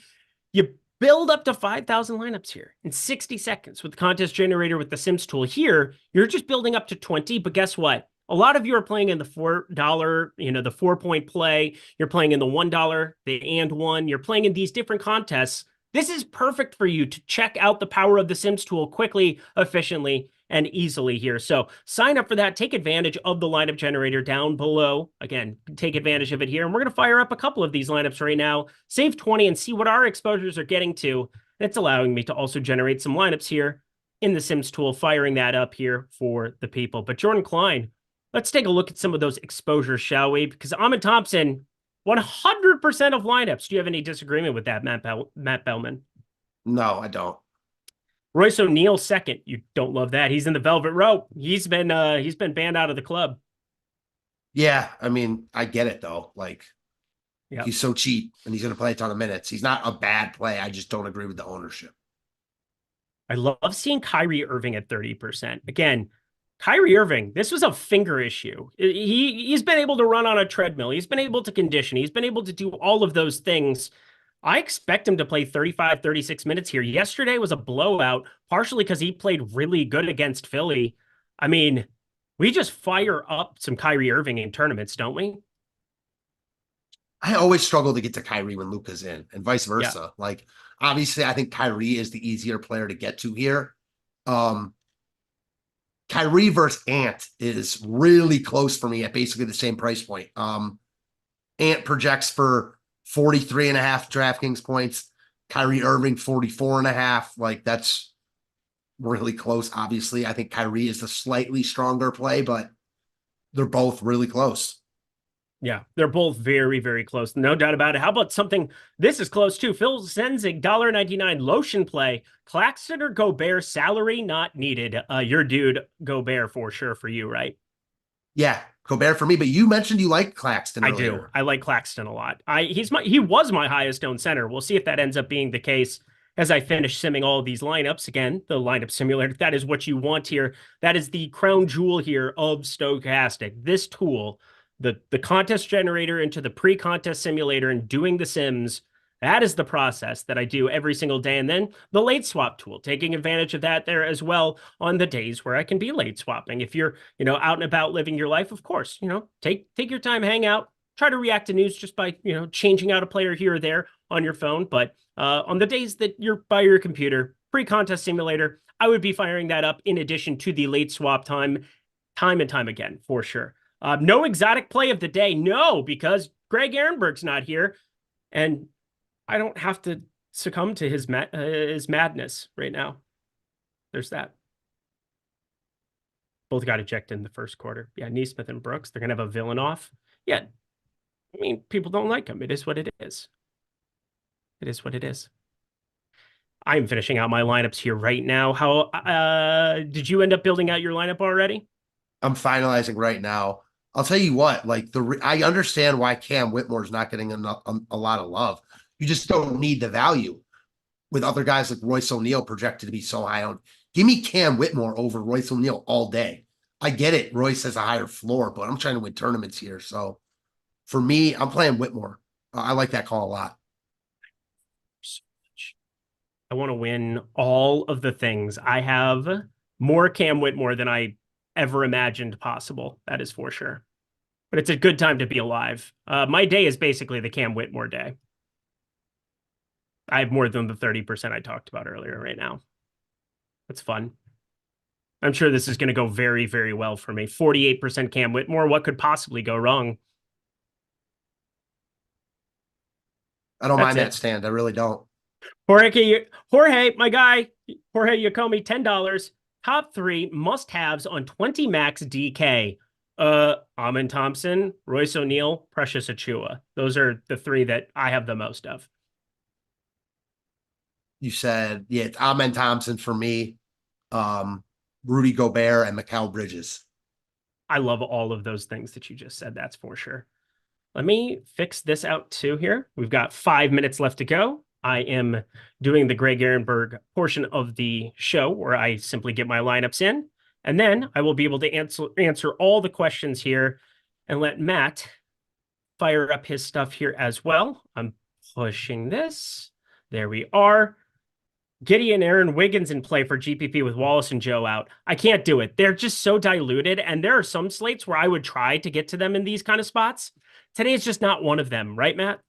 you build up to 5,000 lineups here in 60 seconds with the contest generator with the Sims tool. Here, you're just building up to 20, but guess what? A lot of you are playing in the $4, the 4-point play. You're playing in the $1, the and one. You're playing in these different contests. This is perfect for you to check out the power of the Sims tool quickly, efficiently, and easily here. So sign up for that. Take advantage of the lineup generator down below. Again, take advantage of it here. And we're going to fire up a couple of these lineups right now. Save 20 and see what our exposures are getting to. It's allowing me to also generate some lineups here in the Sims tool, firing that up here for the people. But Jordan Klein, let's take a look at some of those exposures, shall we? Because Amin Thompson, 100% of lineups. Do you have any disagreement with that, Matt Belman? No, I don't. Royce O'Neal, second. You don't love that. He's in the velvet rope. He's been banned out of the club. Yeah, I mean, I get it though. Like, yep. He's so cheap and he's going to play a ton of minutes. He's not a bad play. I just don't agree with the ownership. I love seeing Kyrie Irving at 30%. Again, Kyrie Irving, this was a finger issue. He's been able to run on a treadmill. He's been able to condition. He's been able to do all of those things. I expect him to play 35, 36 minutes here. Yesterday was a blowout, partially because he played really good against Philly. I mean, we just fire up some Kyrie Irving in tournaments, don't we? I always struggle to get to Kyrie when Luka's in and vice versa. Yeah. Like, obviously, I think Kyrie is the easier player to get to here. Kyrie versus Ant is really close for me at basically the same price point. Ant projects for 43.5 DraftKings points. Kyrie Irving, 44.5. Like, that's really close, obviously. I think Kyrie is the slightly stronger play, but they're both really close. Yeah, they're both very, very close. No doubt about it. How about something, this is close too. Phil Senzig, $1.99 lotion play. Claxton or Gobert, salary not needed. Your dude, Gobert, for sure for you, right? Yeah, Gobert for me, but you mentioned you like Claxton earlier. I do. I like Claxton a lot. He was my highest owned center. We'll see if that ends up being the case as I finish simming all of these lineups. Again, the lineup simulator, that is what you want here. That is the crown jewel here of Stochastic. This tool, the contest generator into the pre-contest simulator and doing the sims, that is the process that I do every single day. And then the late swap tool, taking advantage of that there as well on the days where I can be late swapping. If you're, out and about living your life, of course, take your time, hang out, try to react to news just by, changing out a player here or there on your phone. But on the days that you're by your computer, pre-contest simulator, I would be firing that up in addition to the late swap time and time again, for sure. No exotic play of the day. No, because Greg Ehrenberg's not here. And I don't have to succumb to his madness right now. There's that. Both got ejected in the first quarter. Yeah, Neesmith and Brooks, they're going to have a villain off. Yeah, I mean, people don't like him. It is what it is. It is what it is. I'm finishing out my lineups here right now. How did you end up building out your lineup already? I'm finalizing right now. I'll tell you what, like I understand why Cam Whitmore's not getting a lot of love. You just don't need the value with other guys like Royce O'Neal projected to be so high on. Give me Cam Whitmore over Royce O'Neal all day. I get it. Royce has a higher floor, but I'm trying to win tournaments here. So for me, I'm playing Whitmore. I like that call a lot. So much. I want to win all of the things. I have more Cam Whitmore than I ever imagined possible. That is for sure. But it's a good time to be alive. My day is basically the Cam Whitmore day. I have more than the 30% I talked about earlier right now. That's fun. I'm sure this is going to go very, very well for me. 48% Cam Whitmore. What could possibly go wrong? I don't mind that stand. I really don't. Jorge, my guy, Jorge Yacomi, $10. Top 3 must-haves on 20 max DK. Amin Thompson, Royce O'Neal, Precious Achiuwa. Those are the 3 that I have the most of. You said, yeah, it's Amin Thompson for me. Rudy Gobert, and Mikal Bridges. I love all of those things that you just said. That's for sure. Let me fix this out too here. We've got 5 minutes left to go. I am doing the Greg Ehrenberg portion of the show where I simply get my lineups in, and then I will be able to answer all the questions here and let Matt fire up his stuff here as well. I'm pushing this. There we are. Gideon, Aaron Wiggins in play for GPP with Wallace and Joe out. I can't do it. They're just so diluted, and there are some slates where I would try to get to them in these kind of spots. Today is just not one of them, right, Matt?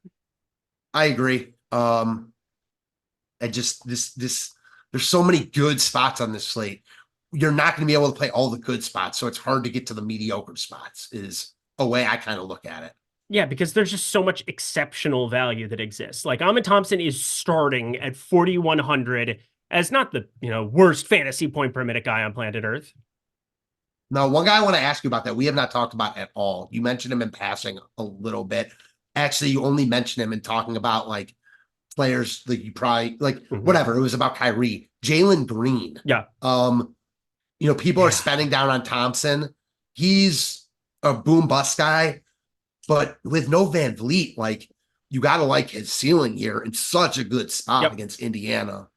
I agree. And just there's so many good spots on this slate. You're not going to be able to play all the good spots, so it's hard to get to the mediocre spots, is a way I kind of look at it. Yeah, because there's just so much exceptional value that exists. Like Amin Thompson is starting at 4,100 as not the worst fantasy point per minute guy on planet Earth. Now, one guy I want to ask you about that we have not talked about at all. You mentioned him in passing a little bit. Actually, you only mentioned him in talking about like players that you probably like, whatever. It was about Kyrie, Jalen Green. Yeah. People are spending down on Thompson. He's a boom bust guy. But with no Van Vliet, like, you got to like his ceiling here in such a good spot against Indiana.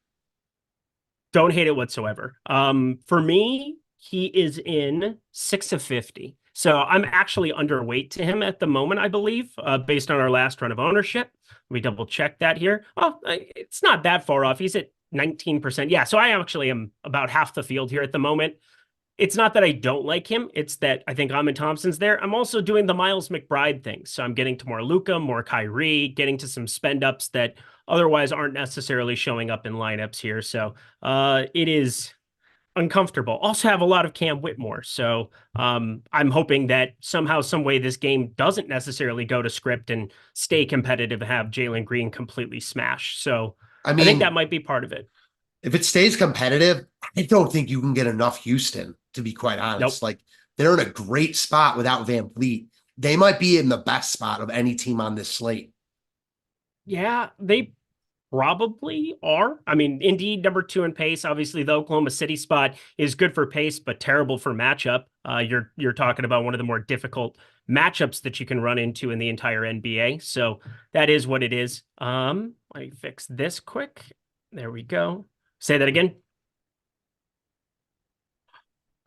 Don't hate it whatsoever. For me, he is in 6 of 50. So I'm actually underweight to him at the moment, I believe, based on our last run of ownership. We double check that here. Oh, it's not that far off. He's at 19%. Yeah, so I actually am about half the field here at the moment. It's not that I don't like him. It's that I think Amin Thompson's there. I'm also doing the Miles McBride thing. So I'm getting to more Luka, more Kyrie, getting to some spend ups that otherwise aren't necessarily showing up in lineups here. So it is uncomfortable. Also have a lot of Cam Whitmore. So I'm hoping that somehow, some way this game doesn't necessarily go to script and stay competitive and have Jalen Green completely smash. So I think that might be part of it. If it stays competitive, I don't think you can get enough Houston, to be quite honest. Like, they're in a great spot without Van Vliet. They might be in the best spot of any team on this slate. Yeah, they probably are. I mean, Indeed, number 2 in pace. Obviously, the Oklahoma City spot is good for pace, but terrible for matchup. You're talking about one of the more difficult matchups that you can run into in the entire NBA. So that is what it is. Let me fix this quick. There we go. Say that again.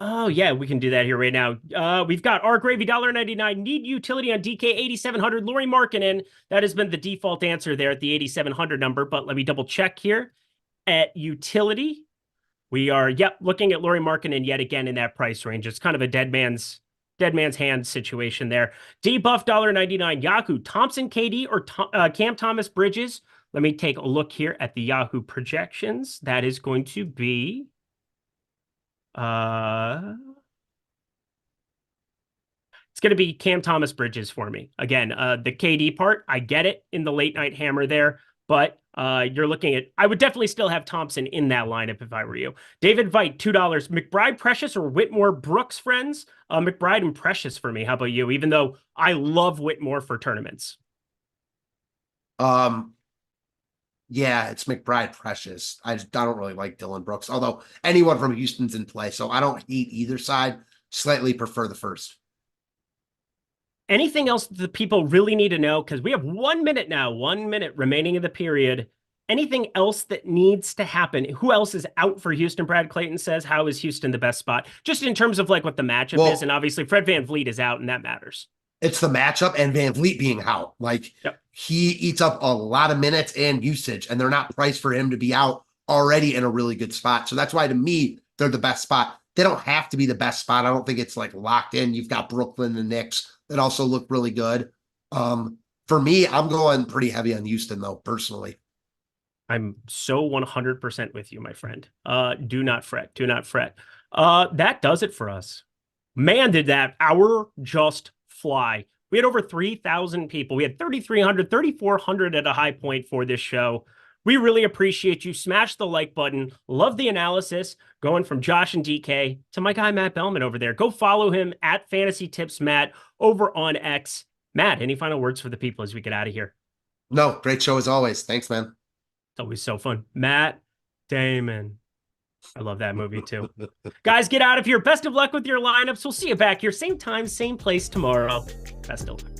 Oh, yeah, we can do that here right now. We've got our gravy $1.99 need utility on DK 8,700. Lauri Markkanen. That has been the default answer there at the 8,700 number. But let me double check here at utility. We are, looking at Lauri Markkanen yet again in that price range. It's kind of a dead man's hand situation there. Debuff $1.99. Yahoo, Thompson, KD, or Cam Thomas Bridges. Let me take a look here at the Yahoo projections. That is going to be it's going to be Cam Thomas Bridges for me. Again, the KD part, I get it in the late night hammer there, but you're looking at, I would definitely still have Thompson in that lineup if I were you. David Veit, $2. McBride, Precious, or Whitmore, Brooks, friends? McBride and Precious for me. How about you? Even though I love Whitmore for tournaments. Yeah, it's McBride, Precious. I don't really like Dylan Brooks, although anyone from Houston's in play, so I don't hate either side. Slightly prefer the first. Anything else the people really need to know? Because we have 1 minute now, 1 minute remaining in the period. Anything else that needs to happen? Who else is out for Houston? Brad Clayton says, how is Houston the best spot? Just in terms of like what the matchup is, and obviously Fred VanVleet is out, and that matters. It's the matchup and Van Vliet being out. Like, he eats up a lot of minutes and usage, and they're not priced for him to be out already in a really good spot. So that's why, to me, they're the best spot. They don't have to be the best spot. I don't think it's like locked in. You've got Brooklyn and the Knicks that also look really good. For me, I'm going pretty heavy on Houston, though, personally. I'm so 100% with you, my friend. Do not fret. Do not fret. That does it for us. Man, did that hour just fly. We had over 3,000 people. We had 3,300, 3,400 at a high point for this show. We really appreciate you. Smash the like button. Love the analysis going from Josh and DK to my guy, Matt Belman over there. Go follow him at Fantasy Tips Matt over on X. Matt, any final words for the people as we get out of here? No, great show as always. Thanks, man. It's always so fun. Matt Damon. I love that movie too. Guys, get out of here. Best of luck with your lineups. We'll see you back here. Same time, same place tomorrow. Best of luck.